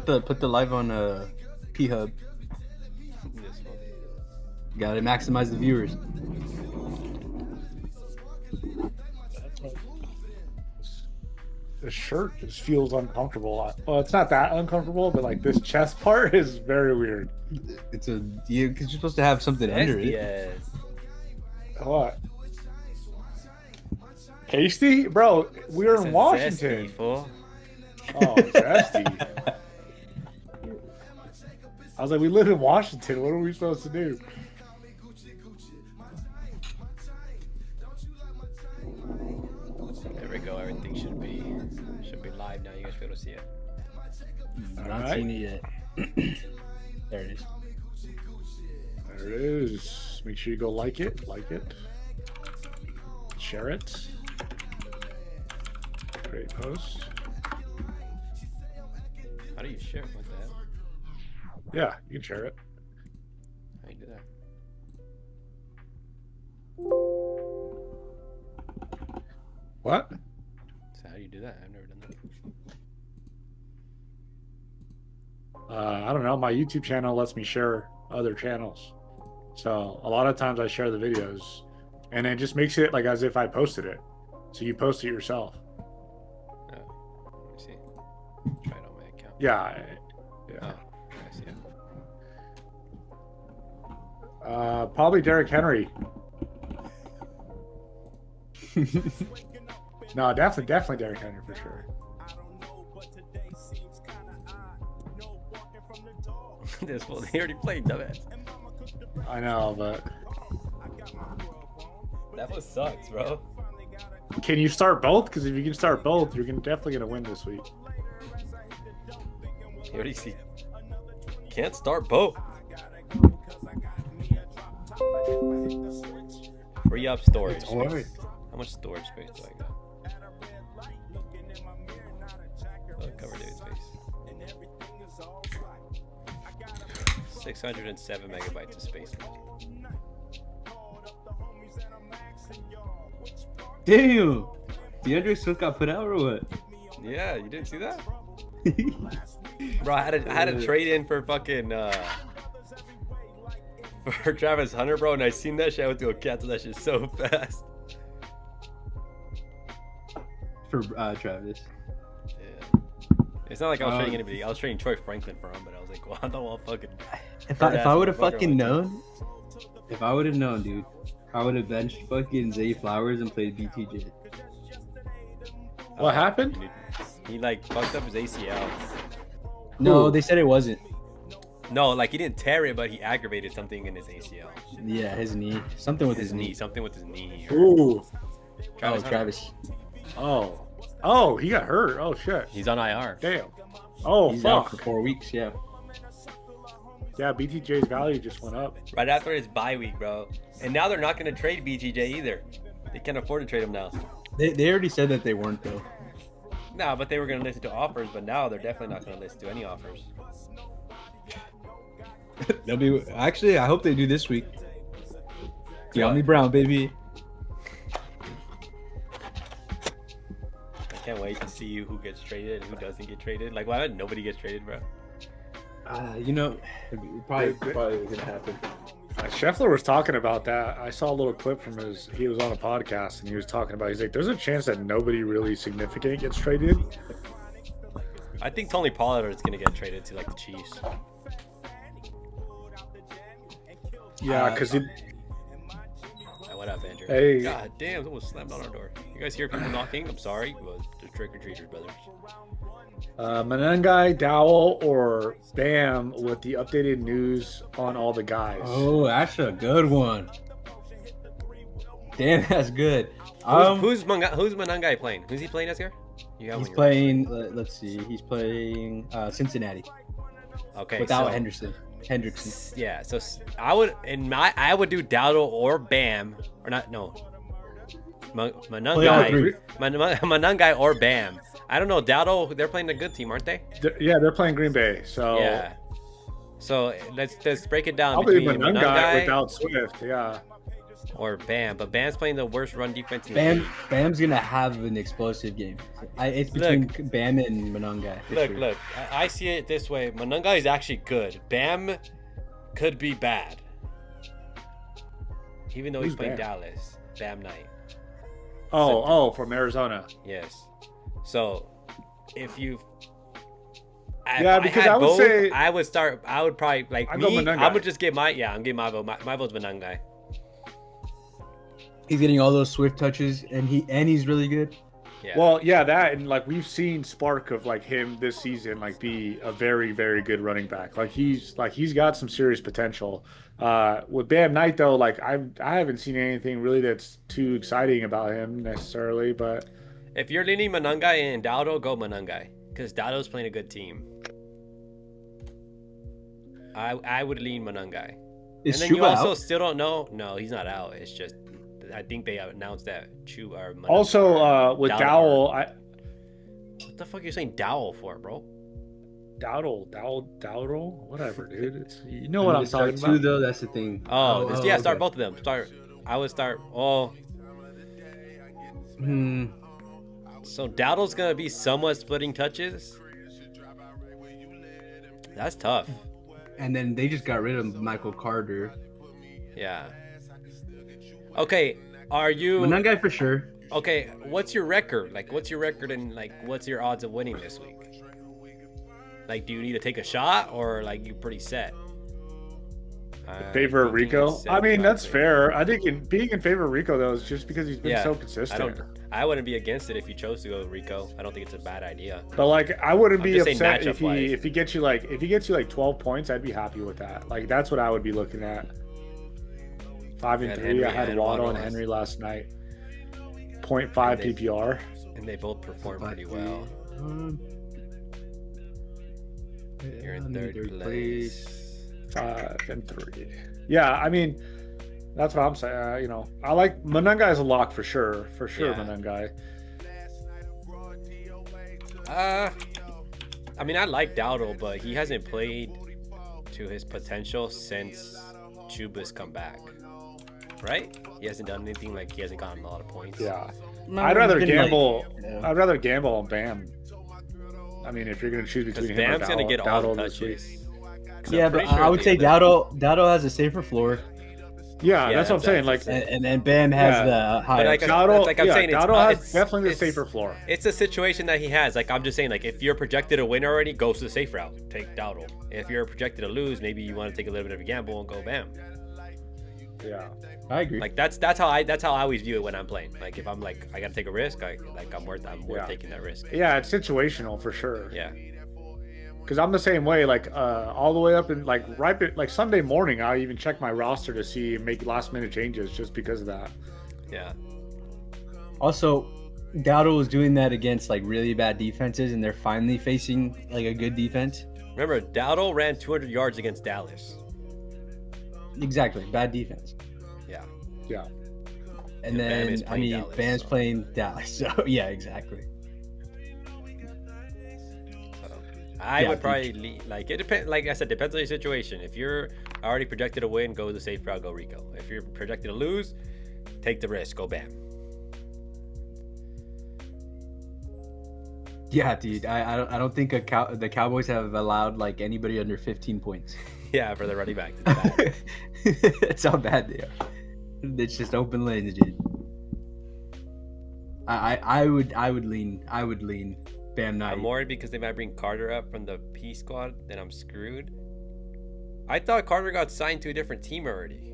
Put the live on P Hub. Gotta maximize the viewers. The shirt just feels uncomfortable. Well, it's not that uncomfortable, but like this chest part is very weird. It's because you're supposed to have something under it. Yes. What? Pasty, bro? We were in Washington. Zesty, Oh, zesty. I was like, we live in Washington. What are we supposed to do? There we go. Everything should be live now. You guys be able to see it. Not seen it yet. There it is. There it is. Make sure you go like it, share it. Great post. How do you share it? What the hell? Yeah, you can share it. How do you do that? What? So how do you do that? I've never done that. I don't know. My YouTube channel lets me share other channels. So a lot of times I share the videos and it just makes it like as if I posted it. So you post it yourself. Oh, let me see. Try it on my account. Yeah. Oh, I see it. Probably Derrick Henry. No, definitely Derrick Henry for sure. This fool, he already played, dumbass. I know, but That one sucks, bro. can you start both? Because if you can start both, you're definitely gonna win this week. You already see. Can't start both. Free up storage. It's all right. How much storage space do I got? Oh, cover David's face. 607 megabytes of space. Damn. DeAndre Swift got put out or what? Yeah, you didn't see that? Bro, I had a trade in for fucking for Travis Hunter, bro, and I seen that shit. I went to go cancel that shit so fast. For Travis. Yeah. It's not like I was trading anybody. I was trading Troy Franklin for him, but I was like, well, I don't want fucking. If I would have fucking known, dude, I would have benched fucking Zay Flowers and played BTJ. What happened? He like fucked up his ACL. No, they said it wasn't. No, like he didn't tear it, but he aggravated something in his ACL. Yeah, his knee. Something with His knee, something with his knee. Ooh. Travis. Oh, he got hurt. Oh shit. He's on IR. Damn. Oh, He's fuck. out for 4 weeks. Yeah. Yeah, BTJ's value just went up. Right after his bye week, bro. And now they're not going to trade BTJ either. They can't afford to trade him now. They already said that they weren't though. No, but they were going to listen to offers, but now they're definitely not going to listen to any offers. They'll be actually. I hope they do this week. De'Ami Brown, baby. I can't wait to see who gets traded and who doesn't get traded. Like, why nobody gets traded, bro? You know, probably gonna happen. Scheffler was talking about that. I saw a little clip from he was on a podcast and he was talking about, he's like, there's a chance that nobody really significant gets traded. I think Tony Pollard is going to get traded to, like, the Chiefs. Yeah, because What up, Andrew? Hey. God damn, someone slammed on our door. You guys hear people knocking? I'm sorry. It was the trick-or-treaters, brothers. Manengai, Dowell, or Bam with the updated news on all the guys. Oh, that's a good one. Damn, that's good. Who's Manangai playing? Who's he playing this year? He's playing. Let's see. He's playing Cincinnati. Okay. Without Hendrickson. Yeah. So I would do Dowdle or Bam or not. No. Manangai or Bam. I don't know. Dowdle. They're playing a good team, aren't they? They're playing Green Bay. So yeah. So let's break it down. Probably Manangai without Swift. Yeah. or Bam, but Bam's playing the worst run defense in the league. Bam's gonna have an explosive game. It's between Bam and Manungai. Look. I see it this way. Manungai is actually good. Bam could be bad, even though he's playing Dallas. Bam Knight. From Arizona. Yes. So, if you. Because I would say I would probably like I'd me. go Manungai. I would just get I'm getting my vote. My vote's Manungai. He's getting all those swift touches, and he's really good. Yeah. Well, yeah, that and like we've seen spark of like him this season, like be a very, very good running back. Like he's got some serious potential. With Bam Knight though, like I haven't seen anything really that's too exciting about him necessarily. But if you're leaning Manungai and Dowdo, go Manungai because Dowdo's playing a good team. I would lean Manungai. Is and then Chuba you also out? still don't know. No, he's not out. It's just I think they announced that Chuba or Manungai also with Dowell, what the fuck are you saying Dowell for, bro? Dowdle, whatever, dude. It's what I'm talking Too, about. though, that's the thing. Start Okay. both of them. I would start. So Dowdle's gonna be somewhat splitting touches. That's tough. And then they just got rid of Michael Carter. Yeah. Okay, are you Manungai for sure. okay? What's your record? Like, what's your record and like, what's your odds of winning this week? Like, do you need to take a shot or like you pretty set? Favor of Rico. I mean, that's fair. I think being in favor of Rico though is just because he's been so consistent. I wouldn't be against it if you chose to go with Rico. I don't think it's a bad idea. But like, I wouldn't be just saying upset if matchup-wise. he gets you like 12 points. I'd be happy with that. Like that's what I would be looking at. 5 and 3. I had Waddle and Henry last night. 0.5 PPR. And they both performed pretty well. You're in third place. 5 and 3. Yeah, I mean, that's what I'm saying. I like Manungai as a lock for sure. For sure, Yeah. Manungai. I mean, I like Dowdle, but he hasn't played to his potential since Chuba's come back. Right? He hasn't done anything, like he hasn't gotten a lot of points. Yeah. No, I'd rather he's been, like, gamble. yeah. I'd rather gamble on Bam. I mean, if you're gonna choose Because between him Bam's or gonna get all the Dowdle this week. touches. Yeah, but I would say Dowdo has a safer floor, Yeah, Yeah, that's what I'm saying. Like, and then Bam has the higher. like, Dowdle, like I'm saying, Dowdle has it's definitely the safer floor. It's a situation that he has. Like I'm just saying, like if you're projected to win already, go to the safe route. Take Dowdle. If you're projected to lose, maybe you want to take a little bit of a gamble and go Bam. Yeah. I agree. Like that's how I always view it when I'm playing. Like if I'm like I gotta take a risk, I'm worth taking that risk. Yeah, it's situational for sure. Yeah. Because I'm the same way. Like all the way up in like Sunday morning, I even check my roster to see make last minute changes just because of that. Yeah. Also, Dowdo was doing that against like really bad defenses, and they're finally facing like a good defense. Remember, Dowdle ran 200 yards against Dallas. Exactly, bad defense. Yeah. Yeah. And Bam is then playing Dallas, Bam's so. playing Dallas. So yeah, exactly. I would probably like it depends. Like I said, depends on your situation. If you're already projected to win, go the safe route, go Rico. If you're projected to lose, take the risk, go Bam. Yeah, dude. I don't think the Cowboys have allowed like anybody under 15 points. Yeah, for the running back. It's bad. That's how bad they are. It's just open lanes, dude. I would lean Bam Knight. I'm worried because they might bring Carter up from the P squad, then I'm screwed. I thought Carter got signed to a different team already.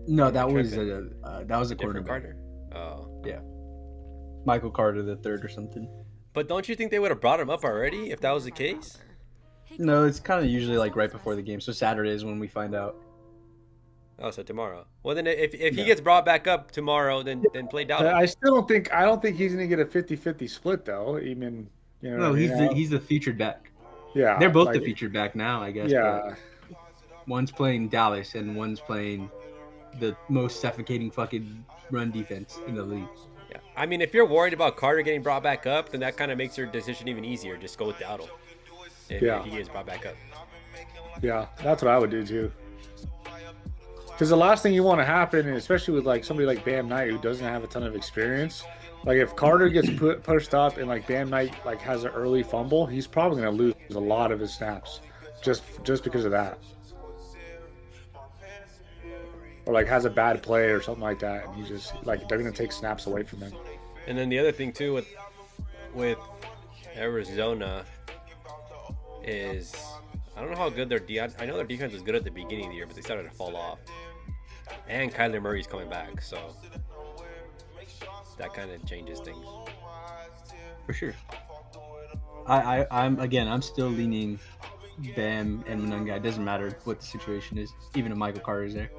No, that was tripping. a Different quarterback. Carter. Oh. Yeah, Michael Carter the third or something. But don't you think they would have brought him up already if that was the case? No, it's kind of usually like right before the game. So Saturday is when we find out. Oh, so tomorrow. Well, then if he gets brought back up tomorrow, then play down. I still don't think he's gonna get a 50-50 split though. Even No, he's the featured back. yeah. They're both like, the featured back now, I guess. Yeah. but one's playing Dallas and one's playing the most suffocating fucking run defense in the league. Yeah. I mean, if you're worried about Carter getting brought back up, then that kind of makes your decision even easier. Just go with Dowdle. If he gets brought back up. Yeah, that's what I would do too. Because the last thing you want to happen, and especially with like somebody like Bam Knight who doesn't have a ton of experience, like if Carter gets pushed up and like Bam Knight like has an early fumble, he's probably going to lose a lot of his snaps, just because of that. Or like has a bad play or something like that, and he just like they're going to take snaps away from him. And then the other thing too with Arizona is I don't know how good I know their defense was good at the beginning of the year, but they started to fall off. And Kyler Murray's coming back, so that kind of changes things. For sure. I'm still leaning Bam and Monunga. It doesn't matter what the situation is, even if Michael Carter's there.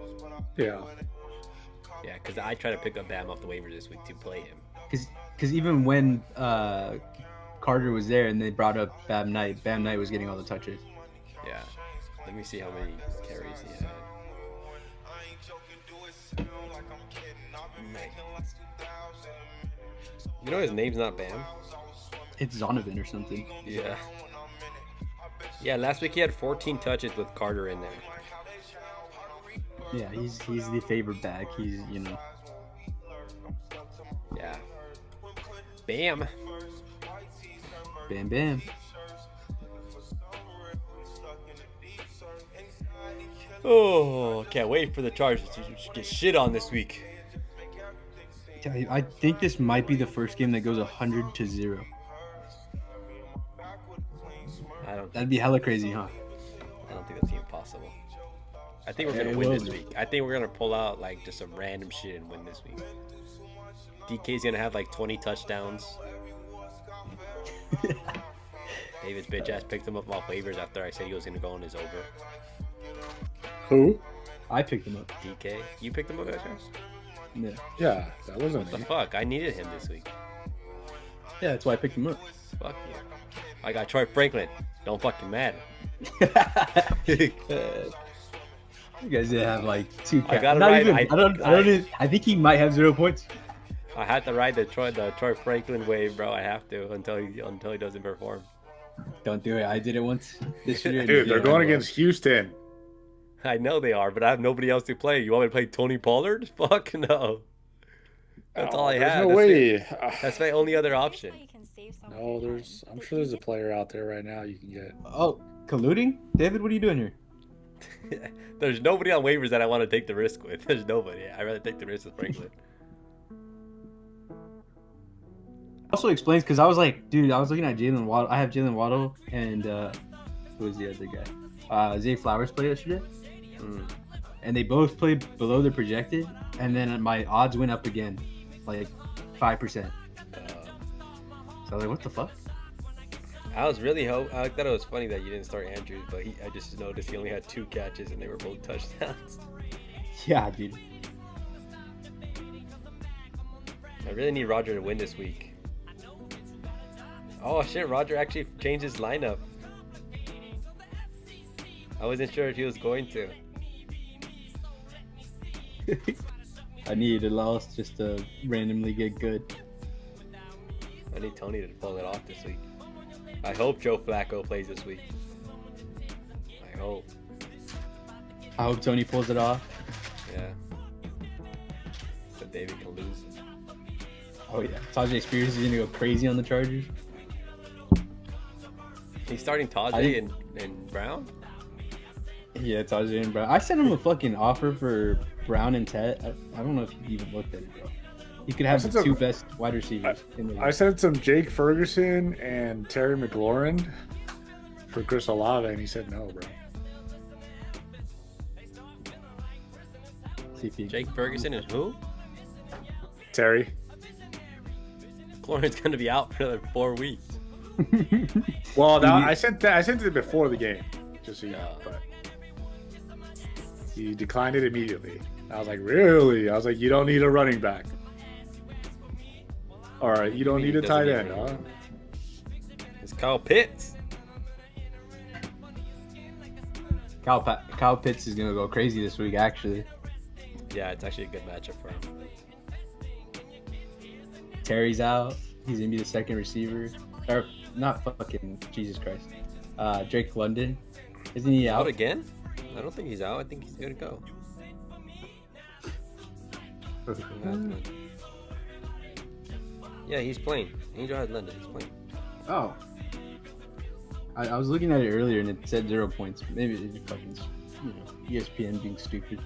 Yeah. Yeah, because I try to pick up Bam off the waivers this week to play him. Because even when Carter was there and they brought up Bam Knight was getting all the touches. Yeah. Let me see how many carries he had. You know his name's not Bam? It's Zonovan or something. Yeah. Yeah, last week he had 14 touches with Carter in there. Yeah, he's the favorite back. He's, you know. Yeah. Bam. Bam, bam. Oh, can't wait for the Chargers to get shit on this week. I think this might be the first game that goes 100-0. That'd be hella crazy, huh? I don't think that's even possible. I think we're gonna win this week. I think we're gonna pull out like just some random shit and win this week. DK's gonna have like 20 touchdowns. David's bitch ass picked him up off waivers after I said he was gonna go on his over. Who? I picked him up. DK, you picked him up, guys? Yeah, that wasn't What the me. fuck? I needed him this week. Yeah, that's why I picked him up. Fuck you. I got Troy Franklin. Don't fucking matter. You guys did have like 2 I gotta Not ride- even. I think he might have 0 points. I had to ride the Troy Franklin wave, bro. I have to until he doesn't perform. Don't do it. I did it once this year. Dude, they're going against Houston. I know they are, but I have nobody else to play. You want me to play Tony Pollard? Fuck no. That's all I have. No way. That's my only other option. No, I'm sure there's a player out there right now you can get. Oh, colluding? David, what are you doing here? There's nobody on waivers that I want to take the risk with. There's nobody. I'd rather take the risk with Franklin. Also explains because I was like, dude, I was looking at Jalen Waddle. I have Jalen Waddle and who was the other guy? Zay Flowers played yesterday. And they both played below the projected, and then my odds went up again, like 5%. So I was like, what the fuck? I thought it was funny that you didn't start Andrews, but I just noticed he only had 2 catches and they were both touchdowns. Yeah, dude. I really need Roger to win this week. Oh shit, Roger actually changed his lineup. I wasn't sure if he was going to. I needed a loss just to randomly get good. I need Tony to pull it off this week. I hope Joe Flacco plays this week. I hope. I hope Tony pulls it off. Yeah. So David can lose. Oh yeah, Tajay Spears is gonna go crazy on the Chargers. He's starting Tajay and Brown? Yeah, Tajay and Brown. I sent him a fucking offer for Brown and Ted. I don't know if he even looked at it, bro. He could have the 2 best wide receivers in the league. I sent some Jake Ferguson and Terry McLaurin for Chris Olave, and he said no, bro. Jake Ferguson is who? Terry. McLaurin's gonna be out for another 4 weeks. Well, now I sent it before the game, just so you know, but he declined it immediately. I was like, really? I was like, you don't need a running back. All right, you don't need a tight end, huh? It's Kyle Pitts. Kyle Pitts is gonna go crazy this week, actually. Yeah, it's actually a good matchup for him. Terry's out. He's gonna be the second receiver. Or not fucking Jesus Christ. Drake London. Isn't he out again? I don't think he's out. I think he's gonna go. Yeah, he's playing. Angel has London. He's playing. Oh. I was looking at it earlier and it said 0 points. Maybe it's fucking, ESPN being stupid.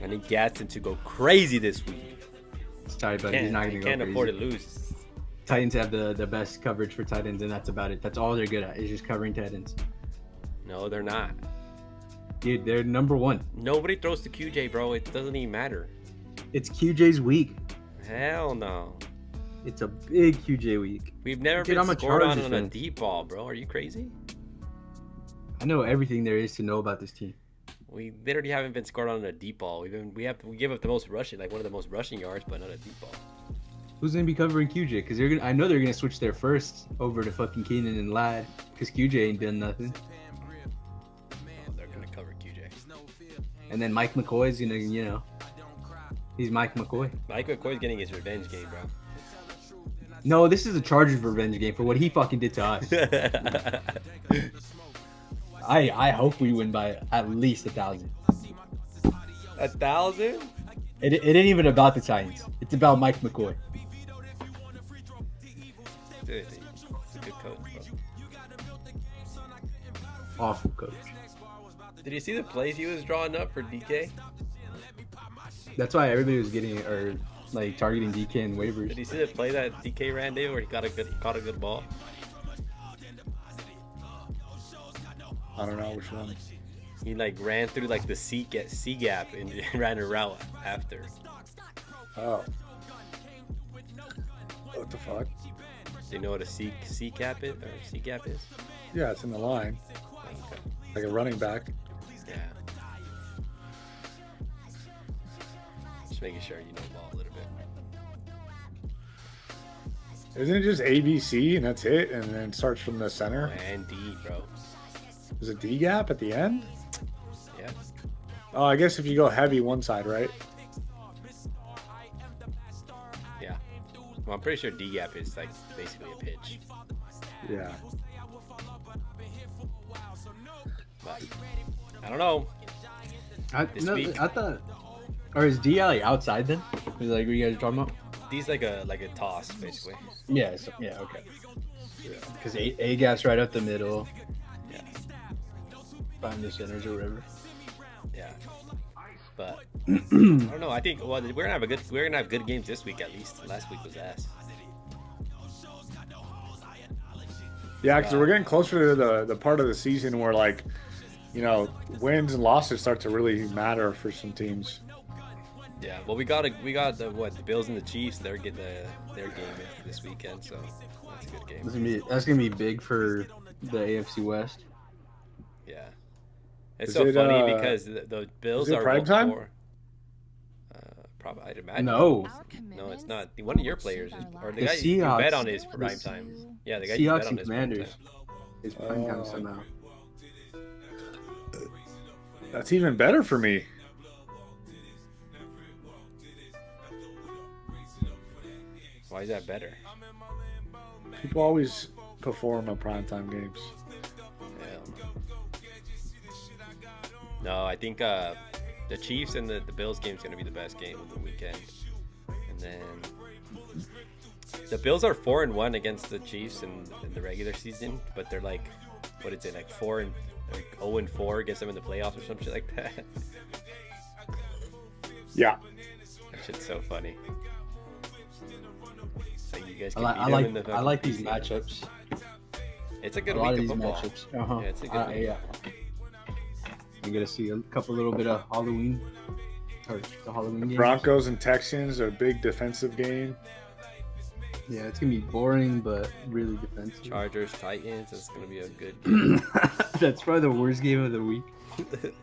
I need Gatson to go crazy this week. Sorry, but he's not going to go Can't crazy. afford to lose. Titans have the best coverage for tight ends, and that's about it. That's all they're good at, is just covering tight ends. No, they're not. Dude, they're number one. Nobody throws to QJ, bro. It doesn't even matter. It's QJ's week. Hell no. It's a big QJ week. We've never Dude, been I'm a scored on Chargers a fan. deep ball, bro. Are you crazy? I know everything there is to know about this team. We literally haven't been scored on a deep ball. We give up the most rushing, like one of the most rushing yards, but not a deep ball. Who's gonna be covering QJ? Because I know they're gonna switch their first over to fucking Keenan and Ladd. Because QJ ain't done nothing. Oh, they're gonna cover QJ. And then Mike McCoy's gonna, he's Mike McCoy. Mike McCoy's getting his revenge game, bro. No, this is a Chargers revenge game for what he fucking did to us. I hope we win by at least 1,000. 1,000? It ain't even about the Titans. It's about Mike McCoy. Dude, he's a good coach, bro. Awful coach. Did you see the plays he was drawing up for DK? That's why everybody was targeting DK in waivers. Did you see the play that DK ran there where he caught a good ball? I don't know which one. He ran through the C gap and ran a route after. Oh. What the fuck? Do you know what a C gap is? Or C gap is? Yeah, it's in the line. Okay. Like a running back. Yeah. Just making sure you know ball a little bit. Isn't it just ABC and that's it? And then it starts from the center? And D, bro. There's a D gap at the end? Yeah. Oh, I guess if you go heavy one side, right? Yeah. Well, I'm pretty sure D gap is basically a pitch. Yeah. But I don't know. This week. I thought, or is D outside then? Is what you guys are talking about? D's like a toss basically. Yeah. Okay. Because A gap's right up the middle. Yeah. Behind the centers or whatever. Yeah. But I don't know. I think we're gonna have good games this week at least. Last week was ass. Yeah, because we're getting closer to the part of the season where wins and losses start to really matter for some teams. Yeah. Well, we got the Bills and the Chiefs. They're getting their game this weekend, so that's a good game. That's gonna be big for the AFC West. Yeah. It's Is so it, funny because the Bills is it are prime time? Probably, I'd imagine. No. No, it's not. One of your players or the The guy you Seahawks. bet on is prime time. Yeah, the guy you bet Seahawks on and is prime Commanders time. is prime time somehow. That's even better for me. Why is that better? People always perform on primetime games. No, I think the Chiefs and the Bills game is going to be the best game of the weekend. And then the Bills are 4-1 against the Chiefs in the regular season, but they're 0-4 against them in the playoffs or some shit like that. Yeah. That shit's so funny. You guys I like these matchups. It's a good A week lot of of these football. matchups. Yeah, it's a good week. Yeah. I'm gonna see a little bit of Halloween, or the Halloween games. Broncos and Texans are a big defensive game. Yeah, it's gonna be boring, but really defensive. Chargers, Titans. It's gonna be a good game. That's probably the worst game of the week. Then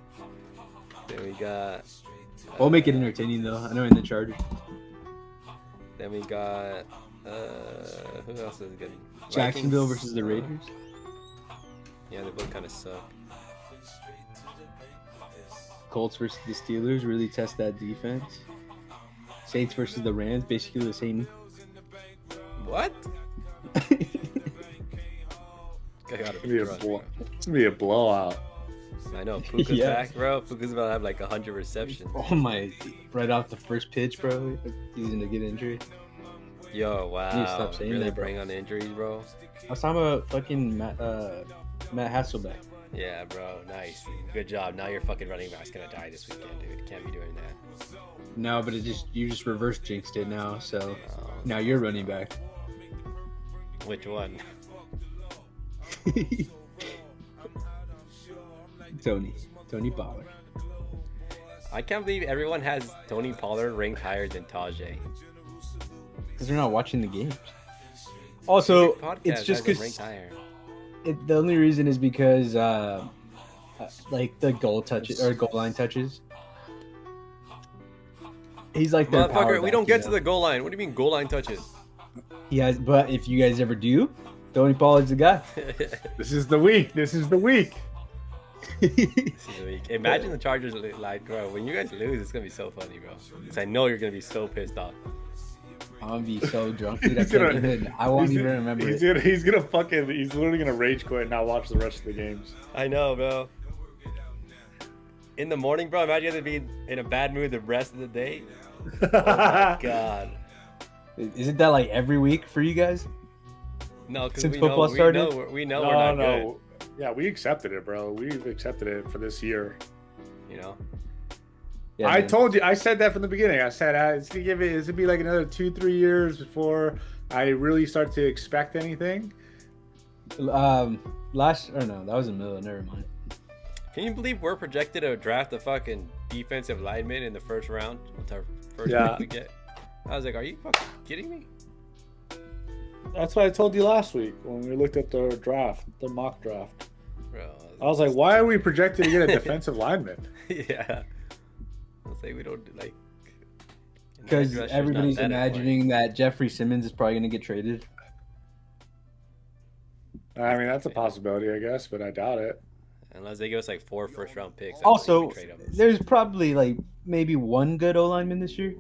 we got. We'll make it entertaining though. I know in the Chargers. Then we got. Who else is good? Jacksonville Vikings. versus the Raiders. Yeah, they both kind of suck. Colts versus the Steelers really test that defense. Saints versus the Rams, basically the same. What? It's gonna be a blowout. I know. Puka's Yeah. back, bro. Puka's about to have like 100 receptions. Oh my! Right off the first pitch, bro. He's gonna get injured. Yo, You wow. need to stop saying Really that, bro. bring on injuries, bro. I was talking about fucking Matt Hasselbeck. Yeah, bro. Nice. Good job. Now your fucking running back's gonna die this weekend, dude. You can't be doing that. No, but you just reverse jinxed it now. So Oh, now you're running back. which one? Tony Pollard. I can't believe everyone has Tony Pollard ranked higher than Tajay. Because they're not watching the games. Also, Podcast it's just has him ranked because higher. the only reason is because like the goal touches or goal line touches. He's like their power Motherfucker, we back, don't you get to know? the goal line. What do you mean goal line touches? He has, but if you guys ever do, Tony Pollard's the guy. This is the week. This is the week. This is the week. Imagine the Chargers like, bro. When you guys lose, it's gonna be so funny, bro. Because I know you're gonna be so pissed off. I'm gonna be so drunk, dude. He's gonna- I won't he's even gonna- remember he's it. Gonna, he's literally gonna rage quit and not watch the rest of the games. I know, bro. In the morning, bro. Imagine you have to be in a bad mood the rest of the day. Oh my god. Isn't that like every week for you guys? No, because Since we football know, started? we know we're not good. Yeah, we accepted it, bro. We've accepted it for this year. You know. Yeah, I man. told you. I said that from the beginning. I said it's gonna be like another 2-3 years before I really start to expect anything. That was in the middle. Never mind. Can you believe we're projected to draft a fucking defensive lineman in the first round? What's our first Yeah. pick we get? I was like, are you fucking kidding me? That's what I told you last week when we looked at the draft, the mock draft. Bro, I was like, why are we projected to get a defensive lineman? yeah. I was like, we don't like. Because edge rusher's not everybody's that important. imagining that Jeffrey Simmons is probably gonna get traded. I mean, that's a possibility, I guess, but I doubt it. Unless they give us like 4 first-round picks. I don't think Also, we trade 'em. there's probably like maybe one good O lineman this year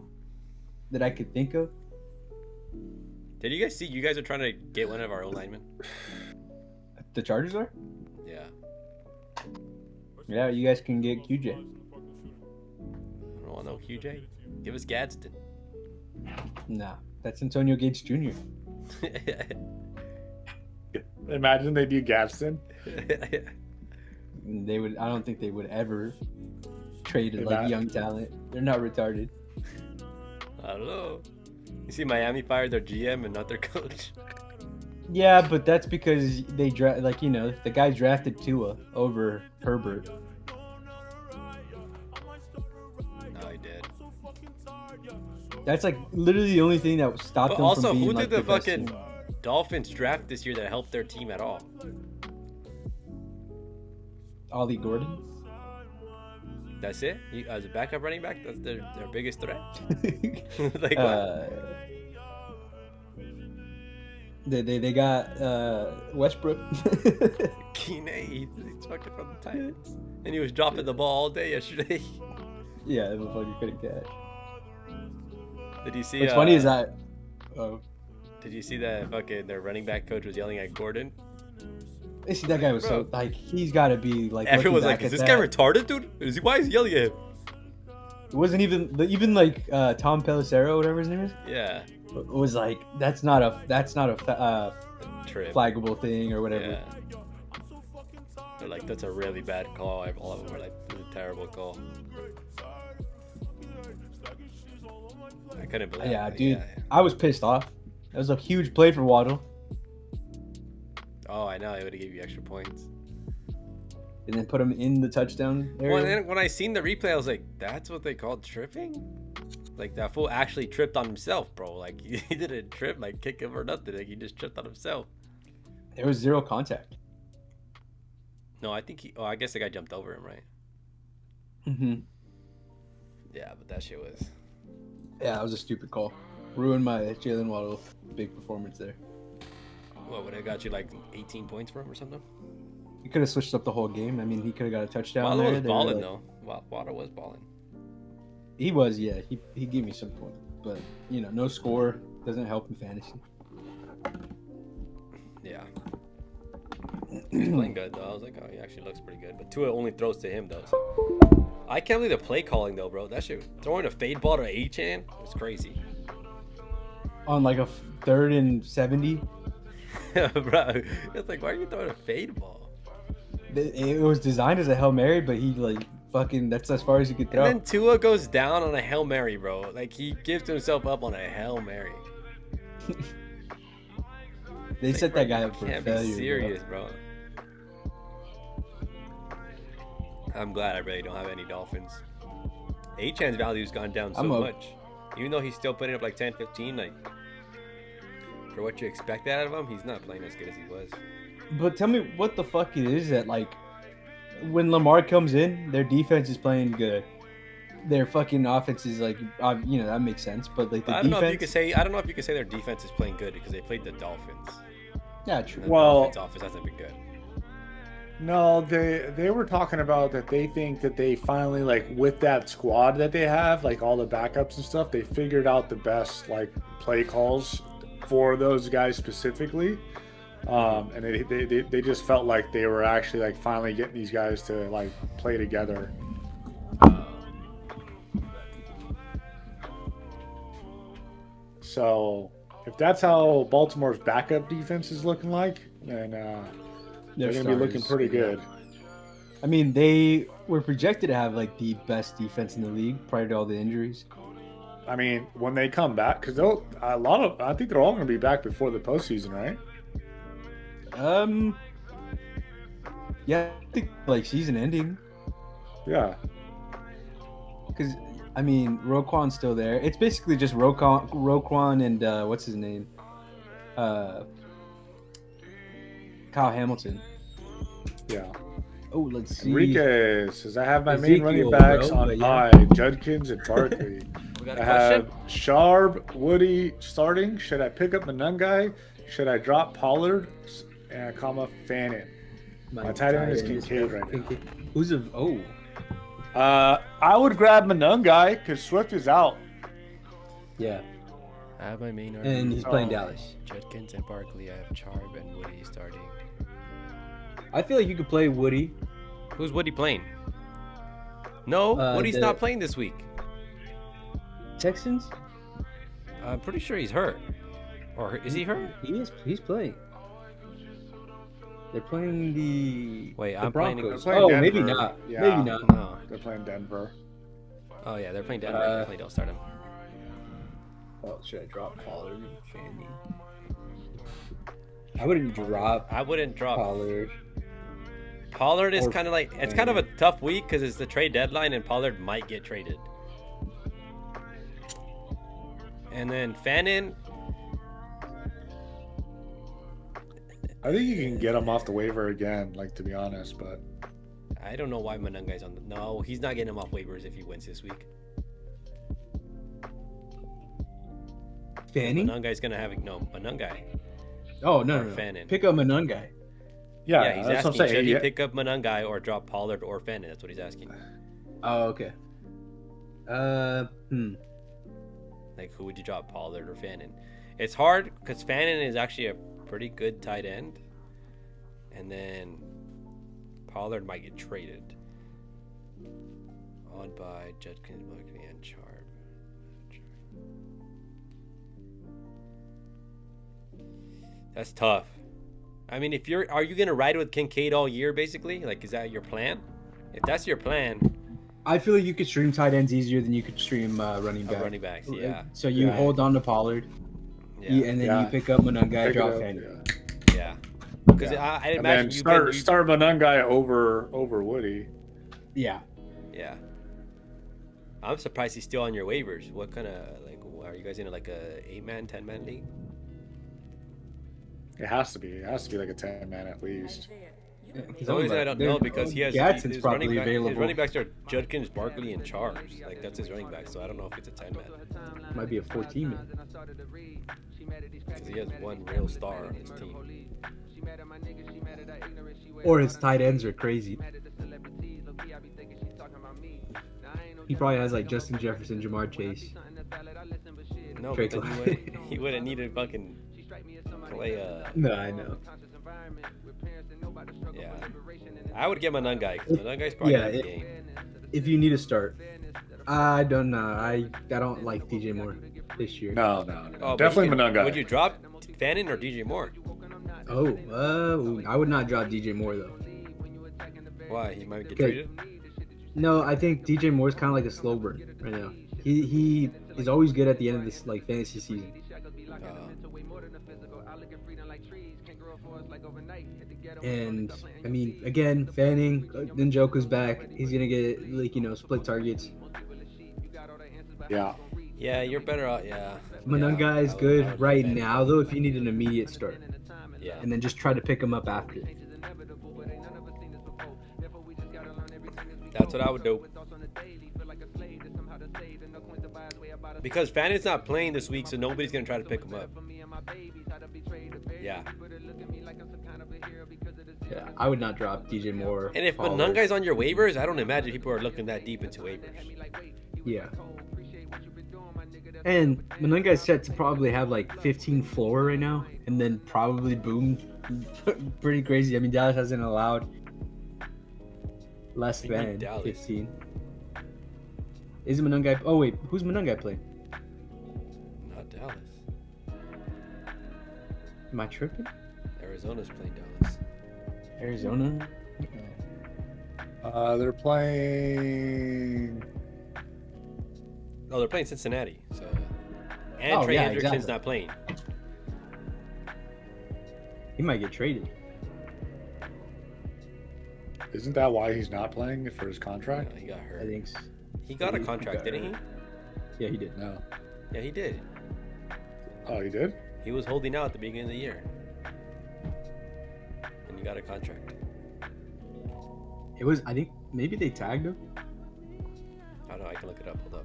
that I could think of. Did you guys see? You guys are trying to get one of our O linemen. The Chargers are. Yeah. Yeah, you guys can get QJ. I don't want no QJ. Give us Gadsden. Nah, that's Antonio Gates Jr. Imagine they do Gadsden. They would. I don't think they would ever trade like That- young talent. They're not retarded. I don't know. You see, Miami fired their GM and not their coach. Yeah, but that's because they the guy drafted Tua over Herbert. No, he did. That's like literally the only thing that stopped But them also, from being who like did the best fucking team. Dolphins draft this year that helped their team at all? Ollie Gordon. That's it? As a backup running back, that's their biggest threat? Like, what? They got Westbrook. Keeney, he's fucking from the Titans. And he was dropping the ball all day yesterday. Yeah, the fucking couldn't catch. Did you see? What's funny is that. Oh, Did you see that fucking their running back coach was yelling at Gordon? I see that guy was so like he's got to be like. Everyone's looking like, back "Is at this guy that. retarded, dude? Why is he yelling at him?" It wasn't even like Tom Pelissero, whatever his name is. Yeah, It was like that's not a trip. flaggable thing or whatever. Yeah. They're like, that's a really bad call. All of them were like, this is a terrible call. I couldn't believe Yeah, it. dude, Yeah. I was pissed off. That was a huge play for Waddle, Oh, I know. It would have gave you extra points. and then put him in the touchdown area. Well, and then when I seen the replay, I was like, that's what they called tripping? Like, that fool actually tripped on himself, bro. Like, he didn't trip, like, kick him or nothing. Like, he just tripped on himself. There was zero contact. No, I think I guess the guy jumped over him, right? Mm-hmm. Yeah, but that shit was... Yeah, that was a stupid call. Ruined my Jalen Waddle big performance there. What, would have got you, like, 18 points for him or something? He could have switched up the whole game. I mean, he could have got a touchdown Waddle there. was They were balling, like- though. Waddle was balling. He was, yeah. He gave me some points, but no score doesn't help in fantasy. Yeah. He's playing good though. I was like, oh, he actually looks pretty good. But Tua only throws to him though. So. I can't believe the play calling though, bro. That shit, throwing a fade ball to Achane was crazy. On like a 3rd and 70. Bro, it's like, why are you throwing a fade ball? It was designed as a Hail Mary, but he like fucking that's as far as he could throw. And then Tua goes down on a Hail Mary, bro. Like he gives himself up on a Hail Mary. They set that guy up for can't failure. Be serious, bro. I'm glad I really don't have any Dolphins. Achane's value's gone down so much. Even though he's still putting up like 10, 15, like for what you expect out of him, he's not playing as good as he was. But tell me what the fuck it is that like when Lamar comes in, their defense is playing good. Their fucking offense is like, that makes sense. But like the I don't defense, know if you could say their defense is playing good because they played the Dolphins. Yeah, true. And the Dolphins' offense hasn't been good. No, they were talking about that they think that they finally, like, with that squad that they have, like all the backups and stuff, they figured out the best like play calls for those guys specifically. And they just felt like they were actually like finally getting these guys to like play together. So if that's how Baltimore's backup defense is looking like, then they're going to be looking pretty good. I mean, they were projected to have like the best defense in the league prior to all the injuries. I mean, when they come back, because I think they're all going to be back before the postseason, right? Yeah, I think like season ending. Yeah. Because I mean, Roquan's still there. It's basically just Roquan and what's his name? Kyle Hamilton. Yeah. Oh, let's see. Enriquez says, I have my Ezekiel, main running backs bro, on yeah. Judkins and Barkley. We got I a have question? Sharp, Woody starting. Should I pick up Manungai? Should I drop Pollard? Fannin. My tight end is Kincaid right now. Who's I would grab Manungai because Swift is out. Yeah. I have my main And he's playing Dallas. Judkins and Barkley. I have Charb and Woody starting. I feel like you could play Woody. Who's Woody playing? No, Woody's not playing this week. Texans? I'm pretty sure he's hurt. Or is he hurt? He is. He's playing. They're playing the. Wait, the I'm playing. Broncos. They're playing Oh, Denver. maybe not. Yeah. Maybe not. No. They're playing Denver. Oh yeah, they're playing Denver. Definitely don't start him. Oh, should I drop Pollard? Fanny. I wouldn't drop Pollard. Pollard is Or kind of like it's kind of a tough week because it's the trade deadline and Pollard might get traded. And then Fannin. I think you can get him off the waiver again, like, to be honest, but I don't know why Manungai's on the. No, he's not getting him off waivers if he wins this week. Fanny? Manungai's gonna have Manungai. Oh no, Or no, no. Fannin. Pick up Manungai. Yeah, he's that's asking what I'm should saying. he Yeah. pick up Manungai or drop Pollard or Fannin? That's what he's asking. Oh, okay. Like, who would you drop, Pollard or Fannin? It's hard because Fannin is actually a pretty good tight end, and then Pollard might get traded. Owned by Judkins, Barkley, and Charb. That's tough. I mean, are you gonna ride with Kincaid all year, basically? Like, is that your plan? If that's your plan, I feel like you could stream tight ends easier than you could stream running back. running backs, yeah. So you hold on to Pollard, and then you pick up Manungai, drop Fanny. Yeah. Because I And imagine then start Manungai over Woody. Yeah. Yeah. I'm surprised he's still on your waivers. What kind of, like, are you guys in like a 8-man, 10-man league? It has to be. It has to be like a 10-man at least. The only reason I don't know because he has Gadsden's his probably available. His running backs are Judkins, Barkley, and Charles. Like, that's his running back, so I don't know if it's a 10-man. Might be a 14-man. Because he has one real star on his team. Or his tight ends are crazy. He probably has like Justin Jefferson, Jamar Chase. No, Drake but then he wouldn't need to fucking play No, I know. I would get Manungai because Manungai's probably Yeah, out of the game. If you need to start, I don't know. I don't like DJ Moore this year. No. Oh, Definitely Manungai. Would you drop Fannin or DJ Moore? I would not drop DJ Moore though. Why? He might get Okay. traded? No, I think DJ Moore's kind of like a slow burn right now. He is always good at the end of this like fantasy season. And I mean, again, Fanning, Njoku's back. He's gonna get like split targets. Yeah. Yeah, you're better out. Yeah. Manungai is good right now though. If you need an immediate start, Yeah. and then just try to pick him up after. That's what I would do. Because Fannin's not playing this week, so nobody's gonna try to pick him up. Yeah. Yeah, I would not drop DJ Moore. And if Pollard. Manungai's on your waivers, I don't imagine people are looking that deep into waivers. Yeah. And Manungai's set to probably have like 15 floor right now, and then probably boom pretty crazy. I mean, Dallas hasn't allowed less than Dallas? 15. Is Manungai? Oh wait, who's Manungai playing? Not Dallas. Am I tripping? Arizona's playing Dallas. Arizona. They're playing. Oh, they're playing Cincinnati. So, and Oh, Trey yeah, Hendrickson's exactly. not playing. He might get traded. Isn't that why he's not playing for his contract? He got I hurt. think. He got a He contract, got didn't he? hurt. Yeah, he did. No. Yeah, he did. Oh, he did? He was holding out at the beginning of the year. And he got a contract. It was. I think maybe they tagged him. I don't know. I can look it up. Hold up.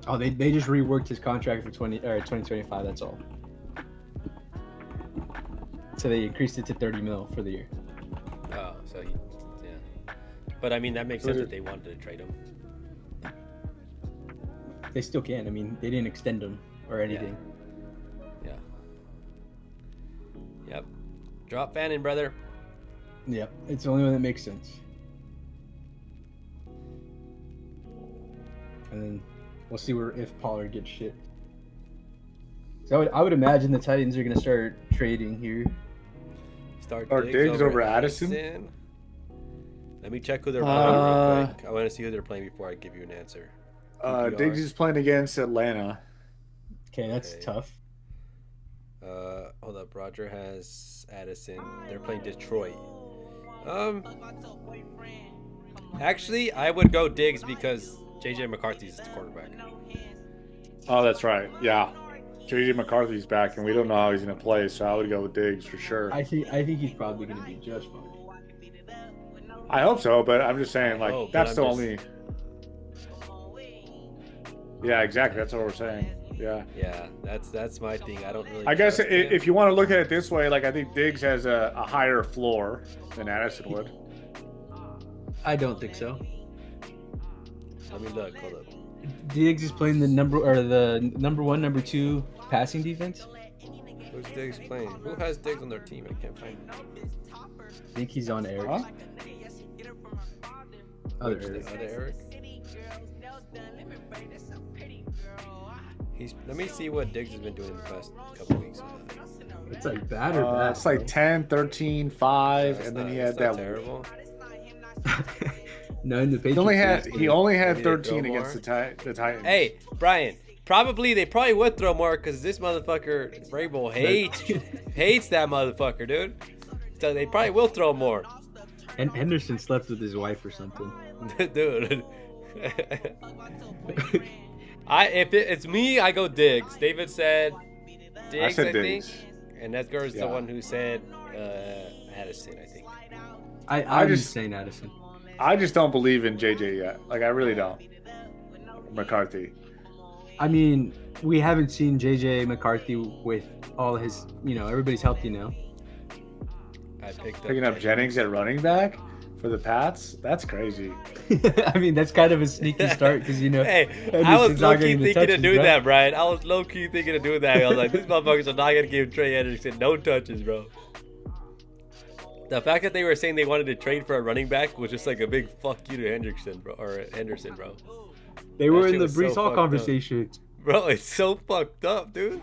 Oh, they just reworked his contract for 2025. That's all. So they increased it to 30 mil for the year. Oh, so he, yeah. But I mean, that makes sense that they wanted to trade him. They still can. I mean, they didn't extend him or anything. Yeah. Yep. Drop Fannin, brother. Yep, it's the only one that makes sense. And then we'll see if Pollard gets shit. So I would imagine the Titans are gonna start trading here. Start Diggs over Addison? Let me check who they're playing real quick. I want to see who they're playing before I give you an answer. Diggs is playing against Atlanta. Okay, that's Okay. tough. Hold up. Roger has Addison. They're playing Detroit. Actually, I would go Diggs because JJ McCarthy's the quarterback. Oh, that's right. Yeah. JJ McCarthy's back, and we don't know how he's going to play, so I would go with Diggs for sure. I think he's probably gonna be just fine. I hope so, but I'm just saying, like, hope, that's but the I'm only. Yeah, exactly. That's what we're saying. Yeah. Yeah, that's my thing. I don't really. I guess trust him. if you want to look at it this way, like, I think Diggs has a higher floor than Addison would. I don't think so. Let me look. Hold up. Diggs is playing the number one, number two passing defense. Who's Diggs playing? Who has Diggs on their team? I can't find him. I think he's on Eric. Huh? Other Which, Eric. the other Eric? Let me see what Diggs has been doing in the past couple weeks. It's like bad or bad. It's like 10, 13, 5, That's and then not- he had that's not that. terrible. No, in the Patriots. He only had Maybe they 13 throw against the Titans. Hey, Brian. They probably would throw more because this motherfucker Vrabel hates that motherfucker, dude. So they probably will throw more, And Henderson slept with his wife or something. dude. If it's me, I go Diggs. David said Diggs, said I think, Diggs. and Edgar's the Yeah. one who said Addison, I think. I'm just- just saying Addison. I just don't believe in JJ yet. Like, I really don't. McCarthy. I mean, we haven't seen JJ McCarthy with all his, everybody's healthy now. I picked Picking up Jennings at running back? for the Pats. That's crazy. I mean, that's kind of a sneaky start because Hey, I Henderson's was not low key getting the thinking of touches, doing right? that, Brian. I was low key thinking of doing that. I was like, these motherfuckers are not gonna give Trey Henderson no touches, bro. The fact that they were saying they wanted to trade for a running back was just like a big fuck you to Henderson, bro. They were That in shit the was so Brees Hall fucked up. conversation. Bro, it's so fucked up, dude.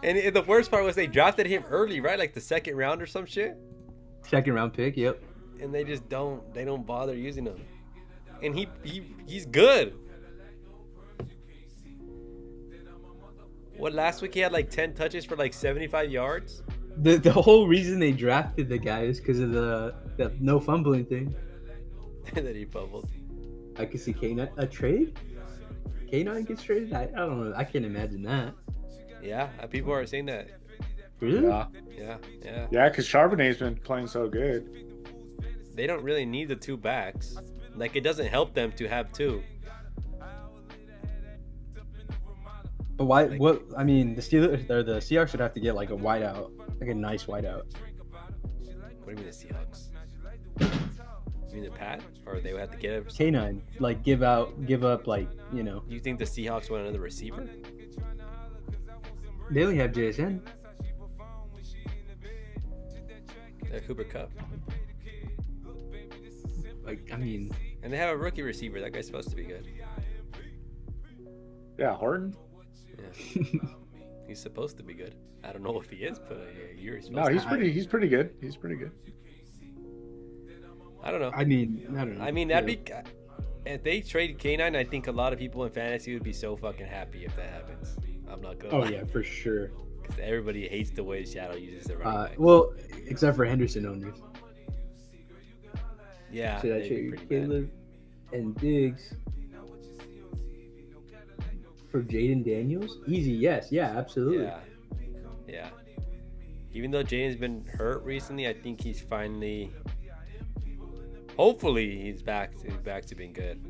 And the worst part was they drafted him early, right? Like the second round or some shit. Second round pick, yep. And they just don't bother using him. And he's good. What, last week he had like 10 touches for like 75 yards? The whole reason they drafted the guy is because of the no fumbling thing. And then he fumbled. I could see K9 a trade. K9 gets traded. I don't know. I can't imagine that. Yeah, people are saying that. Really? Yeah, Yeah. because Charbonnet's been playing so good. They don't really need the two backs. Like, it doesn't help them to have two. But why? What? I mean, the Steelers or the Seahawks would have to get like a wideout, like a nice wideout. What do you mean the Seahawks? You mean the Pat? Or they would have to get it? K9, like give up, like You think the Seahawks want another receiver? They only have JSN. They're Cooper Cup. Like, I mean, And they have a rookie receiver. That guy's supposed to be good. Yeah, Horton. Yeah. He's supposed to be good. I don't know if he is, but you're supposed No, to. he's pretty good. He's pretty good. I don't know. I mean, I don't know. I mean, that'd be. If they trade K9, I think a lot of people in fantasy would be so fucking happy if that happens. I'm not gonna. Oh lie. yeah, for sure. Because everybody hates the way Seattle uses their running back. Well, except for Henderson owners. Yeah. Should I they'd be trade pretty bad. Caleb and Diggs for Jaden Daniels? Easy, yes, yeah, absolutely. Yeah. Even though Jaden's been hurt recently, I think he's finally. Hopefully, he's back to being good.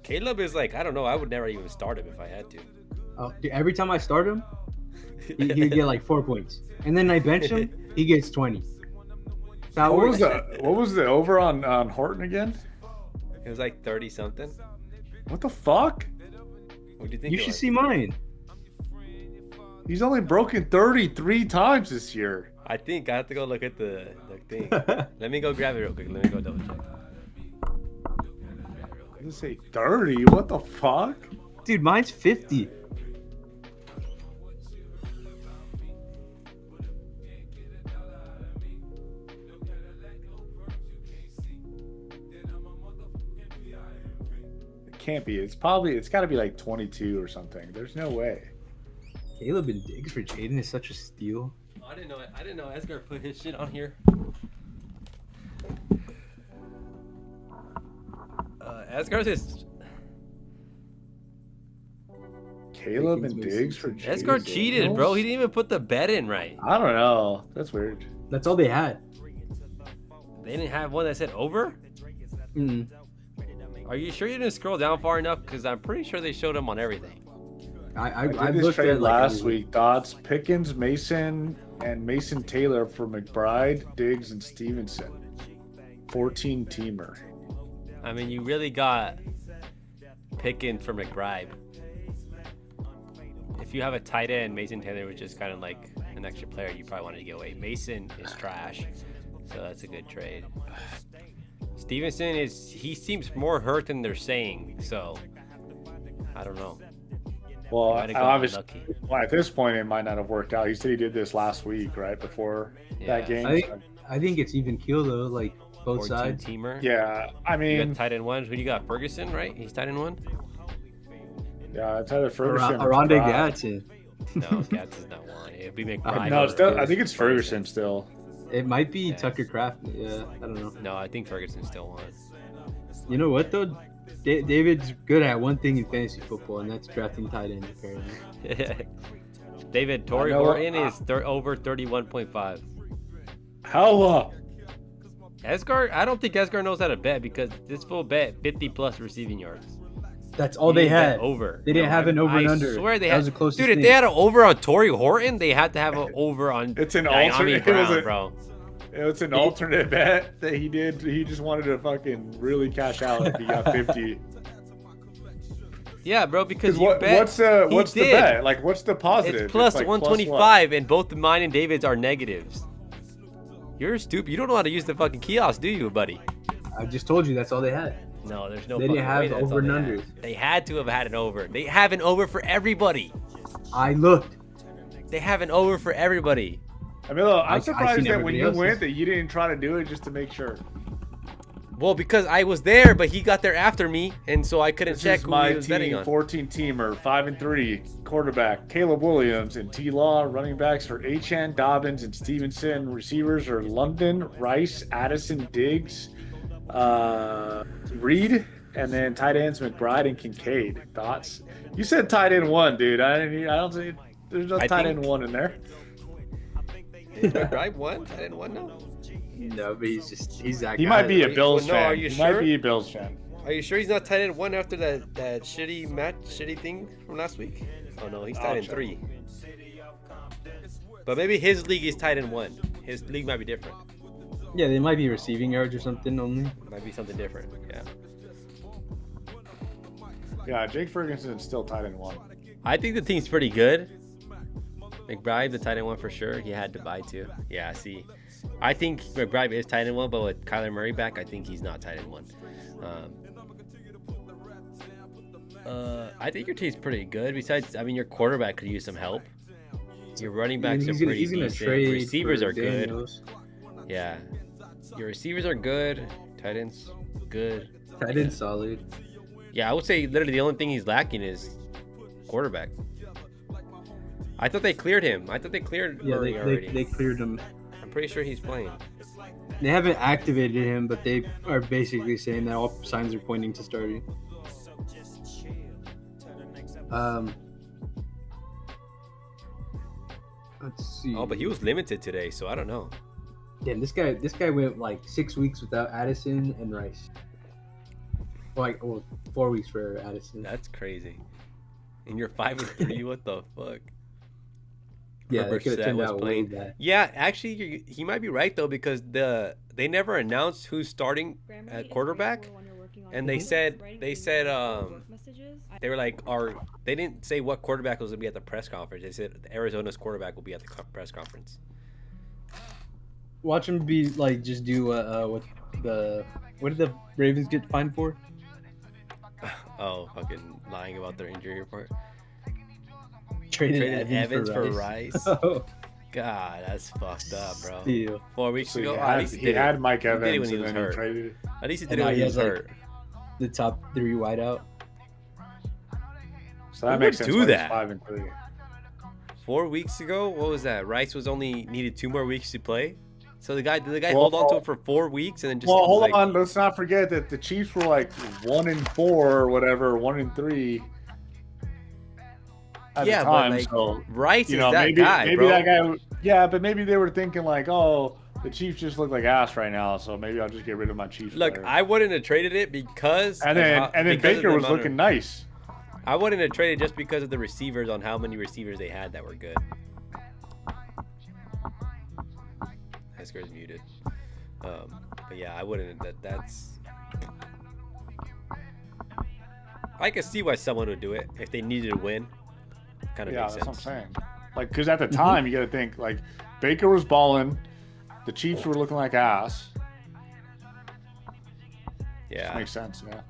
Caleb is like, I don't know. I would never even start him if I had to. Dude, every time I start him, he would get like 4 points, and then I bench him, he gets 20. That What works. was the over on Horton again? It was like 30 something. What the fuck? What do you think? You it should was? see mine. He's only broken 33 times this year. I think I have to go look at the thing. Let me go grab it real quick. Let me go double check. I just say 30. What the fuck? Dude, mine's 50. It can't be. It's got to be like 22 or something. There's no way. Caleb and Diggs for Jaden is such a steal. Oh, I didn't know Edgar put his shit on here. Asgard is. Caleb and Diggs for Asgard cheated, bro. He didn't even put the bet in right. I don't know. That's weird. That's all they had. They didn't have one that said over. Mm. Are you sure you didn't scroll down far enough? Because I'm pretty sure they showed him on everything. I did I this looked trade at like last week. Dodds, Pickens, Mason, and Mason Taylor for McBride, Diggs, and Stevenson. 14-teamer. I mean, you really got Pickens for McBride. If you have a tight end, Mason Taylor, which is kind of like an extra player, you probably wanted to get away. Mason is trash, so that's a good trade. Stevenson he seems more hurt than they're saying, so I don't know. Well, Might have got obviously, unlucky. well, at this point, it might not have worked out. He said he did this last week, right before that game. I think it's even keel though, like both sides. 14-teamer. Yeah, I You mean, got tight end one. Who do you got? Ferguson, right? He's tight end one. yeah, Tyler Ferguson. Aronde Gadsden. No, Gatz is not one. It'd be McBride. No, it's still, I think it's Ferguson still. It might be Tucker Craft. Yeah, I don't know. No, I think Ferguson still won. You know what though? David's good at one thing in fantasy football, and that's drafting tight end. Apparently. David, Torrey I know- Horton is over 31.5. How? Esgar, I don't think Esgar knows how to bet because this full bet 50 plus receiving yards. That's all He they didn't bet had. over. They didn't have an over and under. I swear they That had. was the closest Dude, if thing. they had an over on Torrey Horton, they had to have an over on. It's an Diami alternate. Brown, bro. It's an alternate bet that he did. He just wanted to fucking really cash out if he got 50. Yeah, bro, because you What, bet. what's the did. bet? Like, what's the positive? It's plus like 125, and both mine and David's are negatives. You're stupid. You don't know how to use the fucking kiosk, do you, buddy? I just told you that's all they had. No, there's no. They didn't have over and unders. They had to have had an over. They have an over for everybody. I looked. They have an over for everybody. I mean, look, I'm I surprised seen that when everybody you else's. went that you didn't try to do it just to make sure. Well, because I was there, but he got there after me, and so I couldn't This check is who my he was betting team, on. 14-teamer, 5-3, quarterback Caleb Williams and T-Law. Running backs for Achane, Dobbins, and Stevenson. Receivers are London, Rice, Addison, Diggs, Reed, and then tight ends McBride and Kincaid. Thoughts? You said tight end 1, dude. I don't think there's no tight end 1 in there. McBride won? I didn't win, no. No, but he's that He guy. might be a Well, Bills no, fan. are you He sure? might be a Bills fan. Are you sure he's not tight end 1 after that shitty thing from last week? Oh no, he's tight end check. 3. But maybe his league is tight end 1. His league might be different. Yeah, they might be receiving yards or something only. Might be something different. Yeah. Yeah, Jake Ferguson's still tight end 1. I think the team's pretty good. McBride, the tight end 1 for sure. He had to buy too. Yeah, see. I think McBride is tight end 1, but with Kyler Murray back, I think he's not tight end 1. I think your team's pretty good. Besides, I mean, your quarterback could use some help. Your running backs are pretty decent. Receivers are good. Yeah. Your receivers are good. Tight ends, good. Tight end solid. Yeah, I would say literally the only thing he's lacking is quarterback. I thought they cleared him. I thought they cleared Murray already. They cleared him. I'm pretty sure he's playing. They haven't activated him, but they are basically saying that all signs are pointing to starting. Let's see. Oh, but he was limited today, so I don't know. Damn, this guy went like 6 weeks without Addison and Rice. Like, well, 4 weeks for Addison. That's crazy. And you're 5-3. What the fuck? Yeah, they could have turned was out way playing. bad. Yeah, actually, he might be right though, because they never announced who's starting at quarterback, and they said they were like, they didn't say what quarterback was gonna be at the press conference. They said Arizona's quarterback will be at the press conference. Watch him be like, just do what did the Ravens get fined for? Oh, fucking lying about their injury report. Traded Evans for Rice. Rice. Oh, God, that's fucked up, bro. steal. 4 weeks So ago, he at least he had Mike He did it Evans when he and was then he hurt. traded. At least he And did it now when he he was has, like, hurt. The top 3 wideout. So that Who makes would sense. do why he's that? 5-3. 4 weeks ago, what was that? Rice was only needed 2 more weeks to play. So the guy hold on to it for 4 weeks and then just. Well, hold like, on. Let's not forget that the Chiefs were like 1-4 or whatever, 1-3 at Yeah, the but, time. like, So Rice you is know, that maybe guy, maybe bro. that guy. Yeah, but maybe they were thinking like, oh, the Chiefs just look like ass right now, so maybe I'll just get rid of my Chiefs. Look, player. I wouldn't have traded it because. and then because of Baker the was amount looking of- nice. I wouldn't have traded just because of the receivers on how many receivers they had that were good. Hesker's muted. But yeah, I wouldn't. That's. I can see why someone would do it if they needed to win. Kind of Yeah, makes that's sense. what I'm saying. Like, because at the time you got to think like Baker was balling, the Chiefs were looking like ass. Yeah. Makes sense. Yeah,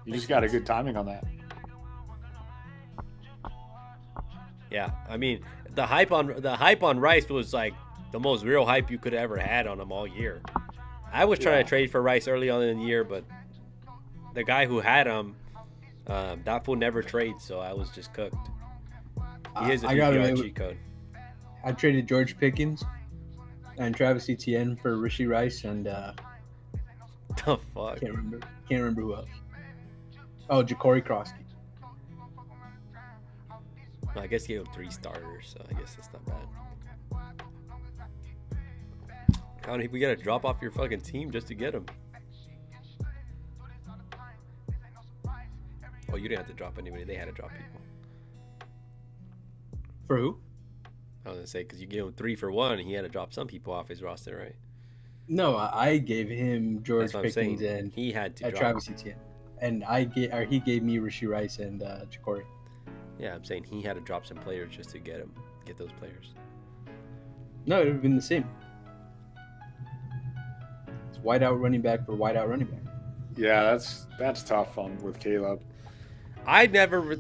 you just got a good timing on that. Yeah, I mean, the hype on Rice was like the most real hype you could have ever had on him all year. I was trying to trade for Rice early on in the year, but the guy who had him, that fool never trades, so I was just cooked. He is a I got PPR it. cheat code. I traded George Pickens and Travis Etienne for Rishi Rice and The fuck? can't remember who else. Oh, Ja'Cory Krosky. Well, I guess he had 3 starters, so I guess that's not bad. I don't think we gotta drop off your fucking team just to get him. Oh, you didn't have to drop anybody. They had to drop people. For who? I was gonna say because you gave him 3 for 1, and he had to drop some people off his roster, right? No, I gave him George That's what I'm saying. Pickens and He had to drop. Travis Etienne, and he gave me Rasheed Rice and Ja'Cory. Yeah, I'm saying he had to drop some players just to get those players. No, it would have been the same. It's wide out running back for wide out running back. Yeah, that's tough with Caleb. I never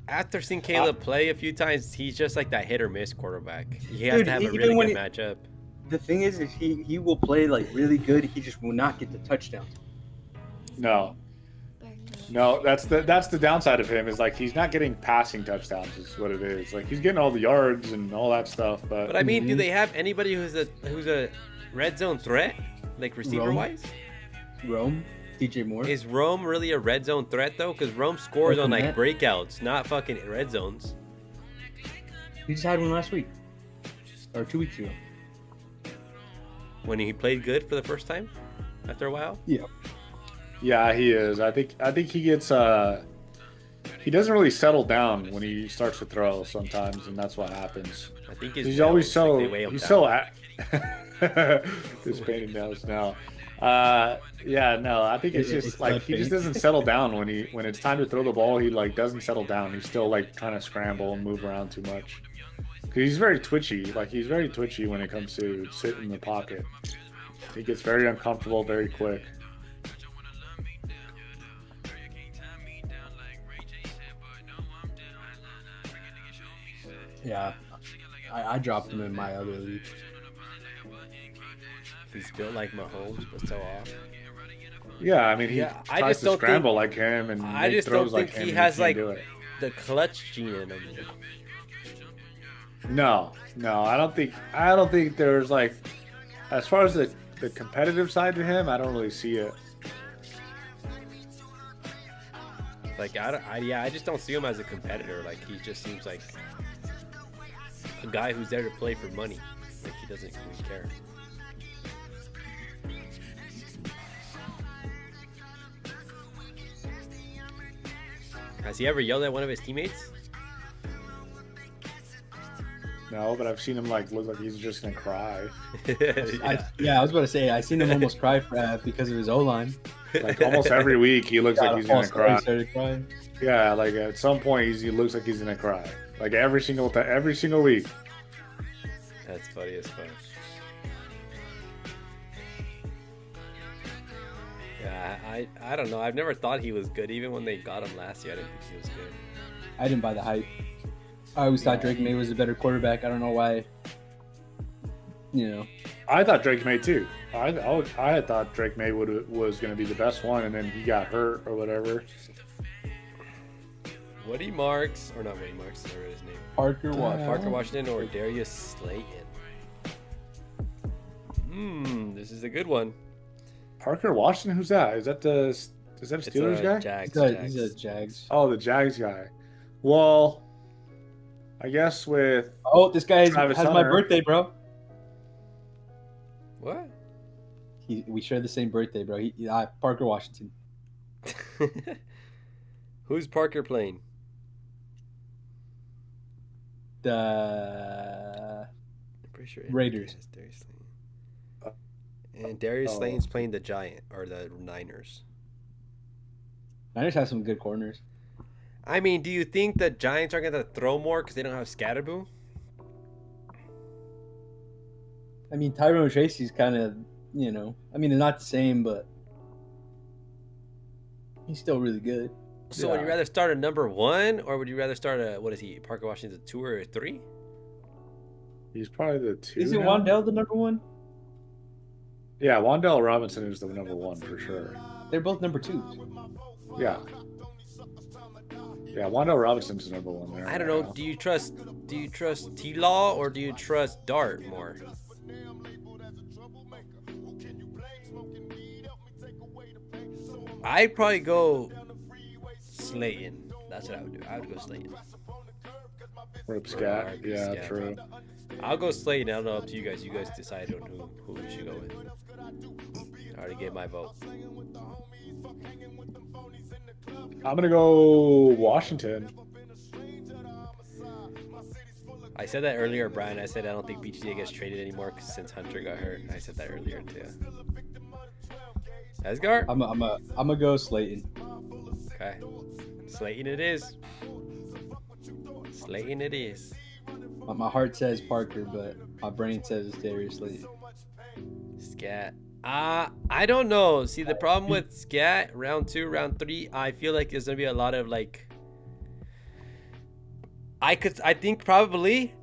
after seeing Caleb play a few times, he's just like that hit or miss quarterback. He has to have a really good matchup. The thing is he will play like really good. He just will not get the touchdown. No, that's the downside of him is like he's not getting passing touchdowns. Is what it is. Like he's getting all the yards and all that stuff. But I mean, do they have anybody who's a red zone threat, like receiver wise? Rome, DJ Moore. Is Rome really a red zone threat though? Because Rome scores on like breakouts, not fucking red zones. He just had one last week or 2 weeks ago. When he played good for the first time after a while. Yeah, he is. I think he gets he doesn't really settle down when he starts to throw sometimes, and that's what happens. I think he's always so this painting nails now. I think it's just like he just doesn't settle down when it's time to throw the ball. He like doesn't settle down. He's still like trying to scramble and move around too much. Cause he's very twitchy. Like he's very twitchy when it comes to sitting in the pocket. He gets very uncomfortable very quick. Yeah, I dropped him in my other league. He's built like Mahomes, but so off. Yeah, I mean he tries to scramble like him and I just don't think he has like the clutch gene in him. No, I don't think there's like, as far as the competitive side to him, I don't really see it. Like I just don't see him as a competitor. Like he just seems like a guy who's there to play for money. Like he doesn't really care. Has he ever yelled at one of his teammates? No, but I've seen him like look like he's just gonna cry. I was about to say I seen him almost cry because of his O-line. Like almost every week he looks like he's gonna cry. He started crying. Yeah, like at some point he looks like he's gonna cry. Like every single week. That's funny as fuck. Yeah, I don't know. I've never thought he was good. Even when they got him last year, I didn't think he was good. I didn't buy the hype. I always thought Drake May was a better quarterback. I don't know why. I thought Drake May too. I had thought Drake May was going to be the best one, and then he got hurt or whatever. Woody Marks, or not Woody Marks, I forgot his name. Parker Washington or Darius Slayton. This is a good one. Parker Washington, who's that? Is that a Steelers guy? Jags. He's a Jags. Oh, the Jags guy. Well, I guess with this guy has my birthday, bro. What? We share the same birthday, bro. Parker Washington. Who's Parker playing? The pretty sure Raiders. Darius Slayton. And Darius Slayton's playing the Giant or the Niners. Niners have some good corners. I mean, do you think the Giants are going to throw more because they don't have Scatterboo? I mean, Tyrone Tracy's kind of, I mean, they're not the same, but he's still really good. So would you rather start a number 1 or would you rather start what is he? Parker Washington's a 2 or a 3? He's probably the 2. Isn't Wan'Dale the number 1? Yeah, Wan'Dale Robinson is the number 1 for sure. They're both number 2s. Yeah. Yeah, Wan'Dale Robinson's the number 1 there. I don't know. Now. Do you trust T-Law or do you trust Dart more? I'd probably go Slayton. That's what I would do. I would go Slayton. Rip Scat. Yeah, true. I'll go Slayton. I don't know, up to you guys. You guys decide on who we should go with. I already gave my vote. I'm going to go Washington. I said that earlier, Brian. I said I don't think BGA gets traded anymore since Hunter got hurt. I said that earlier too. Asgard? I'm a go Slayton. Okay. Slayton it is. Slayton it is. My heart says Parker, but my brain says Darius Slayton. Scat. I don't know. See, the problem with Scat, round 2, round 3, I feel like there's going to be a lot of like... I think probably,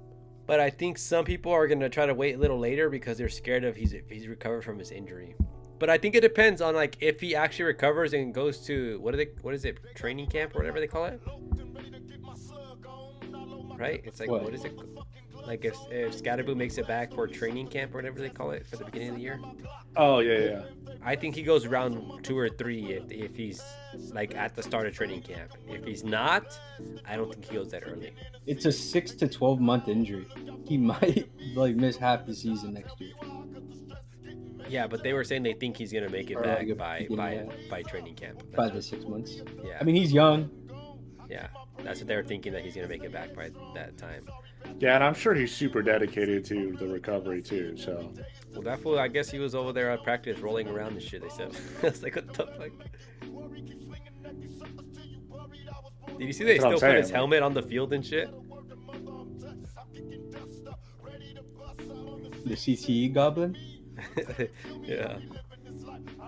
but I think some people are going to try to wait a little later because they're scared of he's recovered from his injury. But I think it depends on like if he actually recovers and goes to what is it, training camp or whatever they call it, right? It's like what is it, like if Scatterboo makes it back for training camp or whatever they call it for the beginning of the year. Oh yeah. I think he goes round 2 or 3 if he's like at the start of training camp. If he's not, I don't think he goes that early. It's a 6 to 12 month injury. He might like miss half the season next year. Yeah, but they were saying they think he's gonna make it back like by training camp. By the 6 months. Yeah. I mean, he's young. Yeah, that's what they were thinking, that he's gonna make it back by that time. Yeah, and I'm sure he's super dedicated to the recovery too. So. Well, that fool, I guess he was over there at practice rolling around and shit. They said, "It's like what the fuck." Did you see they still put his helmet on the field and shit? The CTE goblin. Yeah.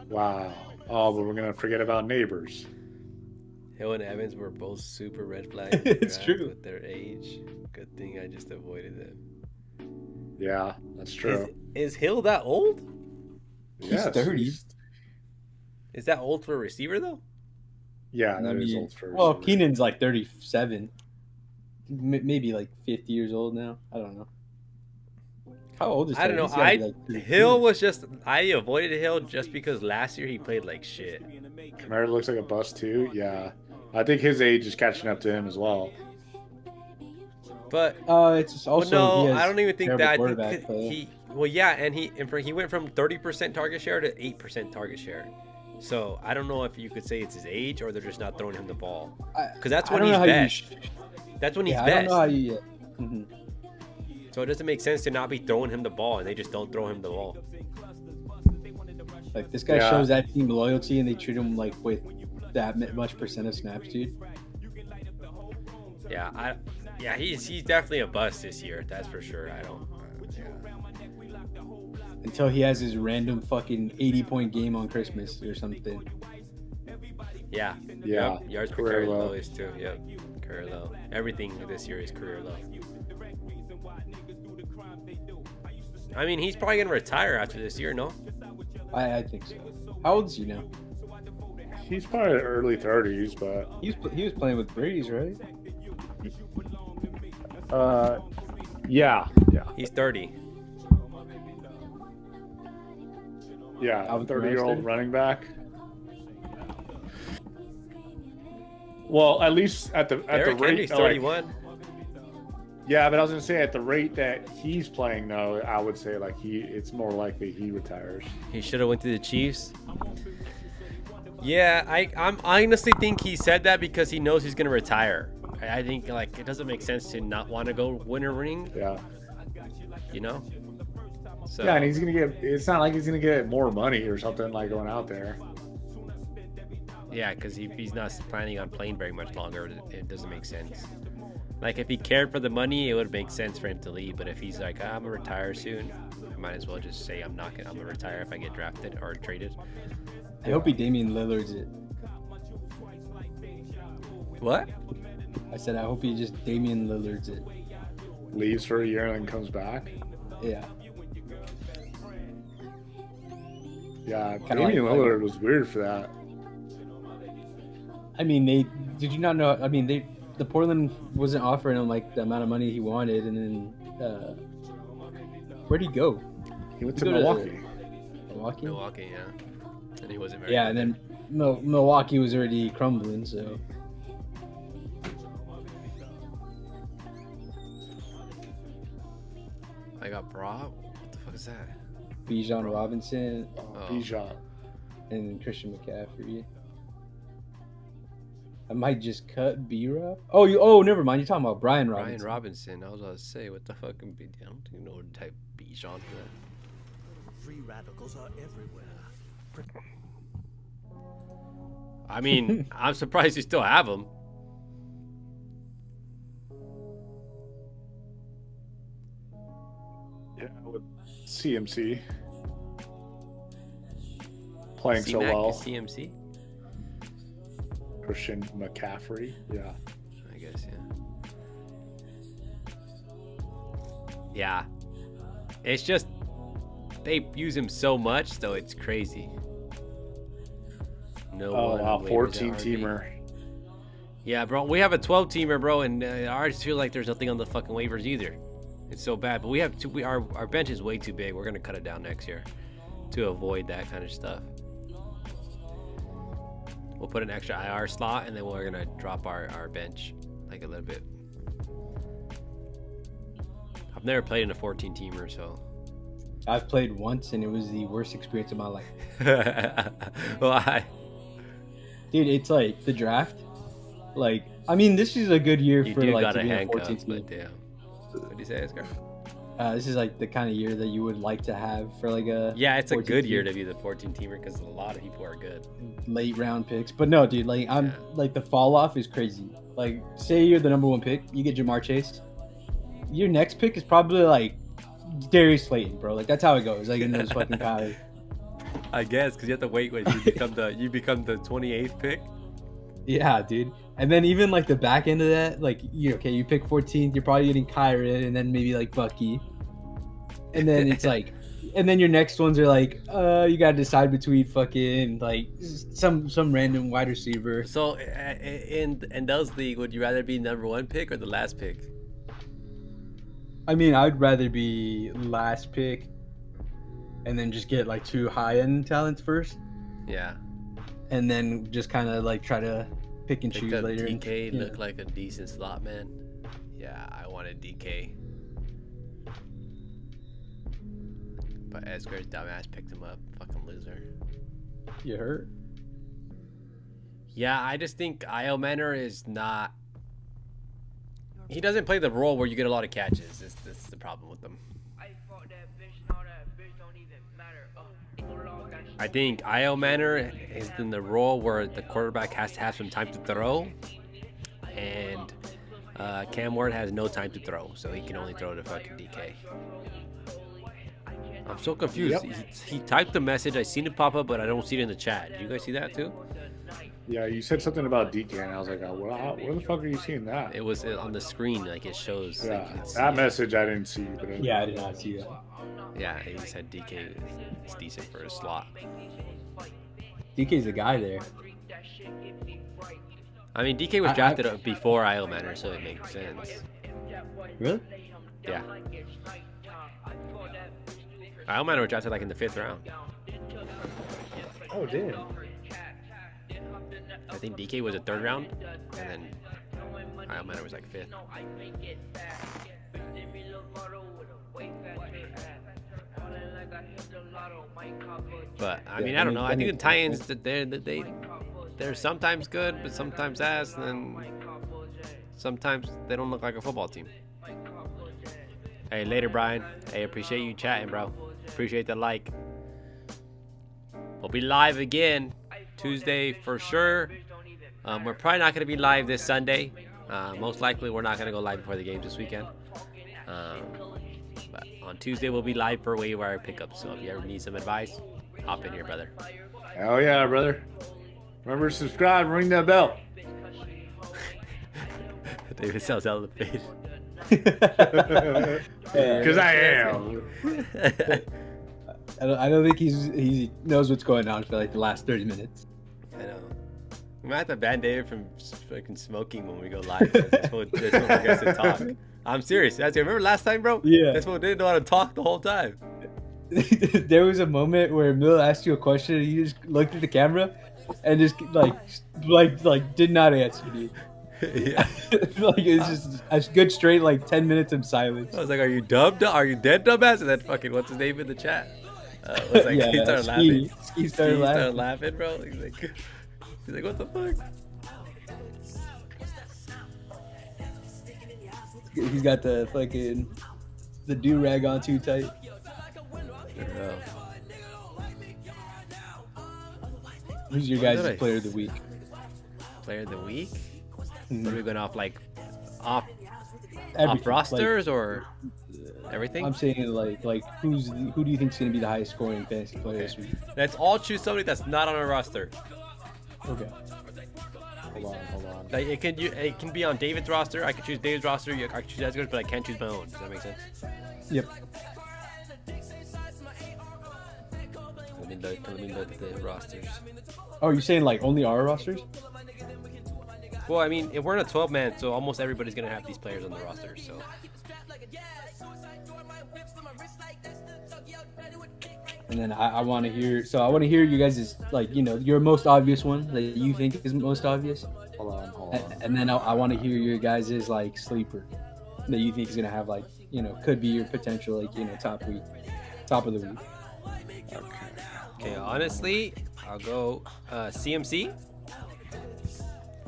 Wow. Oh, but we're gonna forget about Neighbors. Hill and Evans were both super red flags. It's true. With their age. Good thing I just avoided them. Yeah, that's true. Is Hill that old? He's 30. Is that old for a receiver though? Yeah, that is old for a receiver. Well, Keenan's like 37. Maybe like 50 years old now. I don't know. How old is he? I don't know. Hill was just... I avoided Hill just because last year he played like shit. Kamara looks like a bust too. Yeah. I think his age is catching up to him as well. But it's also no, I don't even think that. I think he he went from 30% target share to 8% target share. So I don't know if you could say it's his age or they're just not throwing him the ball. Because that's when he's best. That's when he's best. I don't know how you. Mm-hmm. So it doesn't make sense to not be throwing him the ball, and they just don't throw him the ball. Like this guy shows that team loyalty, and they treat him like with that much percent of snaps, dude. Yeah, he's definitely a bust this year. That's for sure. Until he has his random fucking 80-point game on Christmas or something. Yeah. Yep. Yards per carry low is too. Yep. Career low. Everything this year is career low. I mean, he's probably gonna retire after this year, no? I think so. How old is he now? He's probably early 30s, but he was playing with Brady's, right? Yeah. He's 30. Yeah, a 30-year-old running back. Well, at least at the rate. 31. Yeah, but I was gonna say at the rate that he's playing, though, I would say like it's more likely he retires. He should have went to the Chiefs. Yeah, I honestly think he said that because he knows he's gonna retire. I think like it doesn't make sense to not want to go win a ring. Yeah. You know. So. Yeah, and he's gonna get. It's not like he's gonna get more money or something like going out there. Yeah, because he's not planning on playing very much longer. It doesn't make sense. Like, if he cared for the money, it would make sense for him to leave. But if he's like, I'm going to retire soon, I might as well just say I'm going to retire if I get drafted or traded. I hope he Damian Lillard's it. What? I said, I hope he just Damian Lillard's it. Leaves for a year and then comes back? Yeah. Yeah, Damian Lillard was weird for that. I mean, did you not know? I mean, the Portland wasn't offering him like the amount of money he wanted, and then where'd he go? He went to Milwaukee. Milwaukee, yeah. And he wasn't very. Yeah, and then Milwaukee was already crumbling, so. I got Brock. What the fuck is that? Bijan Robinson. Bijan. And Christian McCaffrey. I might just cut B-Rob. Oh, oh, never mind. You're talking about Brian Robinson. Brian Robinson. I was about to say, what the fuck? I don't even know what type Bijan for that. Free radicals are everywhere. I mean, I'm surprised you still have him. Yeah, with CMC playing so C-Mac well. is CMC? Christian McCaffrey. Yeah. I guess, yeah. Yeah. It's just, they use him so much, so it's crazy. No Oh, one wow. waivers 14 at RB. teamer. Yeah, bro. We have a 12-teamer, bro, and I just feel like there's nothing on the fucking waivers either. It's so bad. But we have two. Our bench is way too big. We're gonna cut it down next year to avoid that kind of stuff. We'll put an extra IR slot, and then we're gonna drop our bench like a little bit. I've never played in a 14-teamer, so. I've played once, and it was the worst experience of my life. Why? Dude, it's like the draft. Like, I mean, this is a good year You for do like got to a be in a handcuff, 14 team. but damn. What do you say, Oscar? This is like the kind of year that you would like to have for like a Yeah, it's a 14 good year team. to be the 14-teamer because a lot of people are good. Late round picks. But no, dude, like I'm Yeah. like the fall off is crazy. Like, say you're the number 1 pick, you get Jamar Chase. Your next pick is probably like Darius Slayton, bro. Like that's how it goes. Like in those fucking college. I guess because you have to wait when you become the 28th pick. Yeah, dude. And then even like the back end of that, like you pick 14th, you're probably getting Kyron and then maybe like Bucky. And then it's like, and then your next ones are like, you gotta decide between fucking like some random wide receiver. So in those league, would you rather be number 1 pick or the last pick? I mean, I'd rather be last pick, and then just get like 2 high end talents first, Yeah. and then just kind of like try to pick and Pick choose up later. DK Yeah. looked like a decent slot man. Yeah, I wanted DK. But Edgar's dumbass picked him up. Fucking loser. You hurt? Yeah, I just think Io Manor is not. He doesn't play the role where you get a lot of catches. That's the problem with him. I think Io Manor is in the role where the quarterback has to have some time to throw, and Cam Ward has no time to throw, so he can only throw to fucking DK. I'm so confused. Yep. He typed the message. I seen it pop up, but I don't see it in the chat. Did you guys see that too? Yeah, you said something about DK, and I was like, where the fuck are you seeing that? It was on the screen, like it shows. Yeah, Like, you can see that it. message I didn't see. But Yeah, I did not see that. Yeah, he said DK is decent for a slot. DK's the guy there. I mean, DK was drafted before Io Manor, so it makes sense. Really? Yeah. Io Manor was drafted like in the 5th round. Oh, damn. I think DK was a 3rd round, and then Io Manor was like 5th. But I mean, I don't know. I think the Titans that they're sometimes good, but sometimes ass, and then sometimes they don't look like a football team. Hey, later, Brian. Hey, appreciate you chatting, bro. Appreciate the like. We'll be live again Tuesday for sure. We're probably not going to be live this Sunday. Most likely, we're not going to go live before the games this weekend. But on Tuesday, we'll be live for waiver wire pickups. So if you ever need some advice, hop in here, brother. Hell yeah, brother. Remember to subscribe, ring that bell. David sells out of the face. Because I am. I don't think he knows what's going on for like the last 30 minutes. I know. We might have to ban David from fucking smoking when we go live. This one gets to talk. I'm serious. Remember last time, bro? Yeah. This one didn't know how to talk the whole time. There was a moment where Mill asked you a question and you just looked at the camera and just like did not answer, dude. Yeah. Like it's just a good straight like 10 minutes of silence. I was like, "Are you dumb? Are you dead, dumbass?" And then fucking what's his name in the chat? Was like, he started laughing. Ski started laughing. Bro. He's like, what the fuck? He's got the do rag on too tight. Who's your guys' player of the week? Player of the week? Mhm. What are we going off off Everything. rosters or everything? I'm saying like who do you think is going to be the highest scoring fantasy player this week? Let's all choose somebody that's not on our roster. Okay. Hold on. Like it can be on David's roster. I can choose David's roster. I can choose Edgar's, but I can't choose my own. Does that make sense? Yep. Let me look at the rosters. Oh, you're saying like only our rosters? Well, I mean, if we're in a 12-man, so almost everybody's gonna have these players on the roster. So And then I want to hear. So I want to hear you guys' your most obvious one that you think is most obvious. Hold on. And then I want to hear your guys' sleeper that you think is gonna have could be your potential top of the week. okay, honestly, I'll go CMC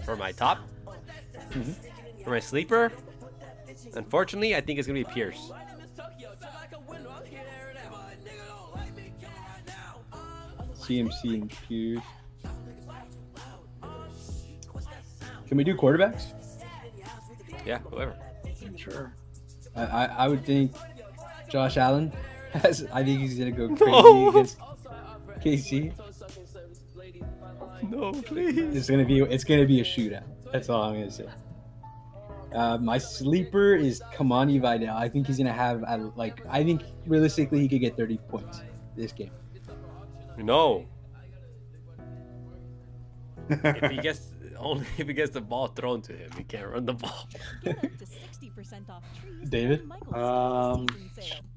for my top. For my sleeper, unfortunately, I think it's gonna be Pierce. CMC and Pierce. Can we do quarterbacks? Yeah, whoever. Sure. I would think Josh Allen. I think he's gonna go crazy against KC. No, please. It's gonna be a shootout. That's all I'm gonna say. My sleeper is Kamani Vidal. I think he's gonna have I think realistically he could get 30 points this game. No. If he gets the ball thrown to him, he can't run the ball. David?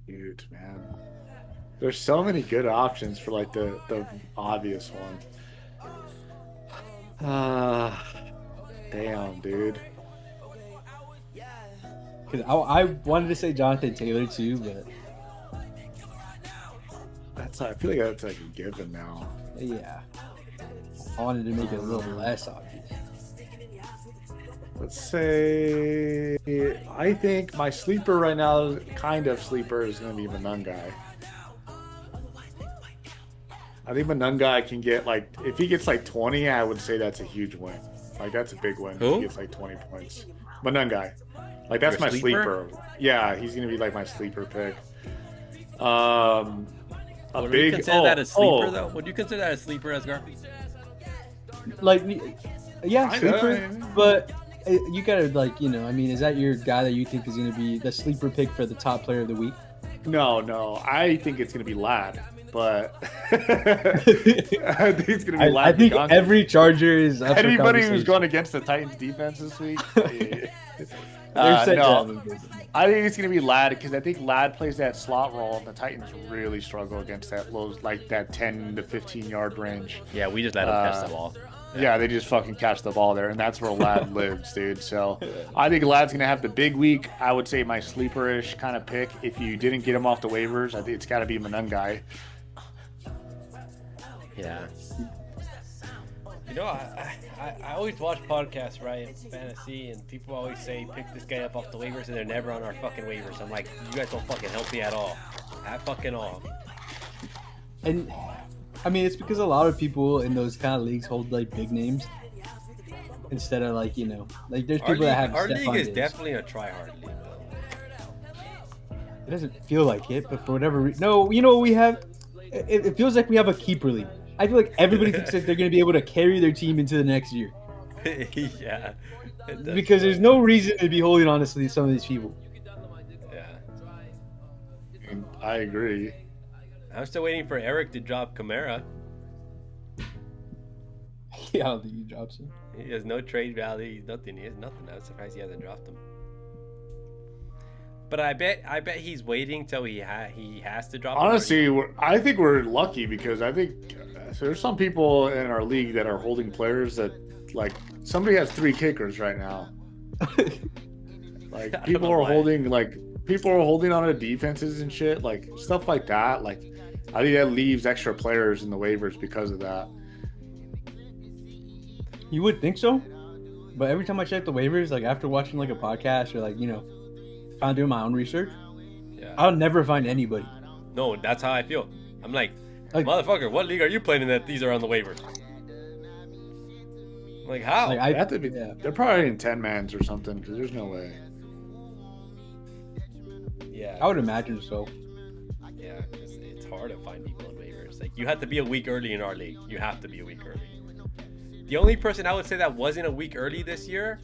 Shoot, man. There's so many good options for the obvious one. Damn, dude. Because I wanted to say Jonathan Taylor too, but I feel like that's like a given now. yeah, I wanted to make it a little less obvious. Let's say I think my sleeper right now, kind of sleeper, is going to be Manungai. I think Manungai can get if he gets 20, I would say that's a huge win. That's a big win. Who? If he gets 20 points. Manungai. That's Your my sleeper? sleeper. Yeah, he's going to be my sleeper pick. Would you consider that a sleeper, though? Would you consider that a sleeper, Edgar? Yeah, I sleeper. know. But you gotta is that your guy that you think is gonna be the sleeper pick for the top player of the week? No. I think it's going to be Ladd. But I think it's going to be Ladd. I think every Charger is up for anybody who's conversation. going against the Titans defense this week. They're set no, down. I think it's going to be Ladd because I think Ladd plays that slot role, and the Titans really struggle against that that 10 to 15 yard range. Yeah, we just let him catch the ball. Yeah, they just fucking catch the ball there, and that's where Ladd lives, dude. So I think Ladd's going to have the big week. I would say my sleeper-ish kind of pick. If you didn't get him off the waivers, I think it's got to be Manungai. Yeah. I always watch podcasts, right, in fantasy, and people always say pick this guy up off the waivers, and they're never on our fucking waivers. I'm like, you guys don't fucking help me at all. At fucking all. And it's because a lot of people in those kind of leagues hold big names instead of there's people that have. Our Stephon league is Diggs. definitely a try-hard league, though. It doesn't feel like it, but for whatever reason, no. You know what we have? It feels like we have a keeper league. I feel like everybody thinks that they're going to be able to carry their team into the next year. Yeah. Because there's no reason to be holding on to some of these people. Yeah. I agree. I'm still waiting for Eric to drop Kamara. Yeah, I don't think he drops him. He has no trade value. He's nothing. He has nothing. I was surprised he hasn't dropped him. But I bet he's waiting till he has to drop him. Honestly, I think we're lucky because I think there's some people in our league that are holding players that somebody has 3 kickers right now. People are holding on to defenses and shit, stuff like that. I think that leaves extra players in the waivers because of that. You would think so, but every time I check the waivers, after watching a podcast or Kind of doing my own research. Yeah. I'll never find anybody. No, that's how I feel. I'm like, Like, motherfucker, what league are you playing in that these are on the waivers? I'm like, how? like They have to be. yeah. They're probably in 10-mans or something because there's no way. Yeah. I would imagine so. Yeah, it's hard to find people on waivers. Like, you have to be a week early in our league. You have to be a week early. The only person I would say that wasn't a week early this year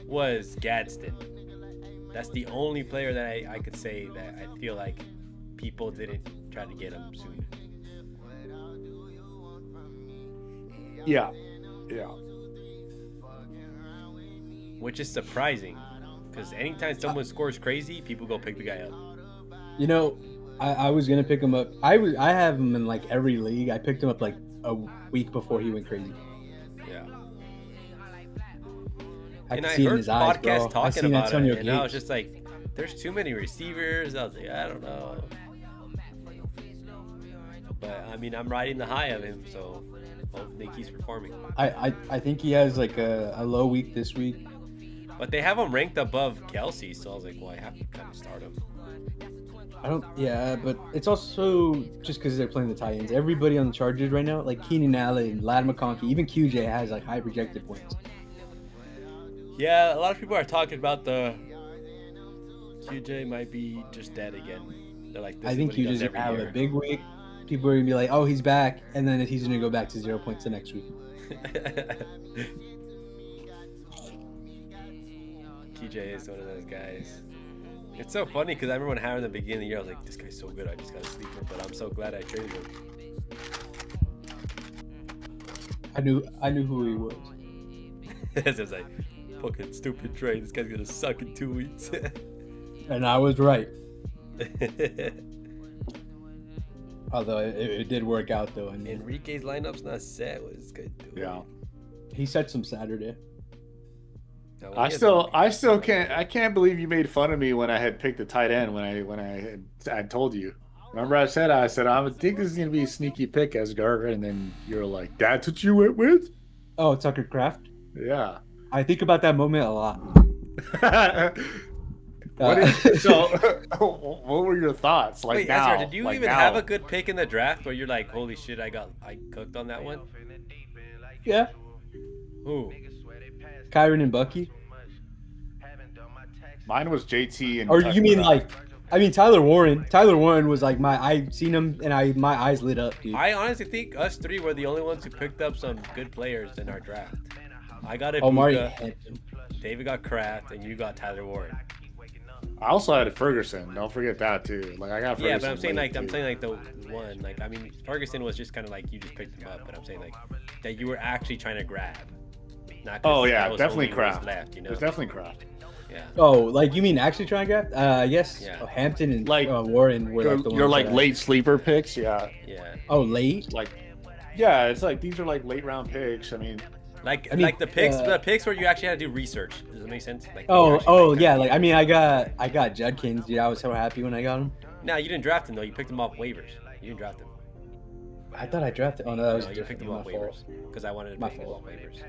was Gadsden. That's the only player that I could say that I feel like people didn't try to get him soon. Yeah. Yeah. Which is surprising. Because anytime someone scores crazy, people go pick the guy up. You know, I was gonna pick him up. I have him in like every league. I picked him up like a week before he went crazy. Yeah. I And could I see in heard his eyes, bro. podcasts I talking seen about Antonio it, and I was Gates. just like, there's too many receivers. I was like, I don't know. But, I mean, I'm riding the high of him, so hopefully he keeps performing. I think he has like a low week this week. But they have him ranked above Kelsey, so I was like, well, I have to kind of start him. Yeah, but it's also just because they're playing the Titans. Everybody on the Chargers right now, like Keenan Allen, Lad McConkey, even QJ has like high projected points. Yeah, a lot of people are talking about the QJ might be just dead again. They're like, this I is think what he QJ's does gonna every have year. a big week. People are gonna be like, "Oh, he's back," and then he's gonna go back to 0 points the next week. QJ is one of those guys. It's so funny because I remember when Howard in the beginning of the year, I was like, this guy's so good, I just got a sleeper, but I'm so glad I traded him. I knew who he was. It's just like, fucking stupid trade, this guy's gonna suck in 2 weeks. And I was right. Although it did work out though. I mean, Enrique's lineup's not set. What is this guy doing? Yeah. he set some Saturday. No, I he still can't believe you made fun of me when I had picked the tight end when I had told you. Remember I said I think this is gonna be a sneaky pick, Esgar, and then you're like, that's what you went with? Oh, Tucker Kraft. Yeah. I think about that moment a lot. What were your thoughts? Like Wait, now, Ezra, did you like even now? have a good pick in the draft where you're like, holy shit, I cooked on that one? Yeah, Who? Kyron and Bucky. Mine was JT and. Or Tucker you mean Kraft. like? I mean Tyler Warren. Tyler Warren was like I seen him and my eyes lit up, dude. I honestly think us three were the only ones who picked up some good players in our draft. I got Omari Ibuka, Hampton. David got Kraft, and you got Tyler Warren. I also had Ferguson. Don't forget that too. Like I got Ferguson. Yeah, but I'm saying late, like too. the one. Like I mean, Ferguson was just kind of like you just picked him up, but I'm saying like that you were actually trying to grab. Not 'cause Oh that yeah, was definitely only what was Kraft. left, you know? There's definitely Kraft. Yeah. Oh, like you mean actually trying to grab? Yes. Yeah. Hampton and Like, Warren were like the ones You're like that I- late sleeper picks. Yeah. Yeah. Oh, late. Like, yeah, it's like these are like late round picks. I mean, Like I mean, like the picks where you actually had to do research. Does that make sense? Like you Oh, actually, like, yeah. Like I mean, I got Judkins, dude. I was so happy when I got him. No, you didn't draft him though. You picked him off waivers. You didn't draft him. I thought I drafted. Oh no, that was No, you different. picked him My off fault. waivers because I wanted to My pick him fault. off waivers.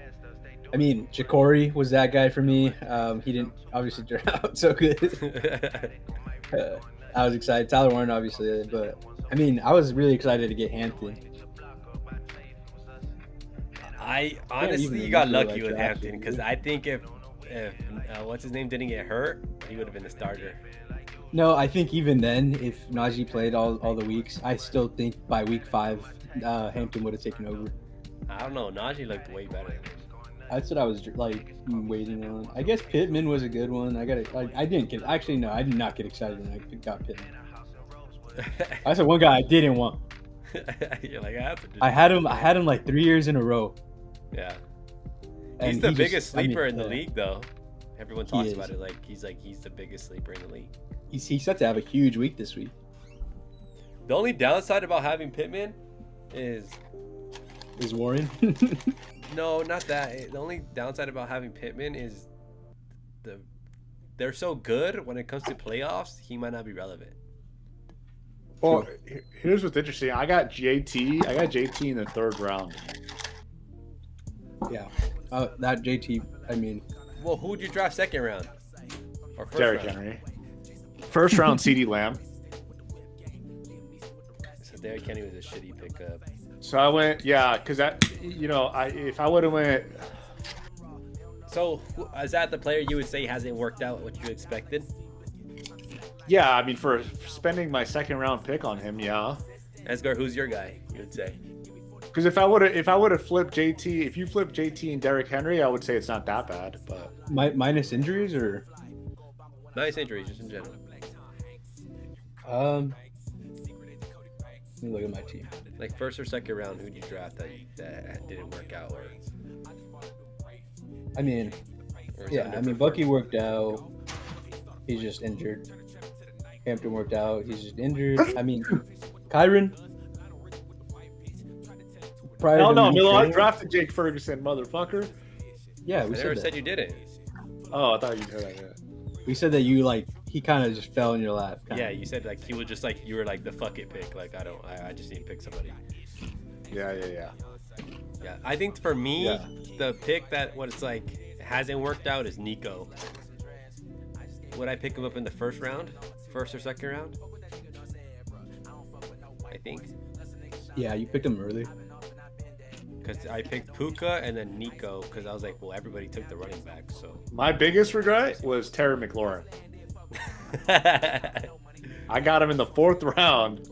I mean, Ja'Cory was that guy for me. He didn't obviously turn out so good. I was excited. Tyler Warren, obviously, but I mean, I was really excited to get Hampton. I even honestly you got remember lucky who I with drafted. Hampton because I think if what's his name didn't get hurt, he would have been the starter. No, I think even then, if Najee played all the weeks, I still think by week 5, Hampton would have taken over. I don't know. Najee looked way better. That's what I was like waiting on. I guess Pittman was a good one. I got it. Like I didn't get. Actually, no, I did not get excited when I got Pittman. That's the one guy I didn't want. You're like I have to. I had him like 3 years in a row. Yeah. And He's the he just- biggest sleeper in the league, though. Everyone talks is. about it like he's the biggest sleeper in the league. He's set to have a huge week this week. The only downside about having Pittman is Is Warren? no, not that. The only downside about having Pittman is they're so good when it comes to playoffs, he might not be relevant. well, here's what's interesting. I got JT in the 3rd round. Yeah. That JT. I mean, Well, who'd you draft second round? Or first Derrick round? Henry. First round, CD Lamb. So Derrick Henry was a shitty pickup. So I went, because if I would have went. So is that the player you would say hasn't worked out what you expected? Yeah, I mean, for spending my second round pick on him, yeah. Asgar, who's your guy? You would say. Because if I would have flipped JT, if you flip JT and Derrick Henry, I would say it's not that bad. But minus injuries or nice injuries just in general. Let me look at my team. Like first or second round, who'd you draft that didn't work out? Or I mean, Bucky worked out. He's just injured. Hampton worked out. He's just injured. I mean, Kyron. No, I drafted Jake Ferguson, motherfucker. Yeah, we I never said you didn't. Oh, I thought you said that. Yeah. We said that he kind of just fell in your lap. Yeah, you said like he was just like you were like the fuck it pick. Like I just need to pick somebody. Yeah. Yeah, I think for me, the pick that what it's like hasn't worked out is Nico. Would I pick him up in the first round, first or second round? I think. Yeah, you picked him early. Because I picked Puka and then Nico because I was like, well, everybody took the running back, so. My biggest regret was Terry McLaurin. I got him in the 4th round.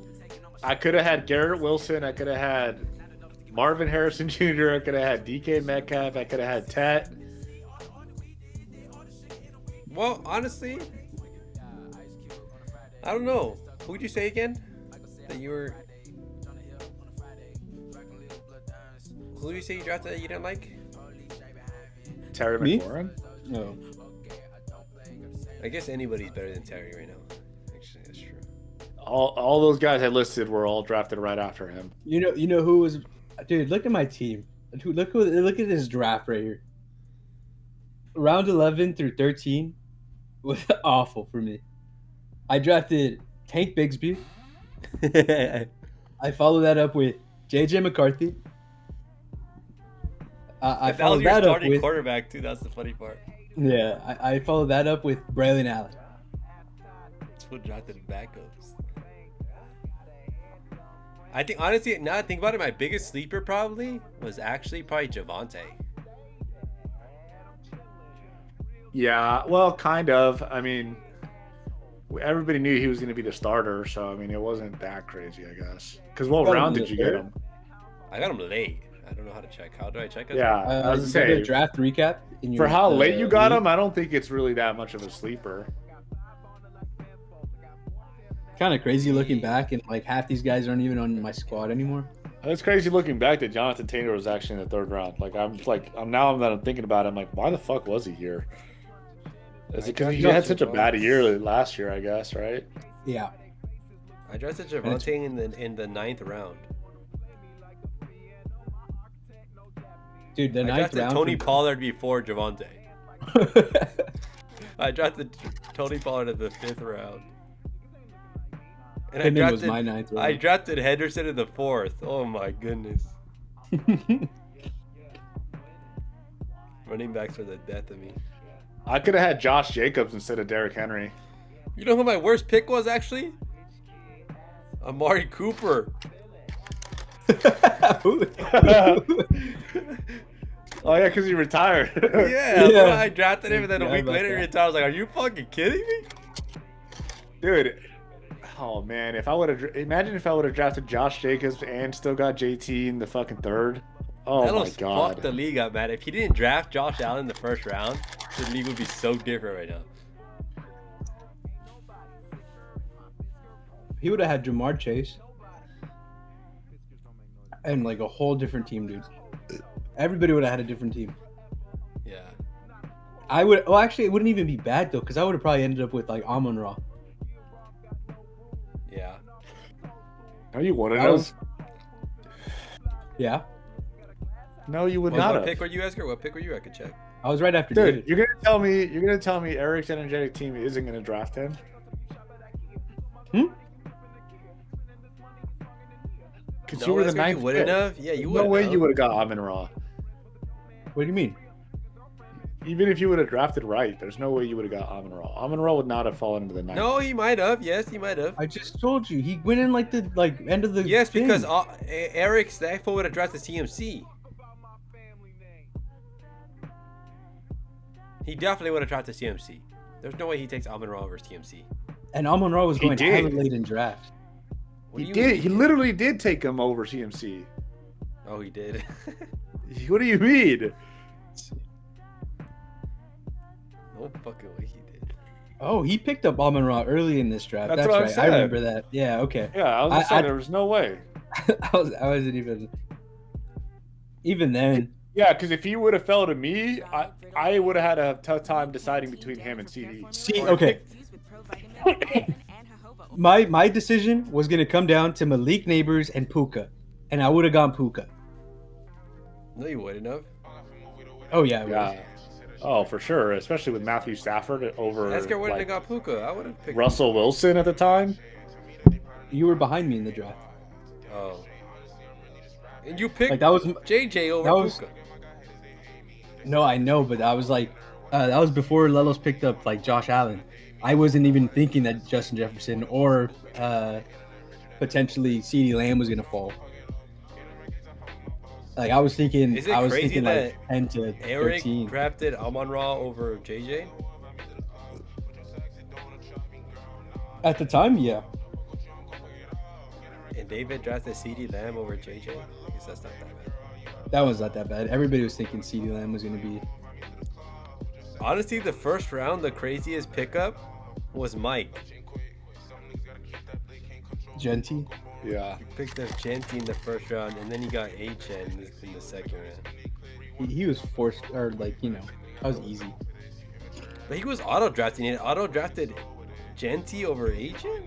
I could have had Garrett Wilson. I could have had Marvin Harrison Jr. I could have had DK Metcalf. I could have had Tet. Well, honestly, I don't know. Who would you say again? That you were. Who did you say you drafted that you didn't like? Terry McLaurin? No. I guess anybody's better than Terry right now. Actually, that's true. All those guys I listed were all drafted right after him. You know who was, dude? Look at my team. Look at this draft right here. Round 11 through 13 was awful for me. I drafted Tank Bigsby. I followed that up with JJ McCarthy. I followed that up with quarterback too. That's the funny part. Yeah, I followed that up with Braylon Allen. That's what drafted backups. I think honestly, now I think about it, my biggest sleeper probably Javonte. Yeah, well, kind of. I mean, everybody knew he was going to be the starter, so I mean, it wasn't that crazy, I guess. Because what round did you get him? I got him late. I don't know how to check. How do I check it? Yeah, I was saying draft recap. For how late you got him, I don't think it's really that much of a sleeper. Kind of crazy looking back, and like half these guys aren't even on my squad anymore. It's crazy looking back that Jonathan Taylor was actually in the 3rd round. Now that I'm thinking about it, I'm like, why the fuck was he here? Is it because he had such a bad year last year? I guess, right? Yeah. I drafted Javonte in the 9th round. Dude, the 9th round. Tony Pollard before Javonte. I drafted Tony Pollard in the 5th round. And was my 9th round. I drafted Henderson in the 4th. Oh my goodness. Running backs are the death of me. I could have had Josh Jacobs instead of Derrick Henry. You know who my worst pick was actually? Amari Cooper. Oh yeah, because he retired. Yeah. I drafted him, and then a week later he retired. I was like, "Are you fucking kidding me, dude?" Oh man, imagine if I would have drafted Josh Jacobs and still got JT in the fucking 3rd. Oh my god, fuck the league up, man. If he didn't draft Josh Allen in the 1st round, the league would be so different right now. He would have had Jamar Chase. And like a whole different team, dude. Everybody would have had a different team. Yeah. I would. Well, actually, it wouldn't even be bad though, because I would have probably ended up with like Amon-Ra. Yeah. No, you wouldn't have. Yeah. No, you would not. What pick were you, Esker? What pick were you? I could check. I was right after David. David. You're gonna tell me Eric's energetic team isn't gonna draft him? Because you were the 9th. You wouldn't have. Yeah, you would. No way you would have got Amon-Ra. What do you mean? even if you would have drafted right, there's no way you would have got Amon-Ra. Amon-Ra would not have fallen into the ninth. No, he might have. Yes, he might have. I just told you he went in like the end of the. Yes, thing. because Eric Stafford would have drafted CMC. He definitely would have drafted CMC. There's no way he takes Amon-Ra over CMC. And Amon-Ra was going did. hella late in draft. What He do you did. mean? He literally did take him over CMC. Oh, he did. What do you mean? No fucking way he did. Oh, he picked up Amon-Ra early in this draft. That's That's what I right. I said. remember that. Yeah. Okay. Yeah, I was just saying there was no way. I wasn't even then. Yeah, because if he would have fell to me, I would have had a tough time deciding between him and CD. Okay. My decision was gonna come down to Malik Neighbors and Puka, and I would have gone Puka. No, you wouldn't have. Oh yeah. Yeah. Oh, for sure. Especially with Matthew Stafford over Oscar wouldn't like, have got Puka. I would have picked Russell Wilson at the time. You were behind me in the draft. Oh. And you picked Like that was JJ over that was- Puka. no, I know, but I was like, that was before Lelos picked up like Josh Allen. I wasn't even thinking that Justin Jefferson or potentially CeeDee Lamb was gonna fall. Like I was thinking, Is it crazy like 10 to Eric 13. drafted Amon-Ra over JJ? At the time, yeah. And David drafted CeeDee Lamb over JJ? I guess that's not that bad. That was not that bad. Everybody was thinking CeeDee Lamb was gonna be. Honestly, the first round, the craziest pickup was Mike. Genty. Yeah. He picked up Genty in the first round, and then he got HN in the second round. He was forced, or like that was easy. But he was auto drafting it. Auto drafted Genty over HN?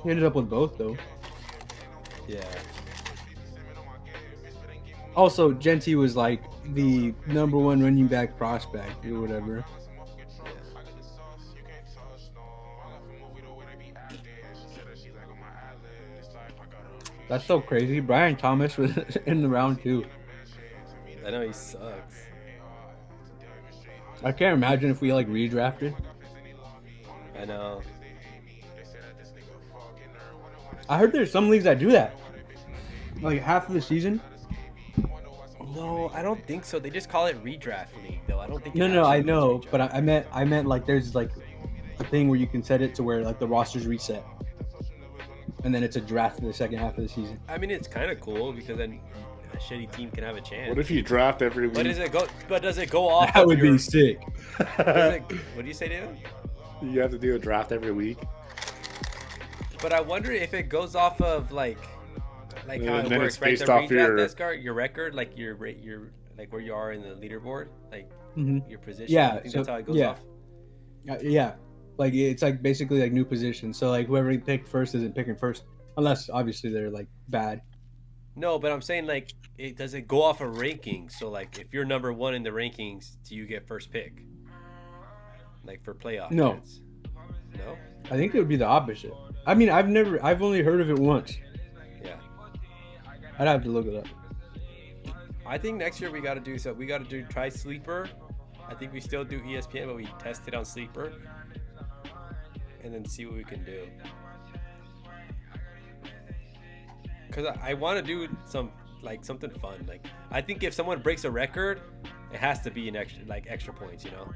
He ended up with both though. Yeah. Also, Genty was like the number one running back prospect or whatever. That's so crazy. Brian Thomas was in the round 2. I know he sucks. I can't imagine if we like redrafted. I know. I heard there's some leagues that do that. Like half of the season. No, I don't think so. They just call it redraft league, though. I don't think. No, I know, but I meant like there's like a thing where you can set it to where like the rosters reset, and then it's a draft for the second half of the season. I mean, it's kind of cool because then a shitty team can have a chance. What if you draft every week? But does it go? But does it go off? That of would your, be sick. what do you say, David? You have to do a draft every week. But I wonder if it goes off of like how And it then works, it's right? based The off redraft, your record, like your like where you are in the leaderboard, like your position. Yeah, I think so- that's how it goes yeah. off. Yeah, like it's like basically like new positions. So like whoever you pick first isn't picking first, unless obviously they're like bad. No, but I'm saying like does it go off of rankings? So like if you're number 1 in the rankings, do you get first pick? Like for playoff No. chance? No. I think it would be the opposite. I mean, I've only heard of it once. Yeah. I'd have to look it up. I think next year we got to try Sleeper. I think we still do ESPN, but we test it on Sleeper and then see what we can do. Cause I want to do something fun. Like I think if someone breaks a record, it has to be an extra points, you know.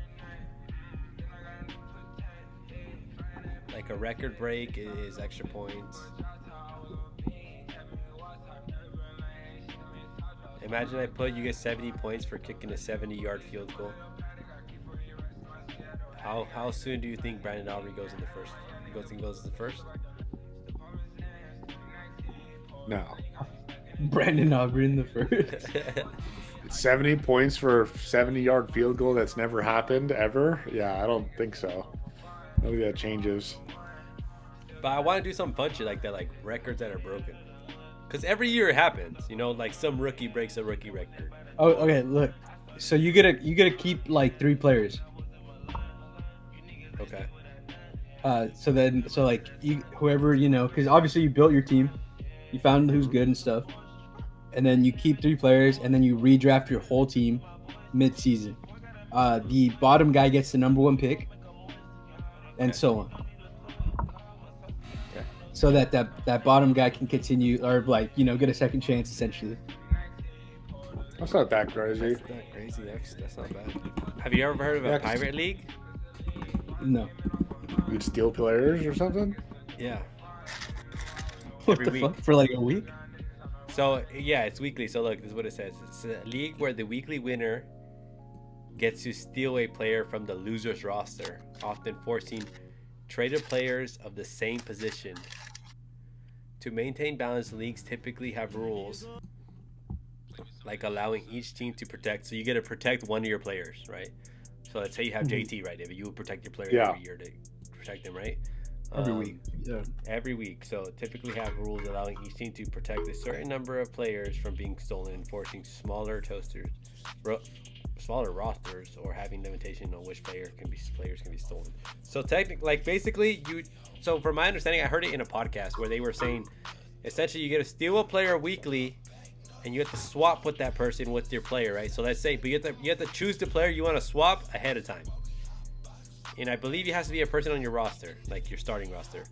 Like a record break is extra points. Imagine I put you get 70 points for kicking a 70-yard field goal. How soon do you think Brandon Aubrey goes in the first? You think goes in the first? No. Brandon Aubrey in the first. 70 points for a 70-yard field goal that's never happened ever? Yeah, I don't think so. Maybe that changes. But I want to do some fun shit like that, like records that are broken. Because every year it happens, you know, like some rookie breaks a rookie record. Oh, okay. Look, so you gotta keep like 3 players. Okay. So like whoever because obviously you built your team, you found who's good and stuff, and then you keep 3 players, and then you redraft your whole team, mid-season. The bottom guy gets the number 1 pick, and so on. Okay. So that bottom guy can continue or get a second chance essentially. That's not that crazy. That's not crazy. That's not bad. Have you ever heard of a pirate league? No. You'd steal players or something? Yeah. What Every the week. fuck? For like a week? So yeah, it's weekly. So look, this is what it says. It's a league where the weekly winner gets to steal a player from the loser's roster, often forcing traded players of the same position. To maintain balance, leagues typically have rules like allowing each team to protect. So you get to protect one of your players, right? So let's say you have JT, right, David? You would protect your player every year to protect them, right? Every week. Yeah. Every week. So typically have rules allowing each team to protect a certain number of players from being stolen, enforcing smaller rosters, or having limitation on which players can be stolen. So technically, so from my understanding, I heard it in a podcast where they were saying, essentially, you get to steal a player weekly, and you have to swap with that person with your player, right? So let's say, but you have to choose the player you want to swap ahead of time. And I believe it has to be a person on your roster, like your starting roster.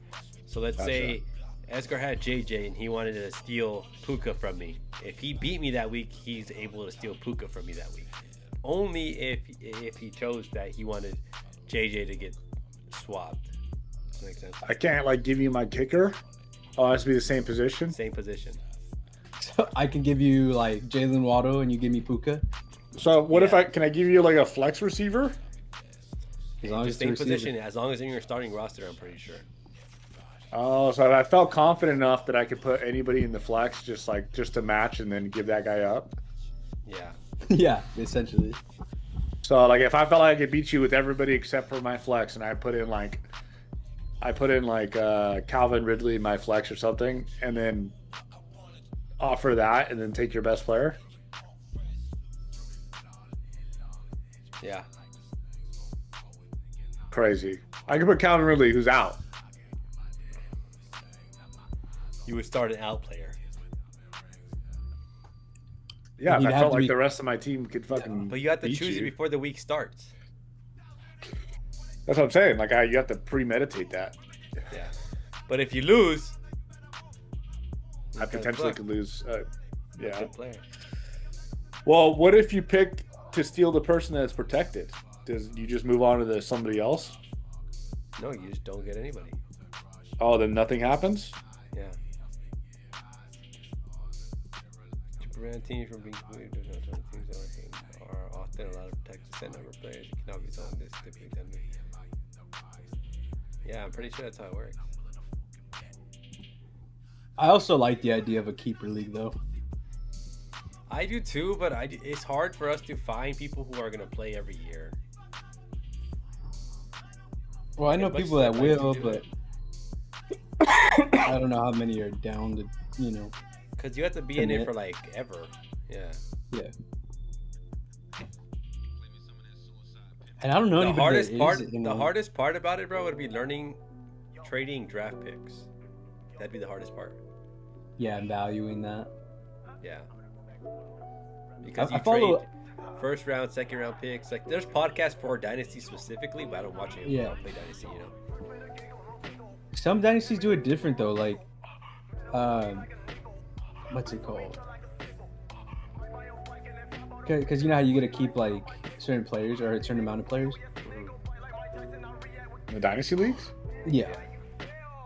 So let's say Edgar had JJ and he wanted to steal Puka from me. If he beat me that week, he's able to steal Puka from me that week. Only if he chose that he wanted JJ to get swapped. Does that make sense? I can't give you my kicker. Oh, it has to be the same position. Same position. So I can give you Jalen Waddle and you give me Puka. So what if I give you a flex receiver? As long as same position, as long as in your starting roster, I'm pretty sure. Oh, so I felt confident enough that I could put anybody in the flex just to match and then give that guy up. Yeah. Yeah, essentially. So if I felt like I could beat you with everybody except for my flex, and I put in Calvin Ridley in my flex or something, and then offer that, and then take your best player. Yeah. Crazy. I could put Calvin Ridley, who's out. You would start an out player. Yeah, if I felt like the rest of my team could fucking. But you have to choose it before the week starts. That's what I'm saying. You have to premeditate that. Yeah. But if you lose, I potentially could lose. Yeah. Good player. Well, what if you pick to steal the person that's protected? Does you just move on to somebody else? No, you just don't get anybody. Oh, then nothing happens? Yeah. To prevent teams from being completely different teams are often allowed to protect a set number of players. You cannot be someone this typically done. Yeah, I'm pretty sure that's how it works. I also like the idea of a keeper league, though. I do too, but it's hard for us to find people who are going to play every year. Well, I know people that will, but I don't know how many are down to, Because you have to be in it for ever. Yeah. Yeah. And I don't know the hardest part about it, bro, would be learning trading draft picks. That'd be the hardest part. Yeah, and valuing that. Yeah. Because you trade first round, second round picks. There's podcasts for Dynasty specifically, but I don't watch it. Yeah. I don't play Dynasty, Some dynasties do it different though. What's it called? Because you know how you get to keep certain players or a certain amount of players. The Dynasty leagues? Yeah.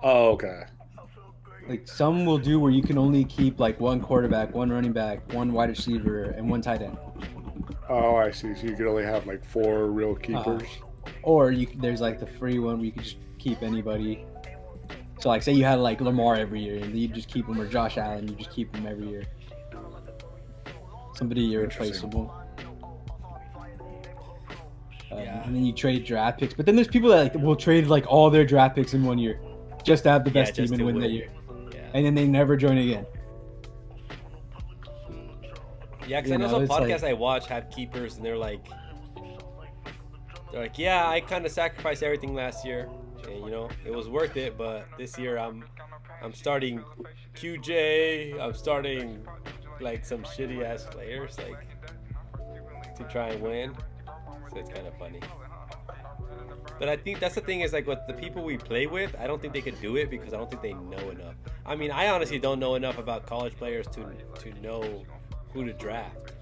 Oh, okay. Some will do where you can only keep one quarterback, one running back, one wide receiver, and one tight end. Oh, I see. So you could only have 4 real keepers. Or there's the free one where you could just keep anybody. So say you had Lamar every year, and you just keep him, or Josh Allen, you just keep him every year. Somebody irreplaceable. And then you trade draft picks, but then there's people that will trade all their draft picks in 1 year, just to have the best team and win that year. Yeah. And then they never join again. Yeah, because I know some podcasts I watch have keepers, and they're like, yeah, I kind of sacrificed everything last year, and it was worth it. But this year I'm starting QJ. I'm starting some shitty ass players. to try and win. So it's kind of funny. But I think that's the thing is like with the people we play with, I don't think they could do it because I don't think they know enough. I mean, I honestly don't know enough about college players to know who to draft.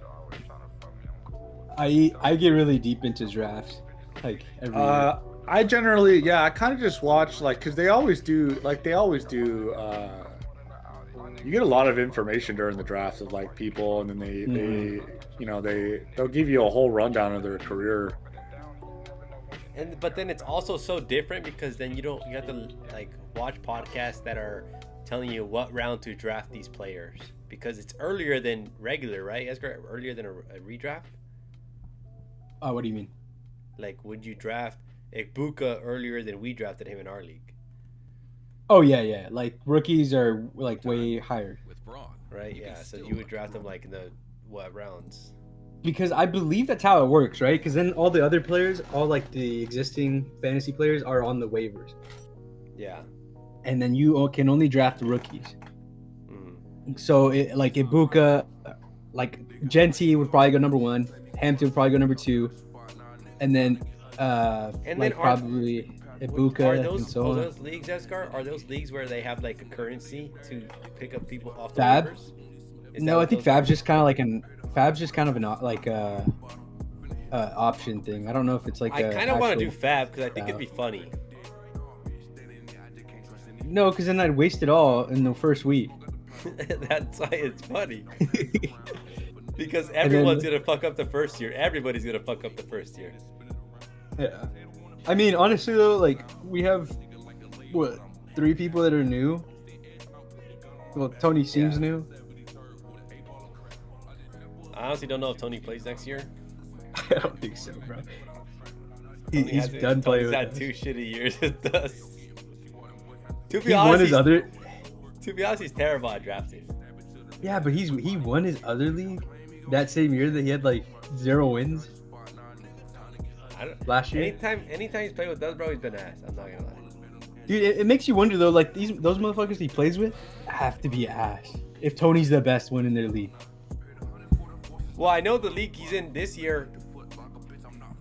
I get really deep into drafts, like every year. I generally, I kind of just watch like because they always do. You get a lot of information during the draft of like people, and then they'll give you a whole rundown of their career. But then it's also so different because then you have to like watch podcasts that are telling you what round to draft these players because it's earlier than regular, right? Edgar, earlier than a redraft. What do you mean? Like, would you draft Ibuka earlier than we drafted him in our league? Oh yeah. Like rookies are like way higher. Right? Yeah. So you would draft them like in the what rounds? Because I believe that's how it works, right? Because then all the other players, all like the existing fantasy players, are on the waivers. Yeah. And then you can only draft the rookies. So like Ibuka, like Genti would probably go number 1. Hampton would probably go number 2, and then probably Ibuka and so on. Are those leagues, Escar? Are those leagues where they have like a currency to pick up people off the Fab? waivers? No, I think Fab's just kind of like an option thing. I don't know if it's like. I kind of want to do Fab because I think it'd be funny. No, because then I'd waste it all in the first week. That's why it's funny. Because everyone's gonna fuck up the first year. Everybody's gonna fuck up the first year. Yeah. I mean, honestly though, like we have 3 people that are new. Well, Tony seems new. I honestly don't know if Tony plays next year. I don't think so, bro. He's done playing. He's had 2 shitty years with us. To be honest, he's terrible at drafting. Yeah, but he won his other league that same year that he had like 0 wins. Last year. Anytime he's played with us, bro, he's been ass. I'm not gonna lie. Dude, it makes you wonder though. Like those motherfuckers he plays with have to be ass. If Tony's the best one in their league. Well, I know the league he's in this year.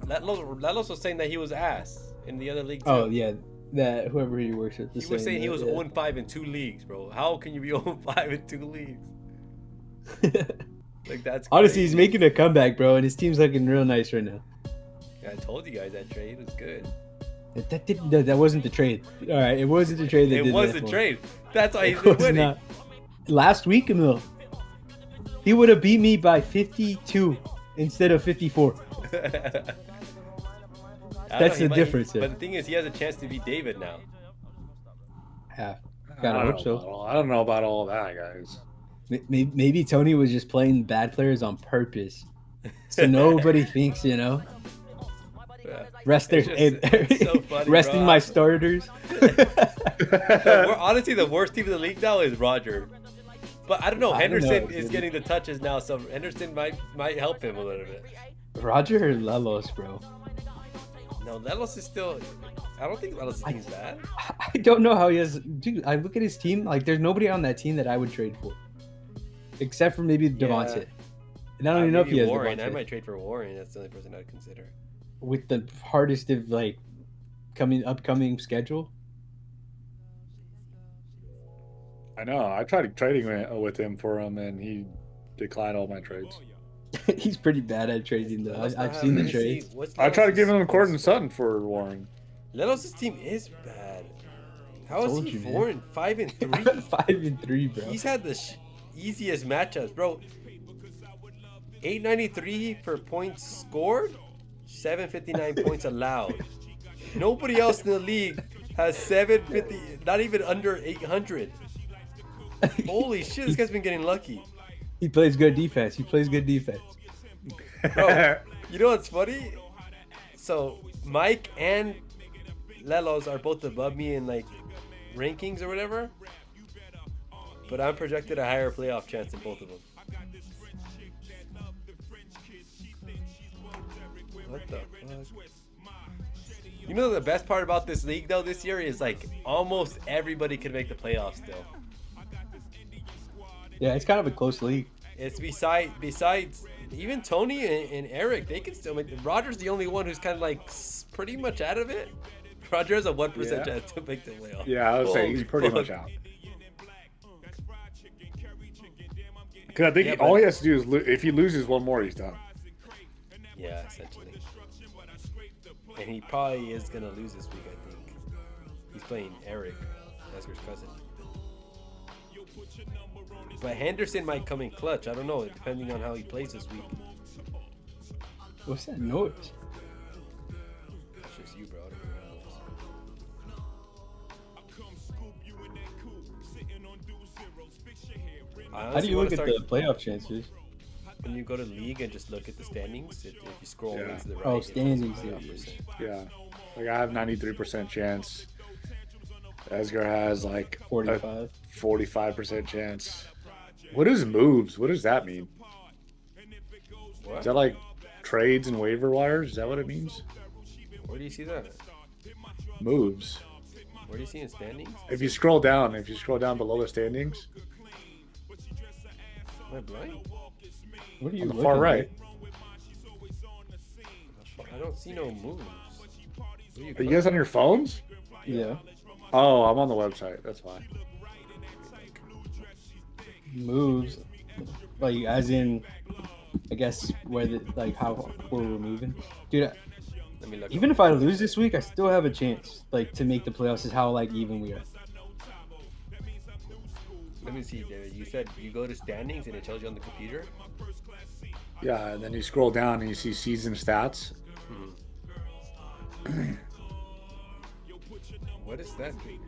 Lelos was saying that he was ass in the other league too. Oh yeah, that whoever he works with. He was saying he was 0-5 in 2 leagues, bro. How can you be 0-5 in 2 leagues? Like that's honestly, crazy. He's making a comeback, bro, and his team's looking real nice right now. Yeah, I told you guys that trade was good. That wasn't the trade. All right, it wasn't the trade. It was the trade. That's why he's been winning. Not. Last week, Emil, he would have beat me by 52 instead of 54. That's the difference. But the thing is, he has a chance to beat David now. Yeah, gotta hope so. I don't know about all that, guys. Maybe Tony was just playing bad players on purpose, so nobody thinks, Yeah. Resting my starters. Honestly, the worst team in the league now is Roger. But I don't know. Henderson is getting the touches now, so Henderson might help him a little bit. Roger or Lelos, bro? No, Lelos is still. I don't think Lelos is bad. I don't know how he has. Dude, I look at his team. Like, there's nobody on that team that I would trade for, except for maybe Devontae. Yeah. And I don't even know if he has Warren. Devontae. I might trade for Warren. That's the only person I'd consider. With the hardest of like upcoming schedule. I know. I tried trading with him for him, and he declined all my trades. He's pretty bad at trading, though. I've seen the trades. I tried to give him Courtland Sutton for Warren. Lelos' team is bad. How is he 4-5-3? 5-3, bro. He's had the easiest matchups, bro. 893 for points scored, 759 points allowed. Nobody else in the league has 750, not even under 800. Holy shit, this guy's been getting lucky. He plays good defense. Bro, you know what's funny? So Mike and Lelos are both above me in like rankings or whatever, but I'm projected a higher playoff chance in both of them. What the fuck? You know the best part about this league though this year is like almost everybody can make the playoffs still. Yeah, it's kind of a close league. It's besides even Tony and Eric, they can still make it. Roger's the only one who's kind of like pretty much out of it. Roger has a 1% chance to make the playoff. Yeah, I would say he's pretty fuck. much out. Because I think all he has to do is if he loses one more, he's done. Yeah, essentially. And he probably is gonna lose this week. I think he's playing Eric, Esker's cousin. But Henderson might come in clutch. I don't know, depending on how he plays this week. What's that noise? That's just you, bro. I don't know what How do you look at the playoff chances? When you go to league and just look at the standings, if you scroll into the right, oh, standings. Yeah, like I have 93% chance. Esger has like 45% chance. What is moves? What does that mean? What? Is that like trades and waiver wires? Is that what it means? Where do you see that? Moves. Where do you see in standings? If you scroll down below the standings. Am I blind? What are you on the far right? I don't see no moves. Are you guys on your phones? Yeah. Oh, I'm on the website. That's why. Moves, like as in, I guess how we're moving, dude. Let me look Even if I lose this week, I still have a chance, to make the playoffs. Is how even we are. Let me see, David. You said you go to standings and it tells you on the computer. Yeah, and then you scroll down and you see season stats. What is that thing?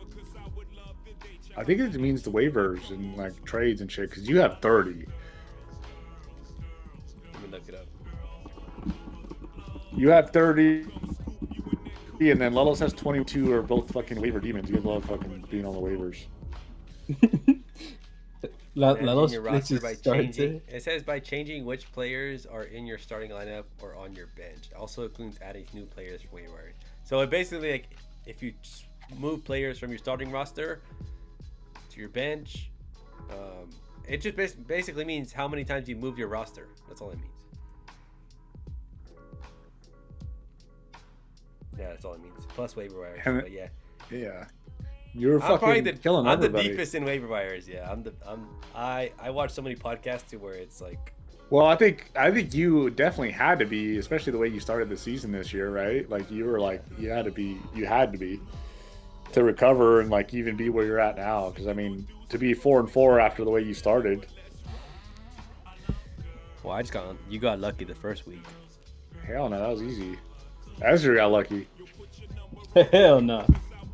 I think it means the waivers and like trades and shit. Because you have 30. Let me look it up. You have 30, and then Lelos has 22. Are both fucking waiver demons. You guys love fucking being on the waivers. Lelos your roster by changing. It says by changing which players are in your starting lineup or on your bench. It also includes adding new players for waivers. So it basically, like, if you move players from your starting roster to your bench, it just basically means how many times you move your roster. That's all it means. Yeah, that's all it means. Plus waiver wires. But yeah. Yeah. You're fucking killing everybody. I'm the deepest in waiver wires. Yeah, I watch so many podcasts to where it's like. Well, I think you definitely had to be, especially the way you started the season this year, right? Like you were like you had to be to recover and like even be where you're at now. Because I mean, to be 4-4 after the way you started. Well, you got lucky the first week. Hell no, that was easy. Ezra got lucky. Hell no.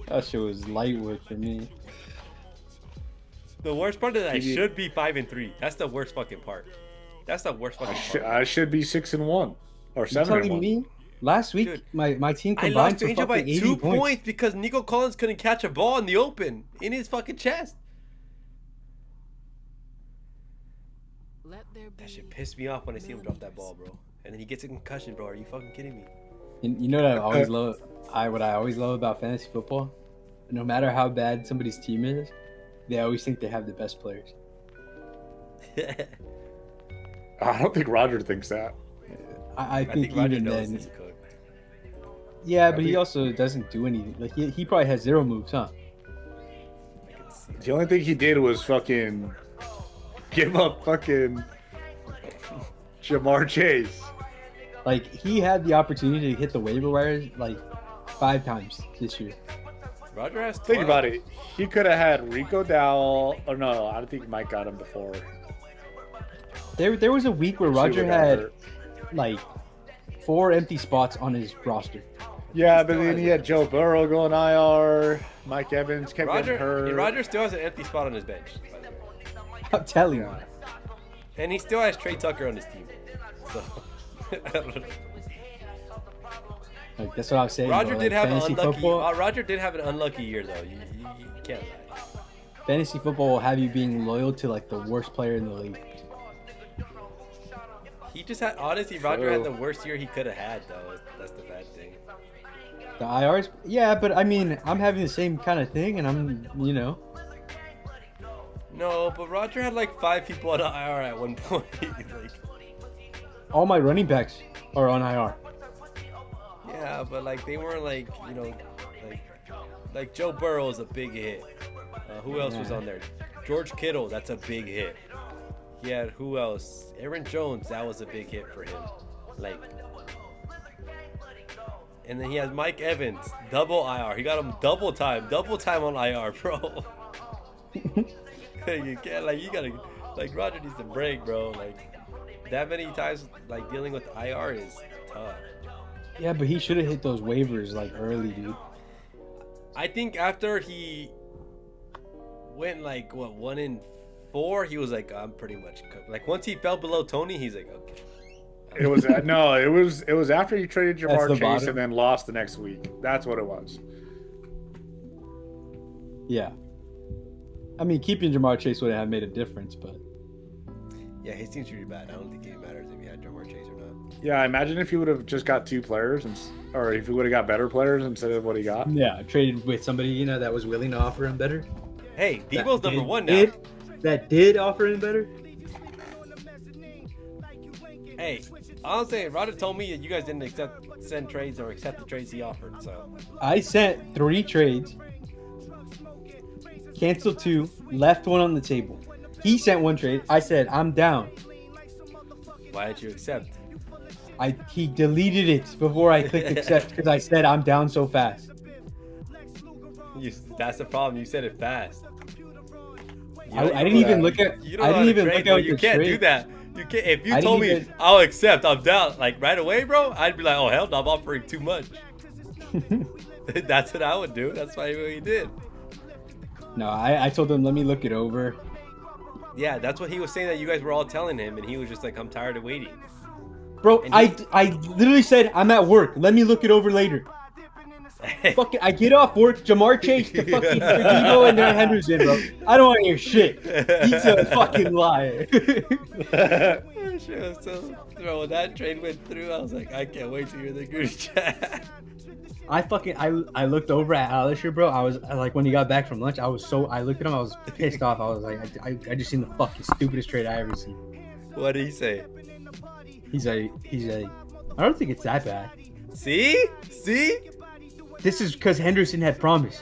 That shit was light work for me. The worst part is I should be 5-3. That's the worst fucking part. That's the worst fucking part. I should be 6-1 or 7-1. You're telling me last week, dude, my team combined I lost to for Angel by 2 points because Nico Collins couldn't catch a ball in the open in his fucking chest. That shit pissed me off when I see him drop that ball, bro. And then he gets a concussion, bro. Are you fucking kidding me? You know what I always love? What I always love about fantasy football? No matter how bad somebody's team is, they always think they have the best players. I don't think Roger thinks that. I think Roger even knows then. his code. Yeah, but he also doesn't do anything. Like he probably has 0 moves, huh? I can see The only thing he did was fucking give up fucking Jamar Chase. Like he had the opportunity to hit the waiver wires like 5 times this year. Roger has 12. Think about it. He could have had Rico Dowell. Or no, I don't think Mike got him before. There was a week where Roger had like 4 empty spots on his roster. Yeah, but then he had Joe Burrow going IR. Mike Evans kept getting hurt. Roger still has an empty spot on his bench, by the way. I'm telling you. And he still has Trey Tucker on his team. So, I don't know. Like, that's what I was saying. Roger did have an unlucky. Football, Roger did have an unlucky year, though. You can't lie. Fantasy football will have you being loyal to like the worst player in the league. He just had, honestly, Roger had the worst year he could have had, though. That's the bad thing. The IRs, yeah, but I mean, I'm having the same kind of thing, and I'm. No, but Roger had like 5 people on IR at one point. Like, all my running backs are on IR. Yeah, but like they weren't like like Joe Burrow is a big hit. Who else was on there? George Kittle, that's a big hit. He had who else? Aaron Jones, that was a big hit for him. Like, and then he has Mike Evans, double IR. He got him double time on IR, bro. You can't you gotta Roger needs to break, bro. Like that many times dealing with IR is tough. Yeah, but he should have hit those waivers early, dude. I think after he went 1-4, he was like, I'm pretty much cooked. Once he fell below Tony, he's like, okay. It was it was after he traded Jamar Chase bottom. And then lost the next week. That's what it was. Yeah. I mean, keeping Jamar Chase would have made a difference, but yeah, his team's really bad. I don't think it matters if he had Jamar Chase or not. Yeah, imagine if he would have just got 2 players, or if he would have got better players instead of what he got. Yeah, traded with somebody that was willing to offer him better. Hey, Debo's number 1 now. That did offer him better. Hey, all I'm saying, Roger told me that you guys didn't send trades or accept the trades he offered. So I sent 3 trades, canceled 2, left 1 on the table. He sent 1 trade. I said I'm down. Why did you accept? He deleted it before I clicked accept because I said I'm down so fast. That's the problem. You said it fast. I didn't even look at. I didn't even look at. You can't do that. You can't. If you told me I'll accept, I'm down right away, bro. I'd be like, oh hell, no, I'm offering too much. That's what I would do. That's why he did. No, I told him let me look it over. Yeah, that's what he was saying that you guys were all telling him, and he was just like, I'm tired of waiting. Bro, I literally said I'm at work. Let me look it over later. Fucking, I get off work, Jamar Chase to fucking Debo and then Henderson, bro. I don't want to hear shit. He's a fucking liar. Sure, so, bro, when that trade went through, I was like, I can't wait to hear the group chat. I looked over at Alisher, bro. I was when he got back from lunch, I looked at him, I was pissed off. I was like, I just seen the fucking stupidest trade I ever seen. What did he say? He's a I don't think it's that bad. See? This is because Henderson had promise.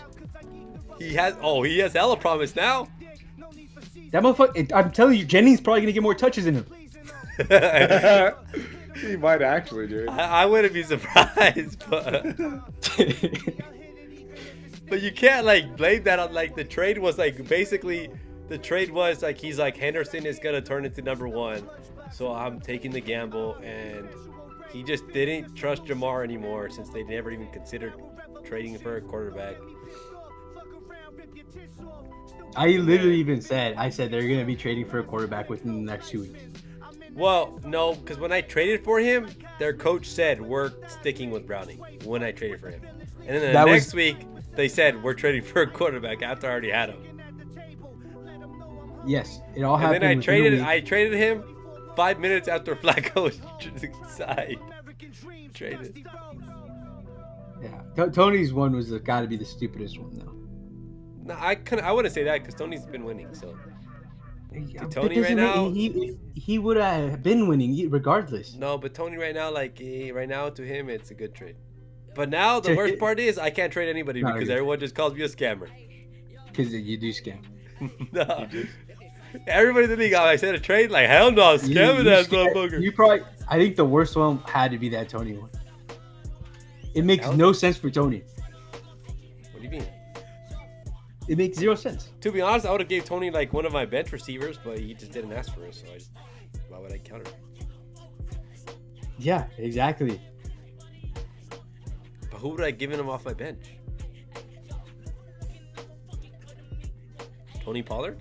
He has hella promise now. That motherfucker, I'm telling you, Jennings probably gonna get more touches than him. He might actually, dude. I wouldn't be surprised, but but you can't blame that on the trade was basically the trade was he's Henderson is gonna turn into number 1, so I'm taking the gamble, and he just didn't trust Jamar anymore since they never even considered trading for a quarterback. I literally even said they're gonna be trading for a quarterback within the next 2 weeks. Well, no, because when I traded for him, their coach said we're sticking with Browning when I traded for him, and then next week they said we're trading for a quarterback after I already had him. Yes, it all happened. And then I traded him 5 minutes after Flacco side traded. Yeah, Tony's one was got to be the stupidest one though. No, I wouldn't say that because Tony's been winning. So Tony right now, he would have been winning regardless. No, but Tony right now, right now to him, it's a good trade. But now the worst part is I can't trade anybody because everyone just calls me a scammer. Because you do scam. No. Everybody in the league, I said a trade, hell no, scamming that motherfucker. I think the worst one had to be that Tony one. It makes no sense for Tony. What do you mean? It makes 0 sense. To be honest, I would have gave Tony one of my bench receivers, but he just didn't ask for it, so why would I counter? Yeah, exactly. But who would I given him off my bench? Tony Pollard?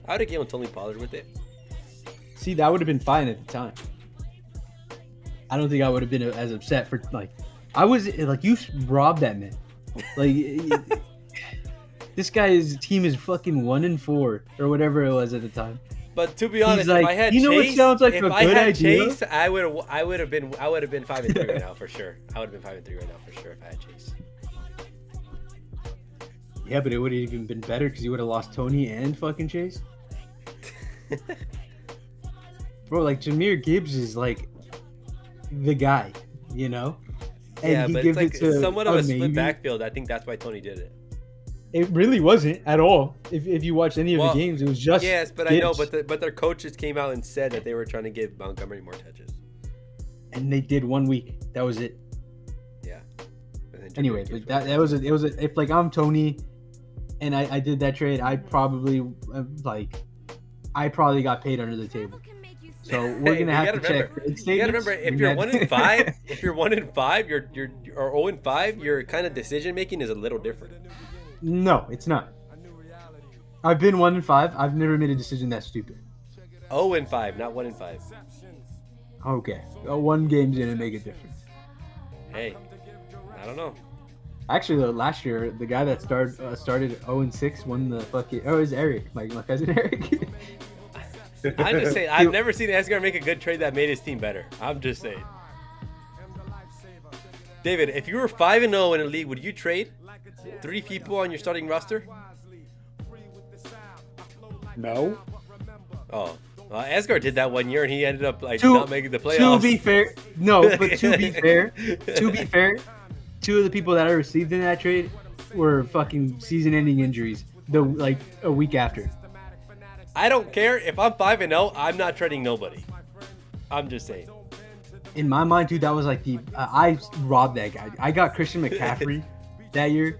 I would have given Tony Pollard with it. See, that would have been fine at the time. I don't think I would have been as upset for I was you robbed that man. This guy's team is fucking 1-4 or whatever it was at the time. But to be honest, if I had Chase, what sounds like a good idea? Chase, I would have been 5-3 right now for sure. I would have been 5-3 right now for sure if I had Chase. Yeah, but it would have even been better because you would have lost Tony and fucking Chase. bro, like Jahmyr Gibbs is like the guy, you know. And Yeah, he but gives it's like it to somewhat of a split maybe. backfield. I think that's why Tony did it. It really wasn't at all. If you watch any of Well, the games, it was just Yes, but Gibbs. I know, but their coaches came out and said that they were trying to give Montgomery more touches. And they did 1 week. That was it. Yeah. And then Jahmyr Anyway, Gibbs but it was if like I'm Tony, and I did that trade, I probably got paid under the table. So we're gonna have to check. You gotta remember, if you're 1-5, if you're 1-5, you're or 0-5, your kind of decision making is a little different. No, it's not. I've been 1-5. I've never made a decision that stupid. 0-5, not 1-5. Okay, one game's gonna make a difference. Hey, I don't know. Actually, though, last year the guy that started 0-6 won the fucking. Oh, it was Eric, my cousin Eric. I'm just saying, I've never seen Esgar make a good trade that made his team better. I'm just saying. David, if you were 5-0 in a league, would you trade 3 people on your starting roster? No. Oh, well, Esgar did that 1 year and he ended up not making the playoffs. To be fair, no, but to be fair, two of the people that I received in that trade were fucking season-ending injuries. A week after. I don't care if I'm 5-0. I'm not trading nobody. I'm just saying. In my mind, dude, that was like I robbed that guy. I got Christian McCaffrey that year,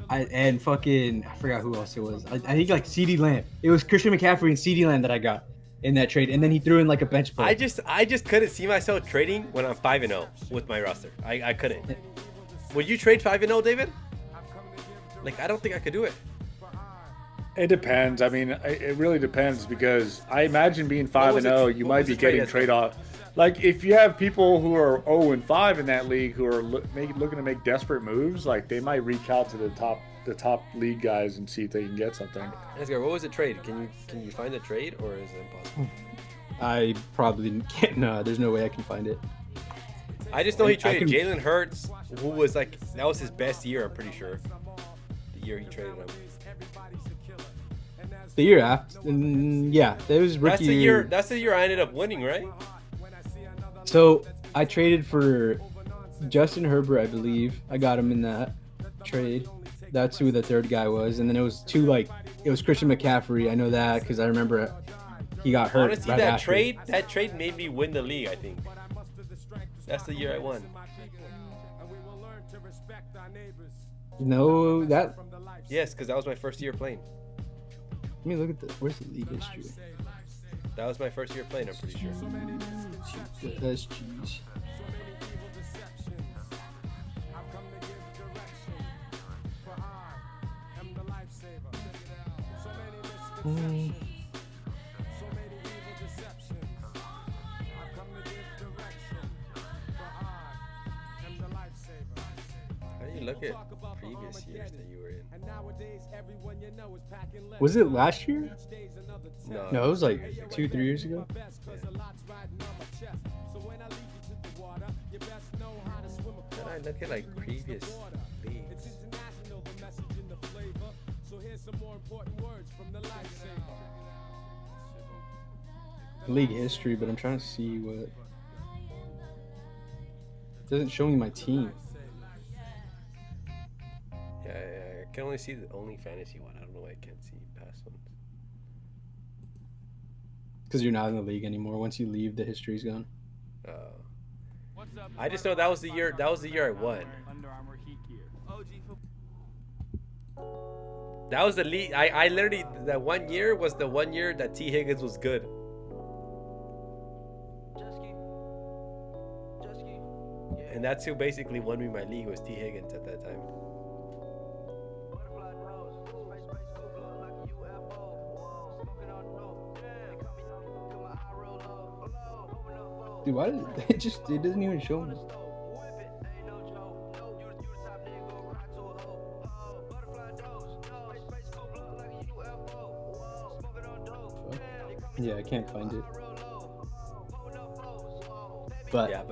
I forgot who else it was. I think like CeeDee Lamb. It was Christian McCaffrey and CeeDee Lamb that I got in that trade, and then he threw in like a bench player. I just couldn't see myself trading when I'm 5-0 with my roster. I couldn't. Would you trade 5-0, David? Like, I don't think I could do it. It depends. I mean, it really depends because I imagine being 5-0, you might be getting trade-off. Like, if you have people who are 0-5 in that league who are looking to make desperate moves, like they might reach out to the top league guys and see if they can get something. Edgar, what was the trade? Can you find the trade, or is it impossible? I probably can't. No, there's no way I can find it. I just know he traded Jalen Hurts, who was that was his best year. I'm pretty sure. The year he traded him. The year after, yeah, that was rookie year. That's the year I ended up winning, right? So I traded for Justin Herbert, I believe. I got him in that trade. That's who the third guy was, and then it was it was Christian McCaffrey. I know that because I remember he got hurt. Honestly, that trade made me win the league. I think that's the year I won. No, that. Yes, because that was my first year playing. Let me look at where's the league history? That was my first year playing, I'm pretty sure. The SGs. How do you look at previous years that you were in? Was it last year? No, it was like 2-3 years ago. Then I look at like previous leagues. League history, but I'm trying to see what. It doesn't show me my team. Yeah, I can only see the only fantasy one. I don't know why I can't see past ones. Because you're not in the league anymore. Once you leave, the history's gone. I just know that was the year. That was the year I won. That was the league. I literally that 1 year was the 1 year that T. Higgins was good. And that's who basically won me my league was T. Higgins at that time. Dude, why did it doesn't even show me. Yeah, I can't find it. But, Yeah,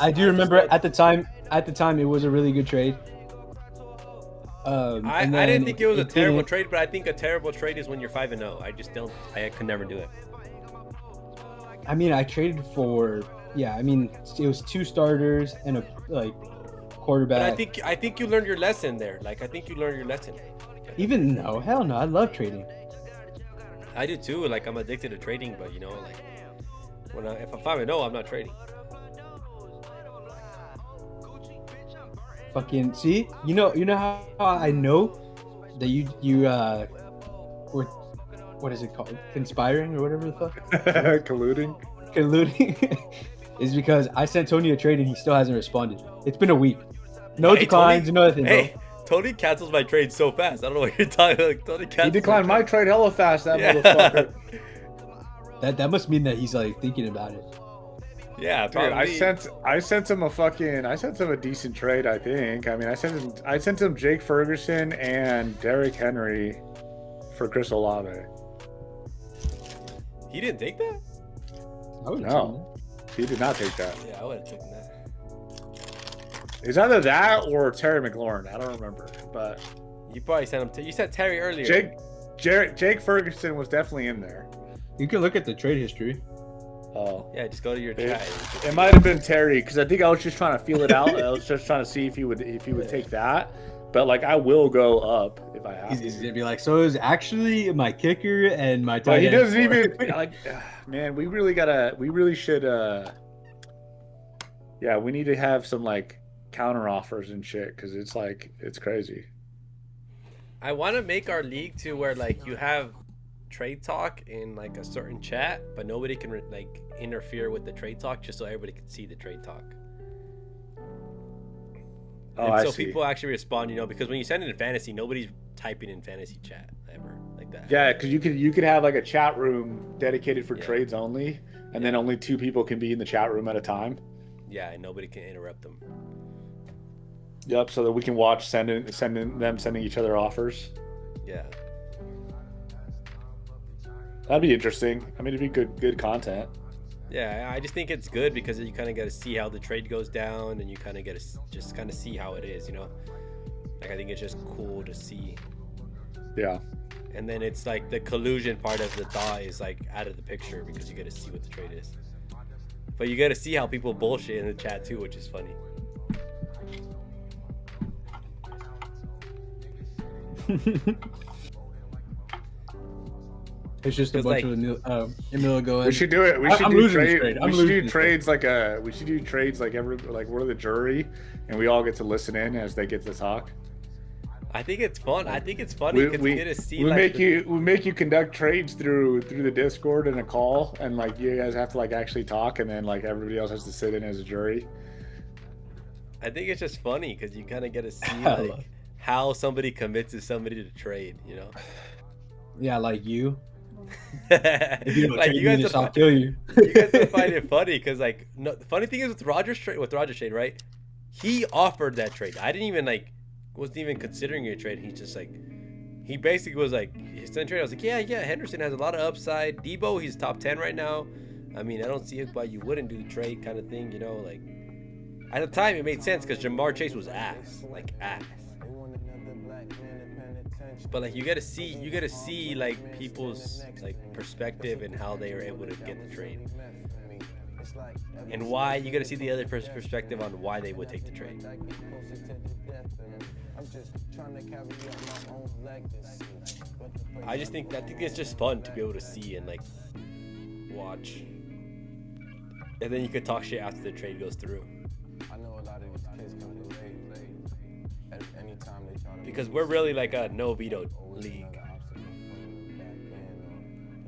I do remember at the time it was a really good trade. I didn't think it was a terrible trade, but I think a terrible trade is when you're 5-0. I just don't. I could never do it. I mean, I traded for I mean, it was 2 starters and a quarterback. But I think you learned your lesson there. Like I think you learned your lesson. Even no, hell no, I love trading. I do too. Like I'm addicted to trading, but you know, like if I'm 5-0, I'm not trading. Fucking see, you know how I know that you were, what is it called, conspiring or whatever the fuck, colluding. is because I sent Tony a trade and he still hasn't responded. It's been a week. No Hey, declines, Tony, no nothing. hey, Tony cancels my trade so fast. I don't know what you're talking about. Tony He cancels declined my trade hella fast. That Yeah. motherfucker. Bro. That must mean that he's like thinking about it. Yeah, Dude, probably. I sent him a decent trade, I think. I mean, I sent him Jake Ferguson and Derrick Henry for Chris Olave. He didn't take that? I would've No, he did not take that. Yeah, I would have taken that. It's either that or Terry McLaurin. I don't remember, but You probably sent him to. You said Terry earlier. Jake Ferguson was definitely in there. You can look at the trade history. Oh, Yeah, just go to your chat. it might have been Terry because I think I was just trying to feel it out. I was just trying to see if he would take that. But like, I will go up if I have. He's to. gonna be like, so is actually my kicker and my tight But he end. doesn't even like. Man, we really should. Yeah, we need to have some like counter offers and shit because it's crazy. I want to make our league to where like you have trade talk in like a certain chat, but nobody can like interfere with the trade talk, just so everybody can see the trade talk. Oh, And I so see. people actually respond, you know, because when you send it in fantasy, nobody's typing in fantasy chat ever like that. Yeah, because you could have like a chat room dedicated for Yeah. trades only, and then only 2 people can be in the chat room at a time. Yeah, and nobody can interrupt them. Yep, so that we can watch sending each other offers. Yeah. That'd be interesting. I mean, it'd be good content. Yeah, I just think it's good because you kind of got to see how the trade goes down, and you kind of get to just kind of see how it is, you know. Like I think it's just cool to see, Yeah. and then it's like the collusion part of the thought is like out of the picture because you got to see what the trade is. But you got to see how people bullshit in the chat too, which is funny. It's just a It's bunch like- of Emil going. We should do it. We I'm should do losing this trade. trade. I'm We should losing do this trades we should do trades like we're the jury, and we all get to listen in as they get to talk. I think it's fun. I think it's funny because you get to see we like make you conduct trades through the Discord and a call, and like you guys have to like actually talk, and then like everybody else has to sit in as a jury. I think it's just funny because you kind of get to see like how somebody convinces somebody to trade, you know. Yeah, like you. If you don't Like trade you me, guys just are I'll kill you. you guys will find it funny because like no, the funny thing is with Roger's trade, right? He offered that trade. I didn't even like wasn't even considering a trade. He's just like he basically was like his trade. I was like, yeah, Henderson has a lot of upside. Debo, he's top 10 right now. I mean, I don't see why you wouldn't do the trade kind of thing, you know, like at the time it made sense because Jamar Chase was ass. But like you gotta see like people's like perspective and how they are able to get the trade, and why you gotta see the other person's perspective on why they would take the trade. I think it's just fun to be able to see and like watch, and then you could talk shit after the trade goes through. I know a lot of these kids come to late at any time they try to Because we're really like a no veto league.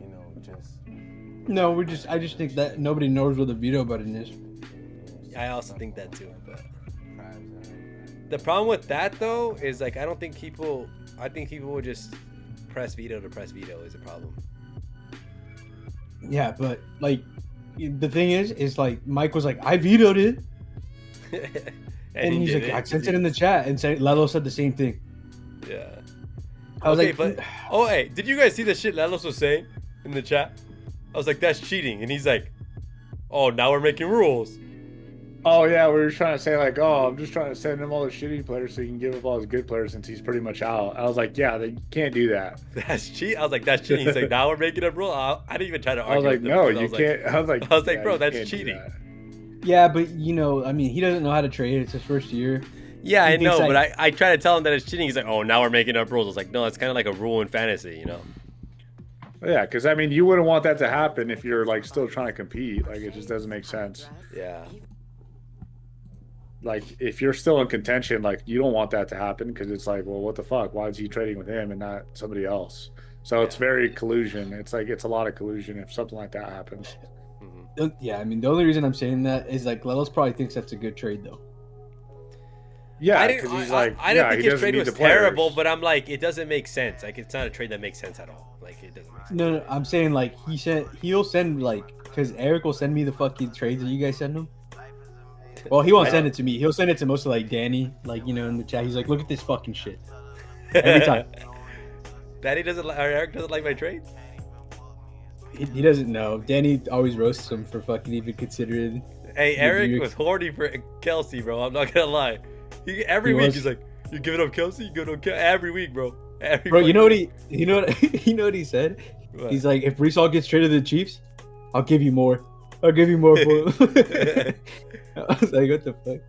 you know, just No, I just think that nobody knows what the veto button is. I also think that too. But the problem with that though is like I think people would just press veto to press veto is a problem. Yeah, but like the thing is like Mike was like, I vetoed it. And he he's did like, I it. sent it in the chat, and Lalo said the same thing. Yeah. I was Okay, like, but hey, did you guys see the shit Lalos was saying in the chat? I was like, that's cheating, and he's like, oh, now we're making rules. Oh yeah, we were trying to say like, oh, I'm just trying to send him all the shitty players so he can give up all his good players since he's pretty much out. I was like, yeah, you can't do that. That's cheat. I was like, that's cheating. He's like, now we're making a rule. I didn't even try to I was argue like, with him. no, because you can't. I was like, I was like, yeah, bro, you that's can't do cheating. that. Yeah, but I mean, he doesn't know how to trade. It's his first year. Yeah, He I know, thinks but I try to tell him that it's cheating. He's like, oh, now we're making up rules. I was like, no, it's kind of like a rule in fantasy, you know? Yeah, because I mean, you wouldn't want that to happen if you're like still trying to compete. Like, it just doesn't make sense. Yeah. Like, if you're still in contention, like, you don't want that to happen because it's like, well, what the fuck? Why is he trading with him and not somebody else? So it's very collusion. It's like, it's a lot of collusion if something like that happens. Yeah, I mean, the only reason I'm saying that is like Lelos probably thinks that's a good trade though. Yeah, didn't because he's like, I didn't yeah, think he his doesn't trade need was the players. terrible, but I'm like, it doesn't make sense. Like, it's not a trade that makes sense at all. Like, it doesn't make sense. No, I'm saying like he'll send like because Eric will send me the fucking trades that you guys send him. Well, he won't send it to me. He'll send it to mostly like Danny, like in the chat. He's like, look at this fucking shit. Every time. Daddy doesn't or Eric doesn't like my trade? He doesn't know. Danny always roasts him for fucking even considering. Hey, Eric you- was horny for Kelsey, bro. I'm not gonna lie. Every He week was. he's like, "You giving up Kelsey? You giving up Kelsey?" Every week, bro. Every Bro, you know what fucking you know what he said? What? He's like, if Brees Hall gets traded to the Chiefs, I'll give you more. I'll give you more for him. I was like, what the fuck?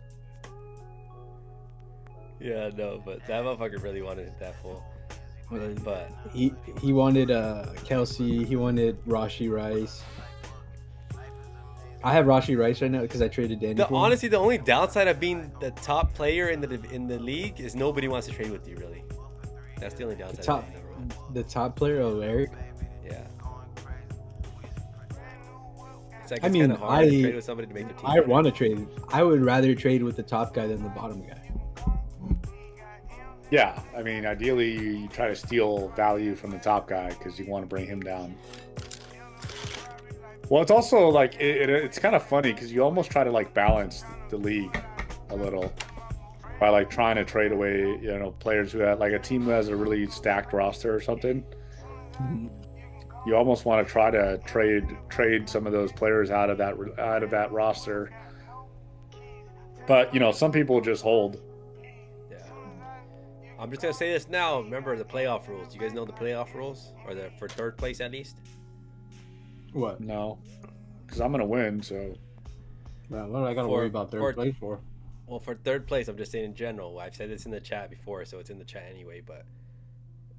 Yeah, no, but that motherfucker really wanted that full. But He wanted Kelsey. He wanted Rashi Rice. I have Rashi Rice right now because I traded Danny. for him. honestly, the only downside of being the top player in the league is nobody wants to trade with you, really. That's the only downside. top, of being number one. the top player of Eric. Yeah. It's like I it's mean, kind of hard to trade with somebody to make the team. I want to trade. I would rather trade with the top guy than the bottom guy. Yeah, I mean, ideally, you try to steal value from the top guy because you want to bring him down. Well, it's also like it's kind of funny because you almost try to like balance the league a little by like trying to trade away, players who have like a team who has a really stacked roster or something. You almost want to try to trade some of those players out of that roster. But some people just hold. Yeah. I'm just gonna say this now. Remember the playoff rules. You guys know the playoff rules, or for third place at least. What? No, because I'm gonna win. So What do I gotta worry about third place for? Well, for third place, I'm just saying in general. I've said this in the chat before, so it's in the chat anyway. But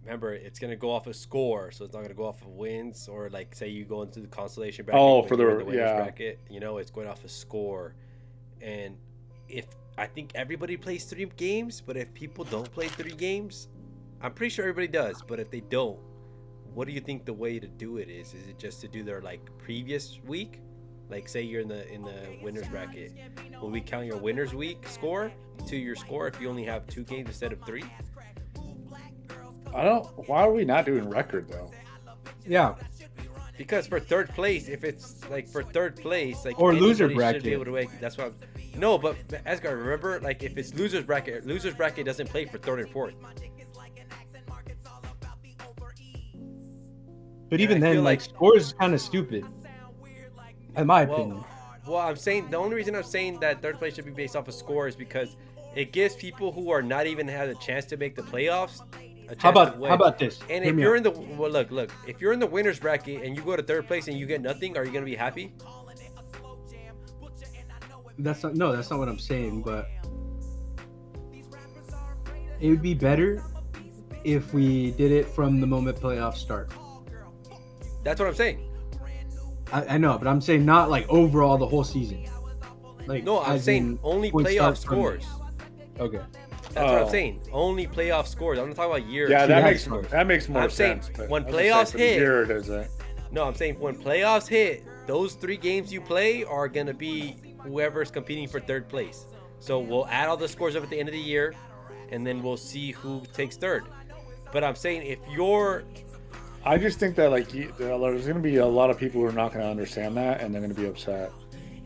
remember, it's gonna go off a score, so it's not gonna go off of wins or like say you go into the consolation bracket. Oh, when for you're the- in winners yeah. bracket, it's going off a score. And if I think everybody plays 3 games, but if people don't play 3 games, I'm pretty sure everybody does. But if they don't, what do you think the way to do it is? Is it just to do their like previous week? Like say you're in the winners bracket, will we count your winners week score to your score if you only have 2 games instead of 3? why are we not doing record though? Yeah. Because for third place, if it's like for third place, like Or loser anybody should bracket. be able to make. That's what. No, but Asgard, remember, like if it's losers bracket doesn't play for third and fourth. But even I feel then, like like- scores is kind of stupid, in my opinion. Well, I'm saying the only reason I'm saying that third place should be based off of score is because it gives people who are not even had a chance to make the playoffs a chance to win. How about this? And Hear if me you're out. in the look, if you're in the winners bracket and you go to third place and you get nothing, are you gonna be happy? That's not what I'm saying, but it would be better if we did it from the moment playoffs start. That's what I'm saying. I know, but I'm saying not like overall the whole season. Like No, I'm as saying in only points playoff start from- scores. Okay. That's what I'm Oh. saying. Only playoff scores. I'm not talking about year. Yeah, See, that that's makes more I'm saying sense. but when I was gonna say playoffs for the hit- year, does it? No, I'm saying when playoffs hit, those 3 games you play are gonna be whoever's competing for third place. So we'll add all the scores up at the end of the year, and then we'll see who takes third. But I'm saying if you're I just think that there's going to be a lot of people who are not going to understand that, and they're going to be upset.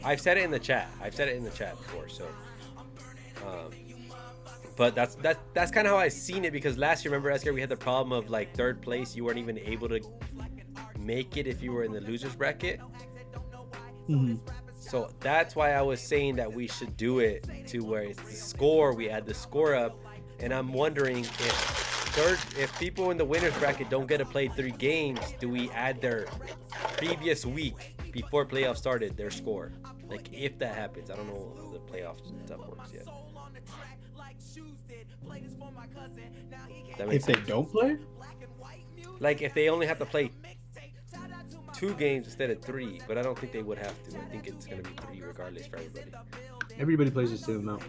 I've said it in the chat. Before. So, but that's kind of how I've seen it because last year, remember, Esker, we had the problem of like third place. You weren't even able to make it if you were in the losers bracket. Mhm. So that's why I was saying that we should do it to where it's the score. We add the score up, and I'm wondering if people in the winners bracket don't get to play 3 games, do we add their previous week before playoffs started their score? Like if that happens, I don't know how the playoff stuff works yet. If they don't play, like if they only have to play 2 games instead of 3, but I don't think they would have to. I think it's gonna be 3 regardless for everybody. everybody plays the same amount.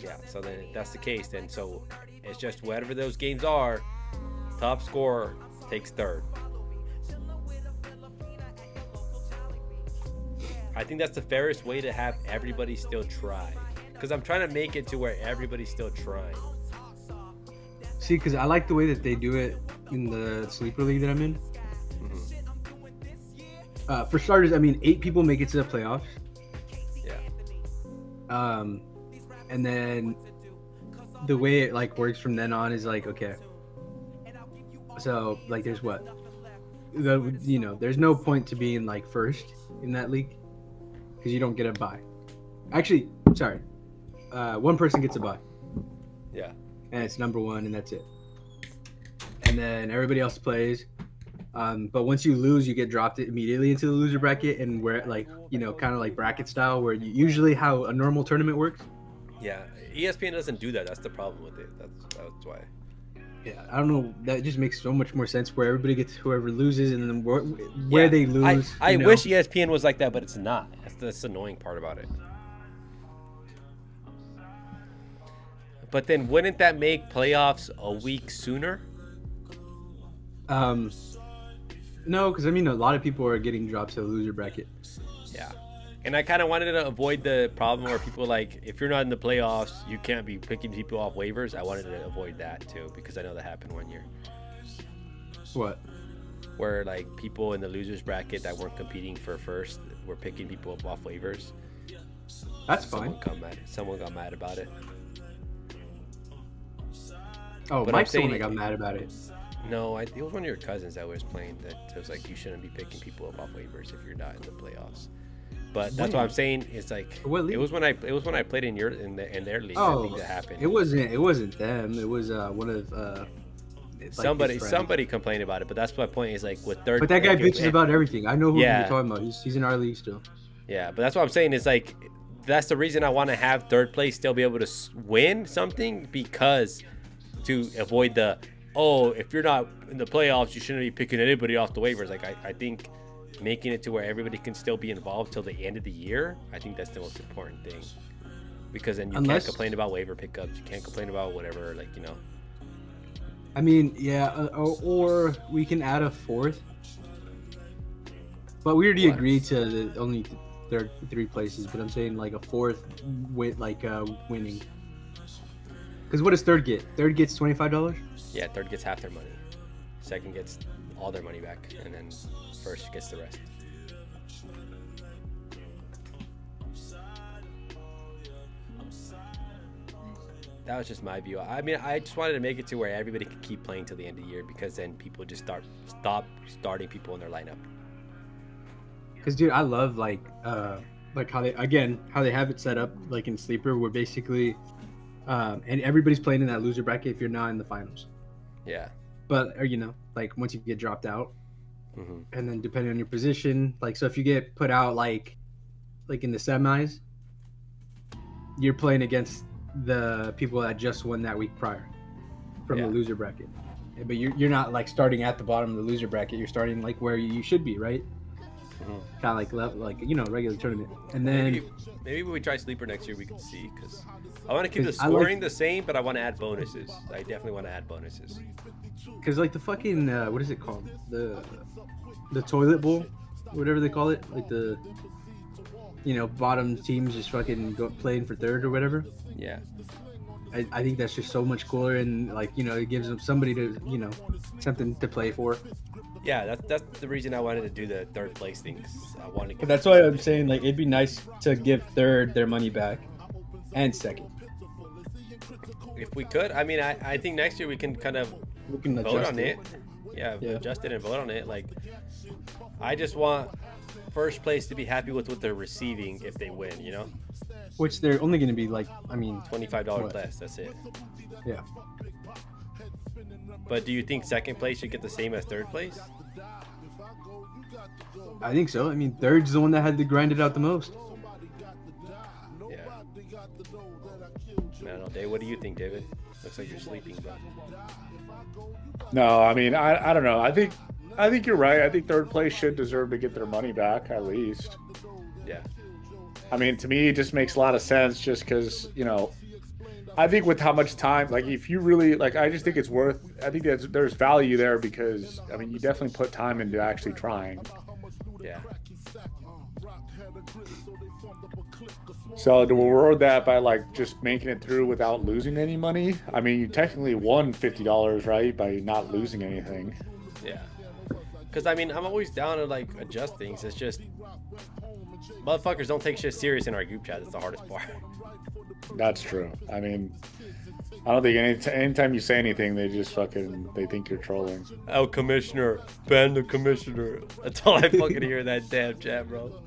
Yeah, so then if that's the case, then so it's just whatever those games are, top scorer takes third. I think that's the fairest way to have everybody still try, because I'm trying to make it to where everybody's still trying. See, because I like the way that they do it in the sleeper league that I'm in. For starters, I mean, 8 people make it to the playoffs. Yeah. And then the way it like works from then on is like, okay, so like there's what, there's no point to being like first in that league because you don't get a bye. Actually, sorry, one person gets a bye. Yeah. And it's number 1, and that's it. And then everybody else plays. But once you lose, you get dropped immediately into the loser bracket, and where like kind of like bracket style, where you usually how a normal tournament works. Yeah, ESPN doesn't do that. That's the problem with it. That's why. Yeah, I don't know. That just makes so much more sense where everybody gets whoever loses, and then where they lose. I wish ESPN was like that, but it's not. That's the annoying part about it. But then wouldn't that make playoffs a week sooner? No, because I mean a lot of people are getting dropped to the loser bracket. Yeah. And I kind of wanted to avoid the problem where people like, if you're not in the playoffs, you can't be picking people off waivers. I wanted to avoid that too, because I know that happened one year. What? Where like people in the losers bracket that weren't competing for first were picking people up off waivers. That's fine. Someone got mad about it. Oh, But Mike's the I'm one saying that got mad about it. No, it was one of your cousins that was playing that was like, you shouldn't be picking people up off waivers if you're not in the playoffs. But that's what I'm saying. It's like it was when I played in their league. I think that happened. It wasn't them. It was one of somebody complained about it. But that's my point. Is like with third. But that guy bitches about everything. I know who Yeah. you're talking about. He's in our league still. Yeah, but that's what I'm saying. Is like that's the reason I want to have third place still be able to win something, because to avoid the if you're not in the playoffs, you shouldn't be picking anybody off the waivers. Like I think making it to where everybody can still be involved till the end of the year, I think that's the most important thing, because then you can't complain about waiver pickups, you can't complain about whatever, like I mean, yeah, or we can add a 4th, but we already agreed to the only 3 places. But I'm saying like a 4th with like winning. Because what does 3rd get? 3rd gets $25. Yeah, 3rd gets half their money, 2nd gets all their money back, and then 1st gets the rest. That was just my view. I mean, I just wanted to make it to where everybody could keep playing till the end of the year, because then people just stop starting people in their lineup. Because dude, I love like how they have it set up like in sleeper, where basically and everybody's playing in that loser bracket if you're not in the finals. Yeah. But like once you get dropped out, and then depending on your position, like so if you get put out like in the semis, you're playing against the people that just won that week prior from the loser bracket. But you're not like starting at the bottom of the loser bracket. You're starting like where you should be, right? Kind of like regular tournament. And then maybe when we try sleeper next year, we can see, because I want to keep the scoring the same, but I want to add bonuses. I definitely want to add bonuses. Because like the fucking what is it called, the toilet bowl, whatever they call it, like the bottom teams just fucking playing for 3rd or whatever. Yeah. I think that's just so much cooler, and like it gives them somebody to something to play for. Yeah, that's the reason I wanted to do the 3rd place thing. I want to. But that's why I'm saying like it'd be nice to give 3rd their money back, and 2nd. If we could, I mean, I think next year we can kind of vote on it. Yeah, adjust it and vote on it. Like, I just want first place to be happy with what they're receiving if they win, you know? Which they're only going to be like, I mean, $25 what? less, that's it. Yeah. But do you think second place should get the same as third place? I think so. I mean, third's the one that had to grind it out the most. Yeah. I don't know, Dave. What do you think, David? Looks like you're sleeping, but No, I mean, I don't know. I think you're right. I think third place should deserve to get their money back at least. yeah. I mean, to me, it just makes a lot of sense just because, you know, I think with how much time, like if you really, like, I just think it's worth, I think there's value there because, I mean, you definitely put time into actually trying. Yeah. So to reward that by like just making it through without losing any money, I mean, you technically won $50, right, by not losing anything. Yeah. Because, I mean, I'm always down to, like, adjust things. It's just, motherfuckers don't take shit serious in our group chat. That's the hardest part. That's true. I mean, I don't think anytime you say anything, they just fucking, they think you're trolling. Oh, commissioner. Ban the commissioner. That's all I fucking hear in that damn chat, bro.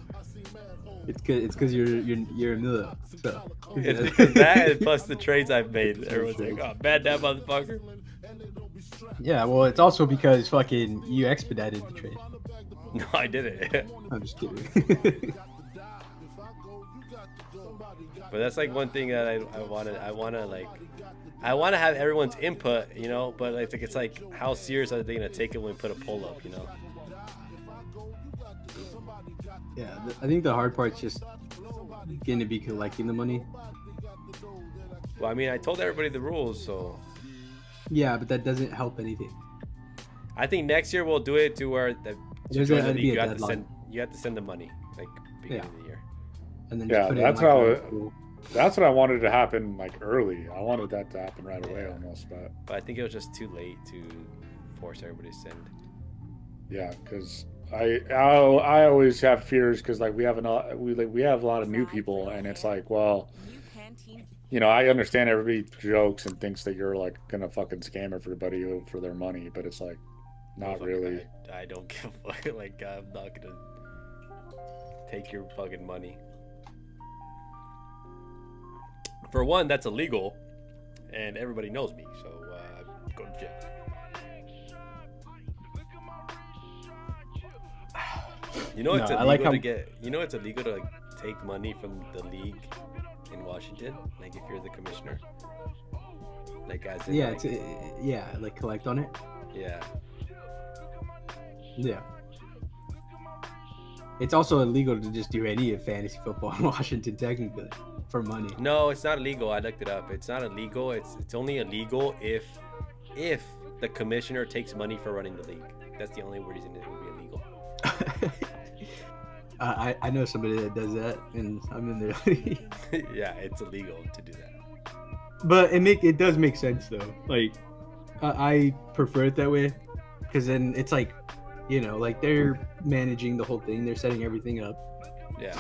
It's because you're a Miller. So. It's that and plus the trades I've made. Everyone's like, oh, ban that motherfucker. Yeah, well, it's also because fucking you expedited the trade. No, I didn't. I'm just kidding. But that's like one thing that I want to have everyone's input, you know, but I think it's like, how serious are they going to take it when we put a poll up, you know? Yeah, I think the hard part's just going to be collecting the money. Well, I mean, I told everybody the rules, so Yeah, but that doesn't help anything. I think next year we'll do it to where to There's join gotta the be league, a deadline. you have to send the money, like, beginning of the year. And then Yeah, just put it that's in like how a it- pool. That's what I wanted to happen like early. I wanted that to happen right away almost, but But I think it was just too late to force everybody to send. yeah, because I always have fears because like we have we have a lot of new people and it's like, well, you know, I understand everybody jokes and thinks that you're like gonna fucking scam everybody for their money, but it's like not really. I don't give a fuck. Like, I'm not gonna take your fucking money. For one, that's illegal, and everybody knows me, so go to jail. You know it's No, I illegal like how- to get. You know it's illegal to like, take money from the league in Washington. Like if you're the commissioner. Like as in, Yeah, like, like collect on it. yeah. Yeah. It's also illegal to just do any of fantasy football in Washington, technically, for money. No, it's not illegal. I looked it up. It's not illegal. It's only illegal if the commissioner takes money for running the league. That's the only reason it would be illegal. I know somebody that does that, and I'm in there. Yeah, it's illegal to do that. But it does make sense though. Like, I prefer it that way, because then it's like, you know, like they're managing the whole thing. They're setting everything up, Yeah.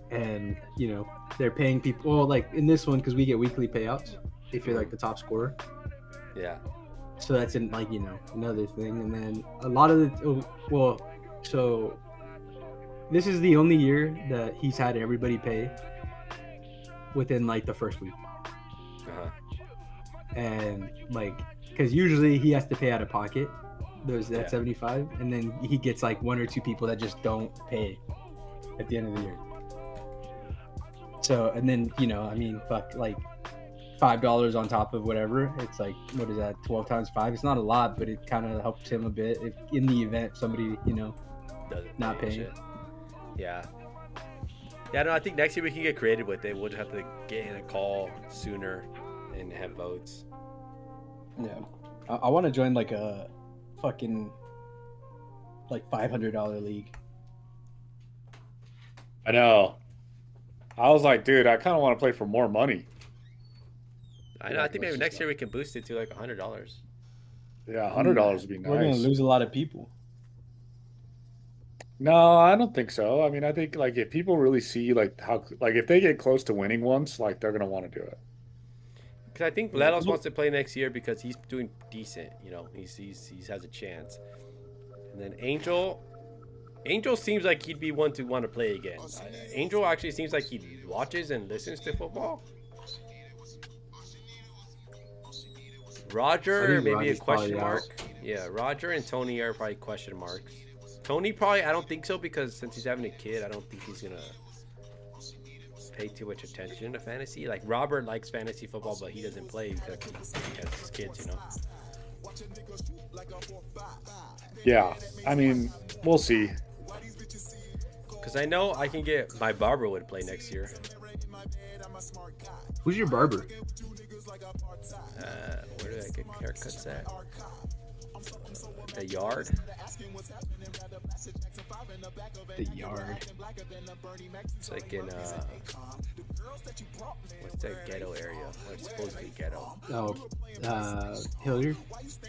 and you know they're paying people. Well, like in this one, because we get weekly payouts if you're like the top scorer. Yeah. So that's in like, you know, another thing. And then a lot of so this is the only year that he's had everybody pay within like the first week. Uh-huh. And like, because usually he has to pay out of pocket that Yeah. 75, and then he gets like one or two people that just don't pay at the end of the year. So, and then, you know, I mean, fuck, like $5 on top of whatever, it's like, what is that, 12 times 5? It's not a lot, but it kind of helps him a bit if in the event somebody, you know, Doesn't not pay and paying. shit. Yeah. Yeah, no, I think next year we can get creative with it. We'll just have to get in a call sooner and have votes. Yeah, I want to join like a fucking like $500 league. I know. I was like, dude, I kind of want to play for more money. I know. I think maybe next year we can boost it to like $100. Yeah, $100 would be nice. We're gonna lose a lot of people. No, I don't think so. I mean, I think like if people really see like how like if they get close to winning once, like they're gonna want to do it. Because I think Letos wants to play next year because he's doing decent. You know, he has a chance. And then Angel Angel seems like he'd be one to want to play again. Angel actually seems like he watches and listens to football. Roger, maybe Roger's a question probably mark. out. Yeah, Roger and Tony are probably question marks. Tony probably, I don't think so, because since he's having a kid, I don't think he's gonna pay too much attention to fantasy. Like Robert likes fantasy football, but he doesn't play because he has his kids, you know. Yeah, I mean, we'll see. Because I know I can get my barber would play next year. Who's your barber? Where do I get haircuts at? The Yard. The Yard. It's like in what's that ghetto area? Or it's supposed to be ghetto. Oh, Hilliard.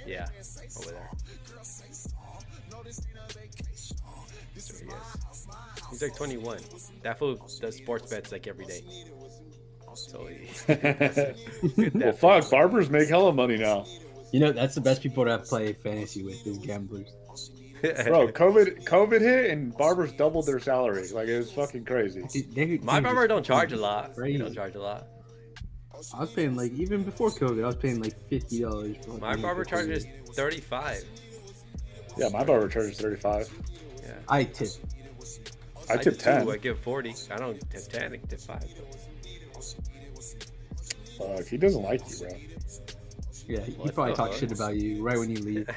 Yeah, over there. That's where he is. He's like 21. That fool does sports bets like every day. So he, Well, fuck, barbers make hella money now. You know, that's the best people to play fantasy with is gamblers. Bro, COVID hit and barbers doubled their salary. Like, it was fucking crazy. My barber don't charge a lot. Crazy. He don't charge a lot. I was paying like, even before COVID, I was paying like $50 for like, My barber charges 35. Yeah, my barber charges 35. Yeah. I tip. I tip do 10. too. I give 40. I don't tip 10. I tip 5. Fuck, he doesn't like you, bro. Yeah, he What probably the talk fuck? shit about you right when you leave.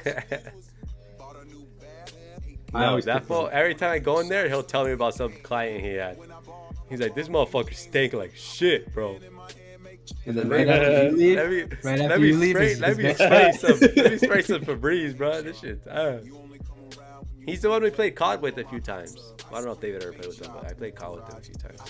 I No, always that tip fool, him. every time I go in there, he'll tell me about some client he had. He's like, this motherfucker stink like shit, bro. And then right after you leave, Let me, right let after me you leave, spray, is let me next spray fight. some, let me spray some Febreze, bro. This shit. He's the one we played COD with a few times. Well, I don't know if David ever played with him, but I played COD with him a few times.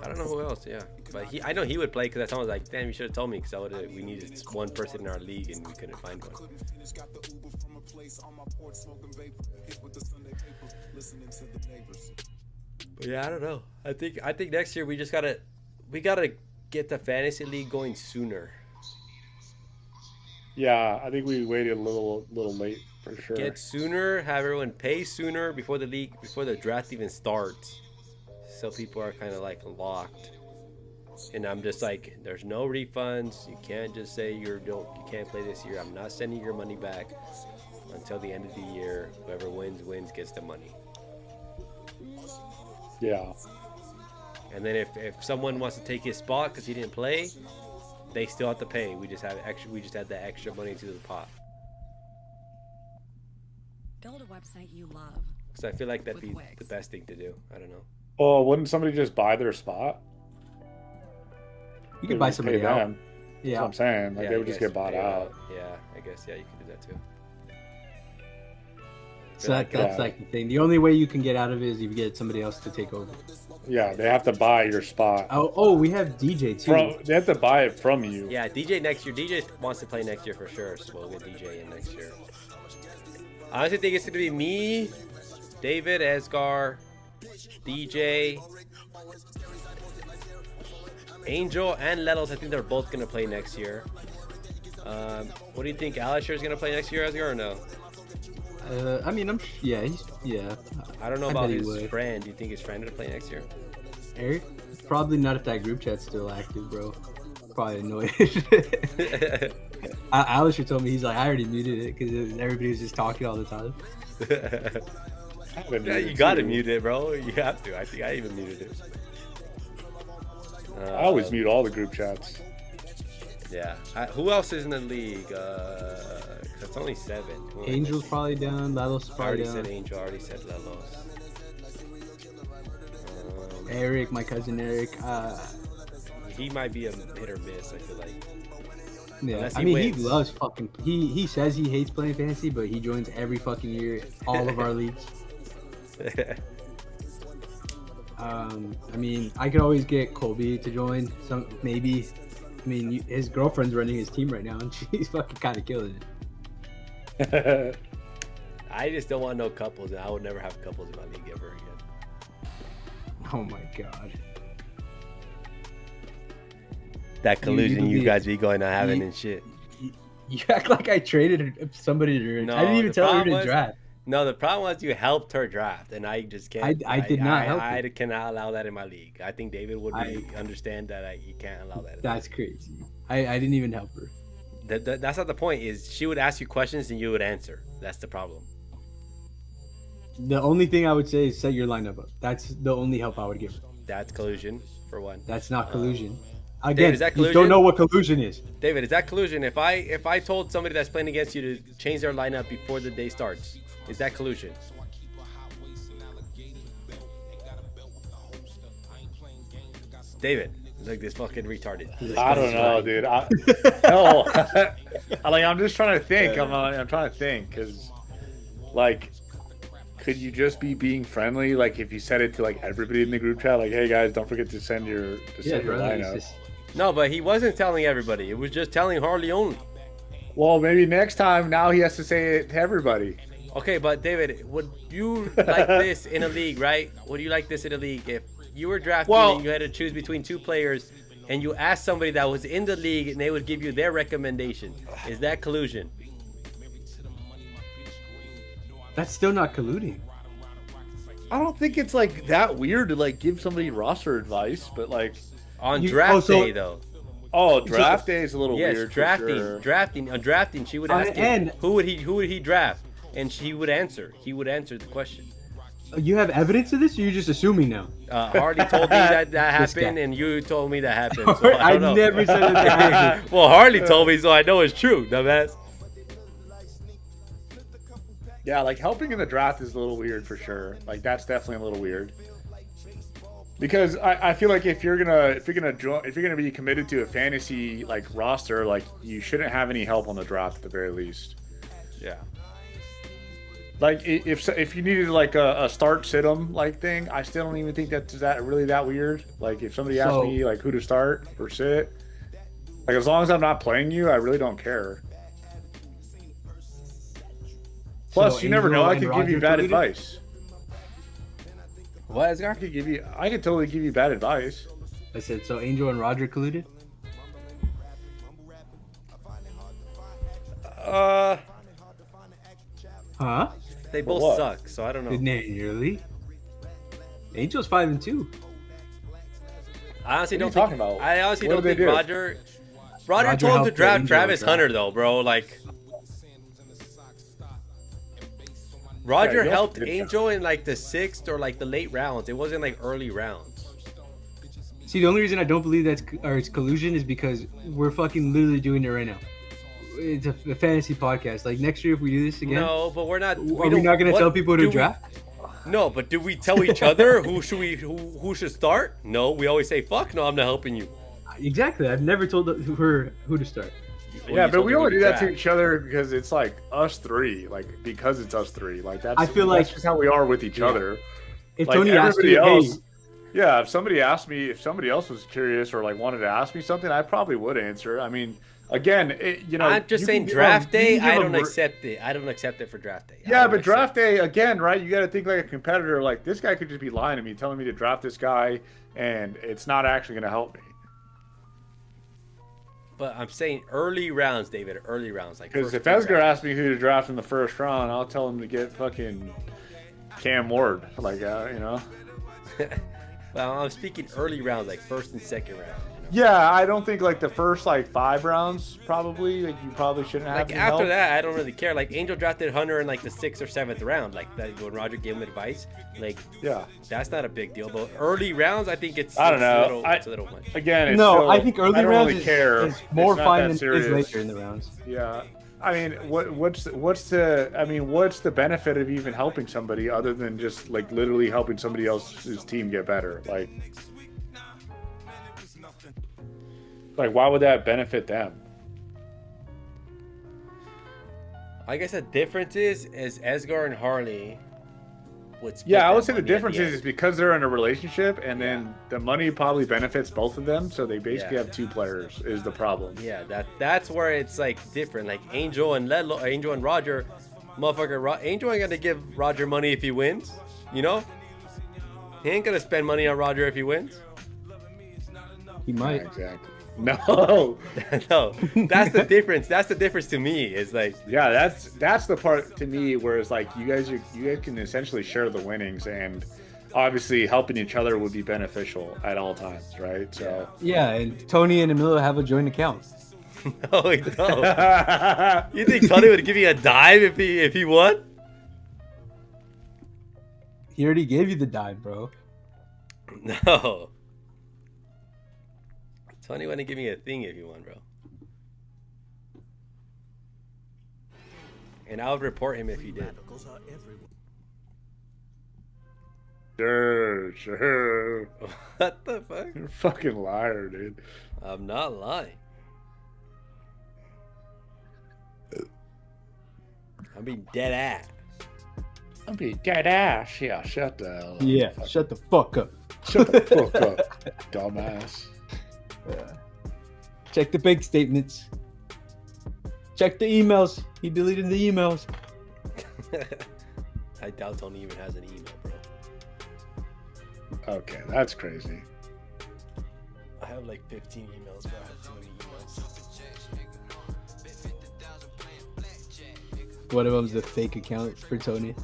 I don't know who else, yeah, but I know he would play because that time I was like, damn, you should have told me because we needed one person in our league and we couldn't find one. But yeah, I don't know. I think next year we gotta get the fantasy league going sooner. Yeah, I think we waited a little late for sure. Get sooner, have everyone pay sooner before the draft even starts. So people are kind of like locked. And I'm just like, there's no refunds. You can't just say you can't play this year. I'm not sending your money back until the end of the year. Whoever wins gets the money. Yeah. And then if someone wants to take his spot because he didn't play, they still have to pay. We just add that extra money to the pot. Build a website you love. Because I feel like that'd With be Wix. the best thing to do. I don't know. Oh, wouldn't somebody just buy their spot? You could buy Just pay somebody out. them. That's Yeah. what I'm saying. Like, Yeah, they I would just guess get bought pay out. Yeah, I guess. Yeah, you could do that too. So that's Yeah. like the thing. The only way you can get out of it is if you get somebody else to take over. Yeah, they have to buy your spot. Oh, we have DJ too. They have to buy it from you. Yeah, DJ next year. DJ wants to play next year for sure, so we'll get DJ in next year. I honestly think it's going to be me, David, Esgar, DJ, Angel, and Letos. I think they're both going to play next year. What do you think? Alisher is going to play next year, Esgar, or no? I mean, yeah. I don't know I about bet he his would. friend. Do you think his friend will play next year? Eric? Probably not if that group chat's still active, bro. Probably annoyed. Alisher told me, he's like, I already muted it because everybody was just talking all the time. Yeah, you gotta mute it, bro. You have to. I think I even muted it. I always mute all the group chats. Yeah. Who else is in the league? It's only 7. Angel's probably down. Lalos I probably already down. said Angel. I already said Lelos. Eric, my cousin Eric. He might be a hit or miss. I feel like. Yeah, Unless I he mean, wins. he loves fucking. He says he hates playing fantasy, but he joins every fucking year, all of our leagues. I mean, I could always get Colby to join. Some maybe. I mean, his girlfriend's running his team right now, and she's fucking kind of killing it. I just don't want no couples, and I would never have couples in my league ever again. Oh my god. That collusion you believe- guys be going to having you- and shit. You act like I traded somebody to. No, I didn't even the tell her problem to was- draft. No, the problem was you helped her draft, and I just can't. I did not help I her. cannot allow that in my league. I think David would understand that you can't allow that. That's crazy. I didn't even help her. That's not the point. Is she would ask you questions and you would answer. That's the problem. The only thing I would say is set your lineup up. That's the only help I would give her. That's collusion for one. That's not collusion. Again, is that you collusion? don't know what collusion is. David, is that collusion? If I told somebody that's playing against you to change their lineup before the day starts, is that collusion? David, like this fucking retarded. I don't know, dude. No, I'm just trying to think. I'm trying to think because, like, could you just be being friendly? Like, if you said it to like everybody in the group chat, like, "Hey guys, don't forget to send your lineup." No, but he wasn't telling everybody. It was just telling Harley only. Well, maybe next time. Now he has to say it to everybody. Okay, but David, would you like this in a league, right? Would you like this in a league if you were drafting and you had to choose between two players and you asked somebody that was in the league and they would give you their recommendation? Is that collusion? That's still not colluding. I don't think it's like that weird to like give somebody roster advice, but like On draft day, though. Draft day is a little Yes, weird. drafting. She would ask him who would he draft, and he would answer. He would answer the question. You have evidence of this, or you're just assuming now? Harley told me that This happened, guy. and you told me that happened. So I I don't know. never said that happened. Well, Harley told me, so I know it's true, dumbass. Yeah, like helping in the draft is a little weird for sure. Like that's definitely a little weird. Because I feel like if you're gonna be committed to a fantasy like roster, like you shouldn't have any help on the draft at the very least. Yeah. Like if you needed like a start sit 'em like thing, I still don't even think that's really that weird. Like if somebody asked me like who to start or sit, like as long as I'm not playing you, I really don't care. Plus, you never know. I could give you bad advice. What, Edgar? I could totally give you bad advice. I said, so Angel and Roger colluded? Huh? They both what? suck, so I don't know. Nearly. Angel's 5-2. I honestly What are don't you talking about? I honestly What don't did they think do? Roger Roger told him to helped draft Angel Travis draft. Hunter though, bro. Like Roger he also helped did Angel in like the 6th or like the late rounds. It wasn't like early rounds. See, the only reason I don't believe it's collusion is because we're fucking literally doing it right now. It's a fantasy podcast. Like next year, if we do this again, No, but we're not. are we not going to tell people to draft? No, but do we tell each other who should start? No, we always say, "Fuck no, I'm not helping you." Exactly. I've never told her who to start. Well, Yeah, you but told we me only who do that to draft. each other because it's like us three. Like because it's us three. Like that's. I feel like- that's just how we are with each other. If Like Tony asked everybody you, else. hey, Yeah, if somebody asked me, if somebody else was curious or like wanted to ask me something, I probably would answer. I mean, again, I'm just you saying can give draft them- you day. can give I don't them- accept it. I don't accept it for draft day. I Yeah, don't but accept draft day again, right? You got to think like a competitor. Like this guy could just be lying to me, telling me to draft this guy, and it's not actually going to help me. But I'm saying early rounds, David. Early rounds, like Because first if two Edgar rounds. asked me who to draft in the first round, I'll tell him to get fucking Cam Ward. Like, Well, I'm speaking early rounds, like first and second round. Yeah, I don't think like the first like 5 rounds probably like you probably shouldn't have. Like any after help. that, I don't really care. Like Angel drafted Hunter in like the 6th or 7th round. Like that when Roger gave him advice. Like Yeah. that's not a big deal. But early rounds, I think it's. I don't know. It's a little much. Again, it's no, still- I think early I don't rounds really care. is more It's not fine that than it serious. is later in the rounds. Yeah. I mean, what's the benefit of even helping somebody other than just like literally helping somebody else's team get better? Like why would that benefit them? I guess the difference is Edgar and Harley would split Yeah, I that would say the money at difference end. is because they're in a relationship, and then the money probably benefits both of them. So they basically Yeah. have 2 players. Is the problem? Yeah, that's where it's like different. Like Angel and Roger, motherfucker. Angel ain't gonna give Roger money if he wins. You know, he ain't gonna spend money on Roger if he wins. He might. Yeah, exactly. No. No, that's the difference. That's the difference to me. It's like, Yeah, that's the part to me where it's like you guys can essentially share the winnings, and obviously helping each other would be beneficial at all times, right? So Yeah, and Tony and Emilio have a joint account. no, we don't. You think Tony would give you a dime if he won? He already gave you the dime, bro. No. Tony wouldn't give me a thing if he won, bro. And I would report him if he did. sure. What the fuck? You're a fucking liar, dude. I'm not lying. I'm being dead ass. I'm being dead ass. Yeah, shut the hell up. Yeah, shut the fuck up. Shut the fuck up, dumbass. Check the bank statements. Check the emails. He deleted the emails. I doubt Tony even has an email, bro. Okay, that's crazy. I have like 15 emails, bro. I have too many emails. One of them's the fake account for Tony.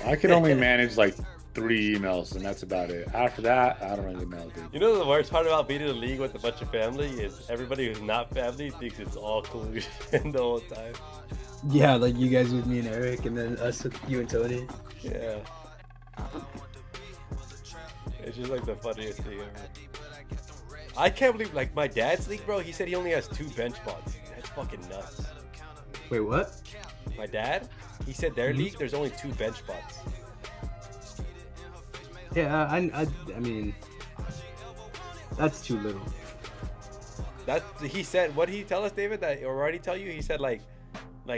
I can only manage like 3 emails, and that's about it. After that, I don't really know, dude. You know the worst part about being in a league with a bunch of family is everybody who's not family thinks it's all collusion the whole time. Yeah, like you guys with me and Eric, and then us with you and Tony. Yeah. It's just like the funniest thing ever. I can't believe, like, my dad's league, bro, he said he only has 2 bench spots. That's fucking nuts. Wait, what? My dad, he said their league, there's only 2 bench spots. Yeah, I mean, that's too little. That he said. What did he tell us, David? That or already tell you? He said like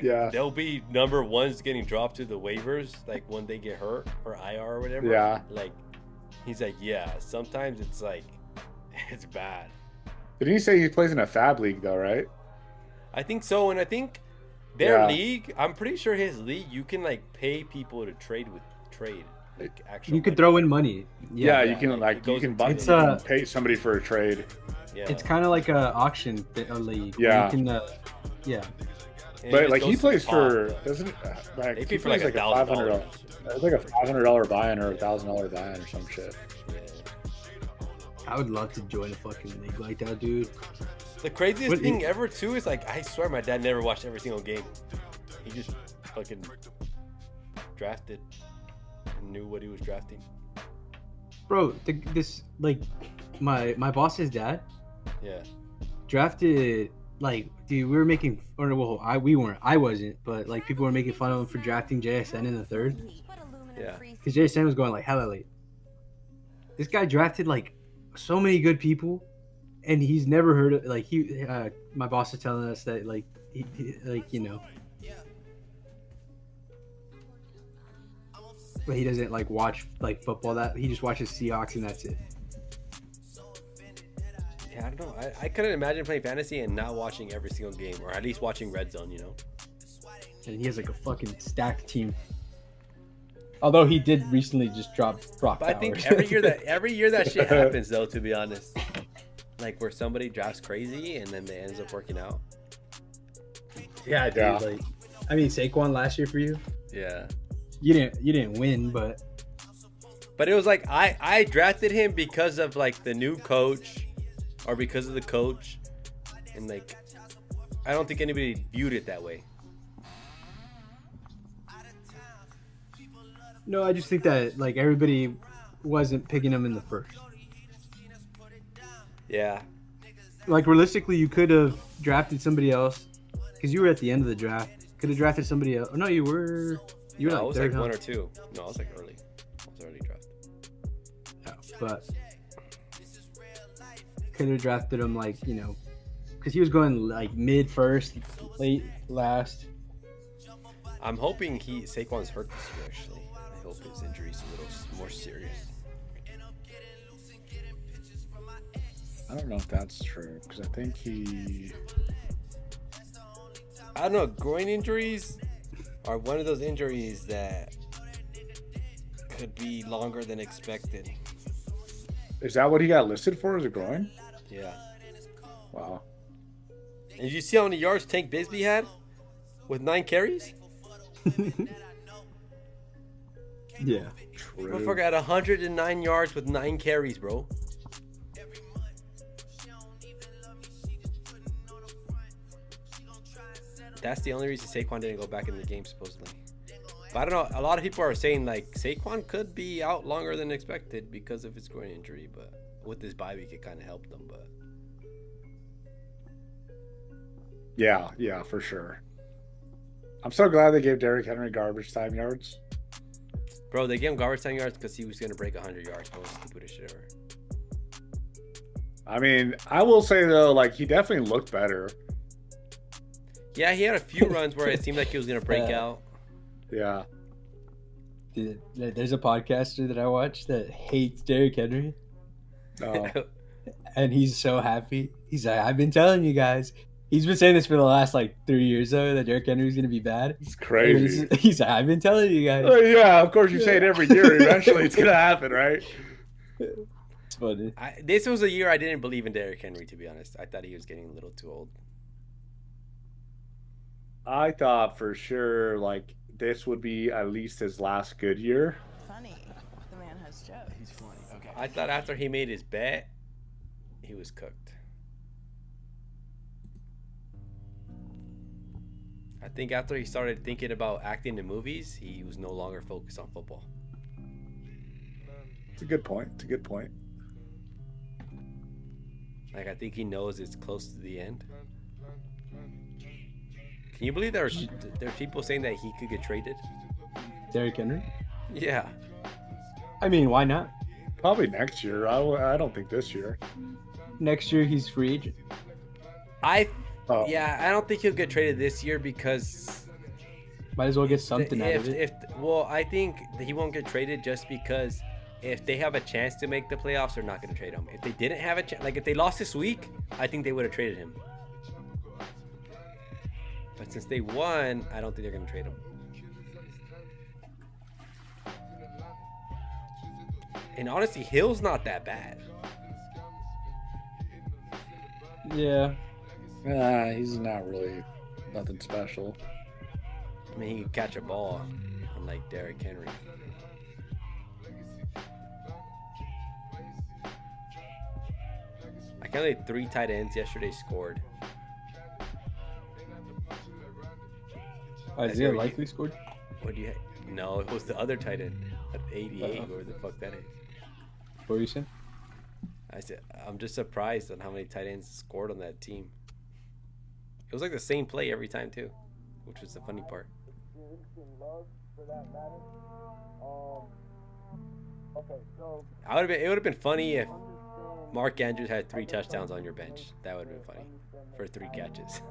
Yeah. there'll be number ones getting dropped to the waivers, like when they get hurt or IR or whatever. Yeah. Like he's like, yeah. Sometimes it's like it's bad. Didn't he say he plays in a fab league though, right? I think so, and I think their Yeah. league. I'm pretty sure his league. You can like pay people to trade. Like actual. You could money. throw in money. Yeah, you yeah, can like, like it you goes can into buy, the- you can pay somebody for a trade. Yeah. It's kind of like a auction league. Yeah. You can, yeah. And it But just like he goes to plays the for top. doesn't like They he pay for like plays like a $1,000. $500. It's like a $500 buy-in or a $1,000 buy-in or some shit. Yeah. I would love to join a fucking league like that, dude. The craziest What- thing ever too is like I swear my dad never watched every single game. He just fucking drafted and knew what he was drafting. Bro, this like my boss's dad Yeah. drafted like, dude, we were making, or well, I wasn't, but like people were making fun of him for drafting JSN in the 3rd Yeah. because JSN was going like hella late. This guy drafted like so many good people, and he's never heard of like my boss is telling us that like he like but he doesn't like watch like football, that he just watches Seahawks and that's it. Yeah, I don't know. I couldn't imagine playing fantasy and not watching every single game, or at least watching Red Zone, you know? And he has like a fucking stacked team. Although he did recently just drop Brock But I think Bowers. every year that shit happens though, to be honest. Like where somebody drafts crazy and then it ends up working out. yeah, dude. Yeah. Like, I mean, Saquon last year for you, Yeah. you didn't win, but But it was like I drafted him because of like the new coach or because of the coach, and like I don't think anybody viewed it that way. no, I just think that like everybody wasn't picking him in the 1st. Yeah. Like realistically, you could have drafted somebody else because you were at the end of the draft. Could have drafted somebody else. No, you were No, I like was 3rd, like huh? 1 or 2. No, I was like early. I was early draft. Yeah, but could have drafted him like because he was going like mid 1st, late last. I'm hoping Saquon's hurt this year actually. I hope his injury's a little more serious. I don't know if that's true because I think I don't know, groin injuries are one of those injuries that could be longer than expected. is that what he got listed for as a groin? Yeah. Wow. And did you see how many yards Tank Bigsby had with 9 carries? Yeah. True. Motherfucker had 109 yards with 9 carries, bro. That's the only reason Saquon didn't go back in the game, supposedly. But I don't know. A lot of people are saying like Saquon could be out longer than expected because of his groin injury, but with this bye week, it kind of helped them. But Yeah, for sure. I'm so glad they gave Derrick Henry garbage time yards. bro, they gave him garbage time yards because he was gonna break 100 yards. Most stupidest shit ever. I mean, I will say though, like he definitely looked better. Yeah, he had a few runs where it seemed like he was gonna break out. Yeah. Dude, there's a podcaster that I watch that hates Derrick Henry, Oh, and he's so happy. He's like, I've been telling you guys. He's been saying this for the last like 3 years though, that Derrick Henry's gonna be bad. it's crazy. He's like, I've been telling you guys. Yeah, of course you say it every year. Eventually, it's gonna happen, right? It's funny. This was a year I didn't believe in Derrick Henry, to be honest. I thought he was getting a little too old. I thought for sure like this would be at least his last good year. Funny. The man has jokes. He's funny. Okay. I thought after he made his bet, he was cooked. I think after he started thinking about acting in movies, he was no longer focused on football. It's a good point. It's a good point. Like, I think he knows it's close to the end. Can you believe there's people saying that he could get traded? Derrick Henry. Yeah. I mean, why not? Probably next year. I don't think this year. Next year he's free agent. Oh. Yeah, I don't think he'll get traded this year because Might as well get something out of it. Well, I think he won't get traded just because if they have a chance to make the playoffs, they're not going to trade him. If they didn't have a chance, like if they lost this week, I think they would have traded him. But since they won, I don't think they're going to trade him. And honestly, Hill's not that bad. Yeah. He's not really nothing special. I mean, he could catch a ball, unlike Derrick Henry. I counted 3 tight ends yesterday scored. Isaiah Likely scored. What do you? No, it was the other tight end at 88. Where the fuck that is? What were you saying? I said I'm just surprised on how many tight ends scored on that team. It was like the same play every time too, which was the funny part. It would have been funny if Mark Andrews had 3 touchdowns on your bench. That would have been funny for 3 catches.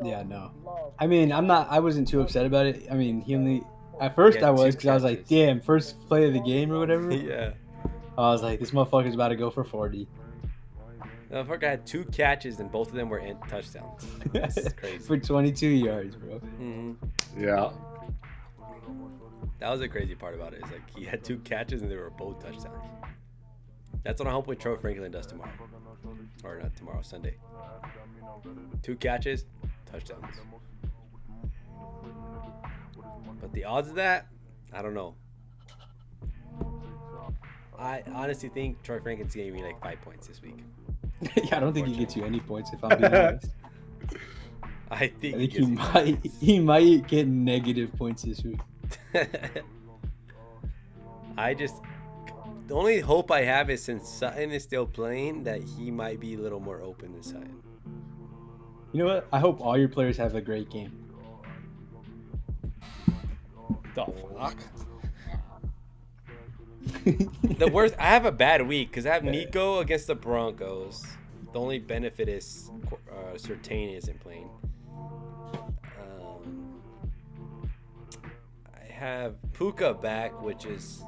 Yeah, no. I mean, I wasn't too upset about it. I mean, he only, at first He had I was, 2 because I was like, catches. damn, first play of the game or whatever. Yeah. I was like, this motherfucker's about to go for 40. The fucker had 2 catches and both of them were touchdowns. This is crazy. For 22 yards, bro. hmm Yeah. That was the crazy part about it. Is like he had 2 catches and they were both touchdowns. That's what I hope with Troy Franklin does tomorrow, or not tomorrow, Sunday. 2 catches, touchdowns. But the odds of that, I don't know. I honestly think Troy Franklin's gonna give me like 5 points this week. Yeah, I don't think he gets you any points if I'm being honest. I think, I think he might get negative points this week. The only hope I have is since Sutton is still playing that he might be a little more open this time. You know what? I hope all your players have a great game. The fuck? The worst. I have a bad week because I have Nico against the Broncos. The only benefit is Surtain isn't playing. I have Puka back, which is.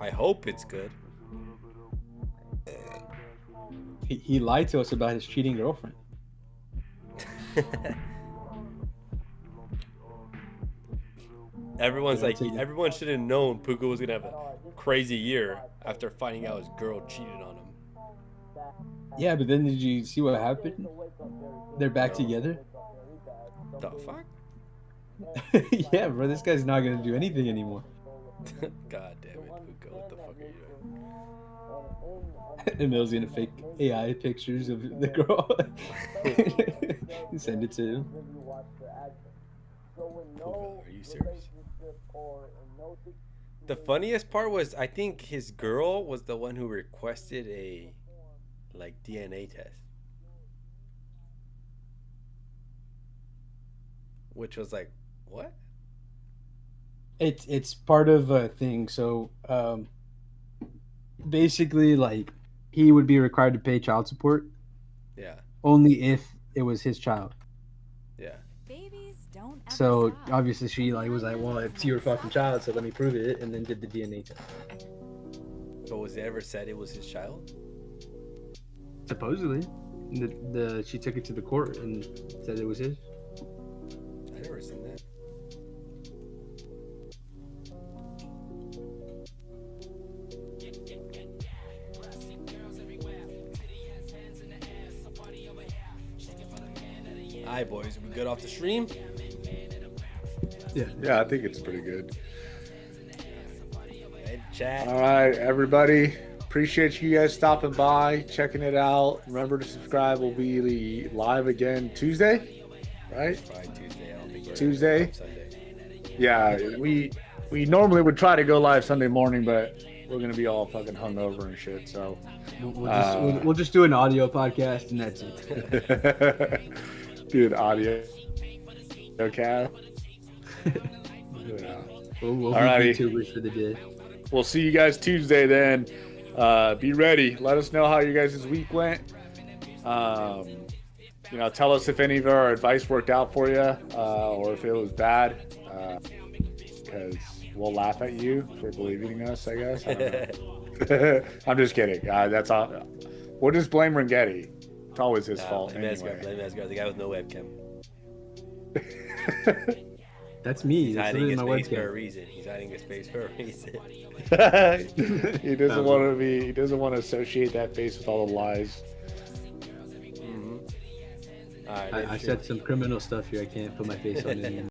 I hope it's good. He lied to us about his cheating girlfriend. Everyone's Yeah, like, everyone should have known Puka was gonna have crazy year after finding out his girl cheated on him. Yeah, but then did you see what happened? They're back together. The fuck? Yeah, bro, this guy's not gonna do anything anymore. God damn it, Uko, what the fuck are you doing? Emil's gonna fake AI pictures of the girl and send it to him. Uko, are you serious? The funniest part was I think his girl was the one who requested a like DNA test. Which was like, what? It's part of a thing. So basically, like he would be required to pay child support Yeah. only if it was his child. Yeah. Babies don't ever So stop. obviously she like was like, well, it's your fucking child, so let me prove it, and then did the DNA test. But was it ever said it was his child? Supposedly, the she took it to the court and said it was his. I never seen that. Alright, boys, we good off the stream? Yeah, I think it's pretty good. Hey, chat. All right, everybody. Appreciate you guys stopping by, checking it out. Remember to subscribe. We'll be live again Tuesday, right? Probably Tuesday. I don't think we're Tuesday? on Sunday. Yeah, we normally would try to go live Sunday morning, but we're gonna be all fucking hungover and shit. So We'll just do an audio podcast and that's it. dude, audio. Okay. Yeah. We'll Alrighty. be YouTubers for the day. We'll see you guys Tuesday then. Be ready. Let us know how you guys' week went. Tell us if any of our advice worked out for you, or if it was bad. Because we'll laugh at you for believing in us, I guess. I don't know. I'm just kidding. That's all. We'll just blame Ringetti. It's always his fault Blame anyway. Asgard, the guy with no webcam. That's me. He's That's hiding his literally my face for a webcam. reason. He's hiding his face for a reason. He doesn't want to be. He doesn't want to associate that face with all the lies. All right, I said some criminal stuff here. I can't put my face on it anymore.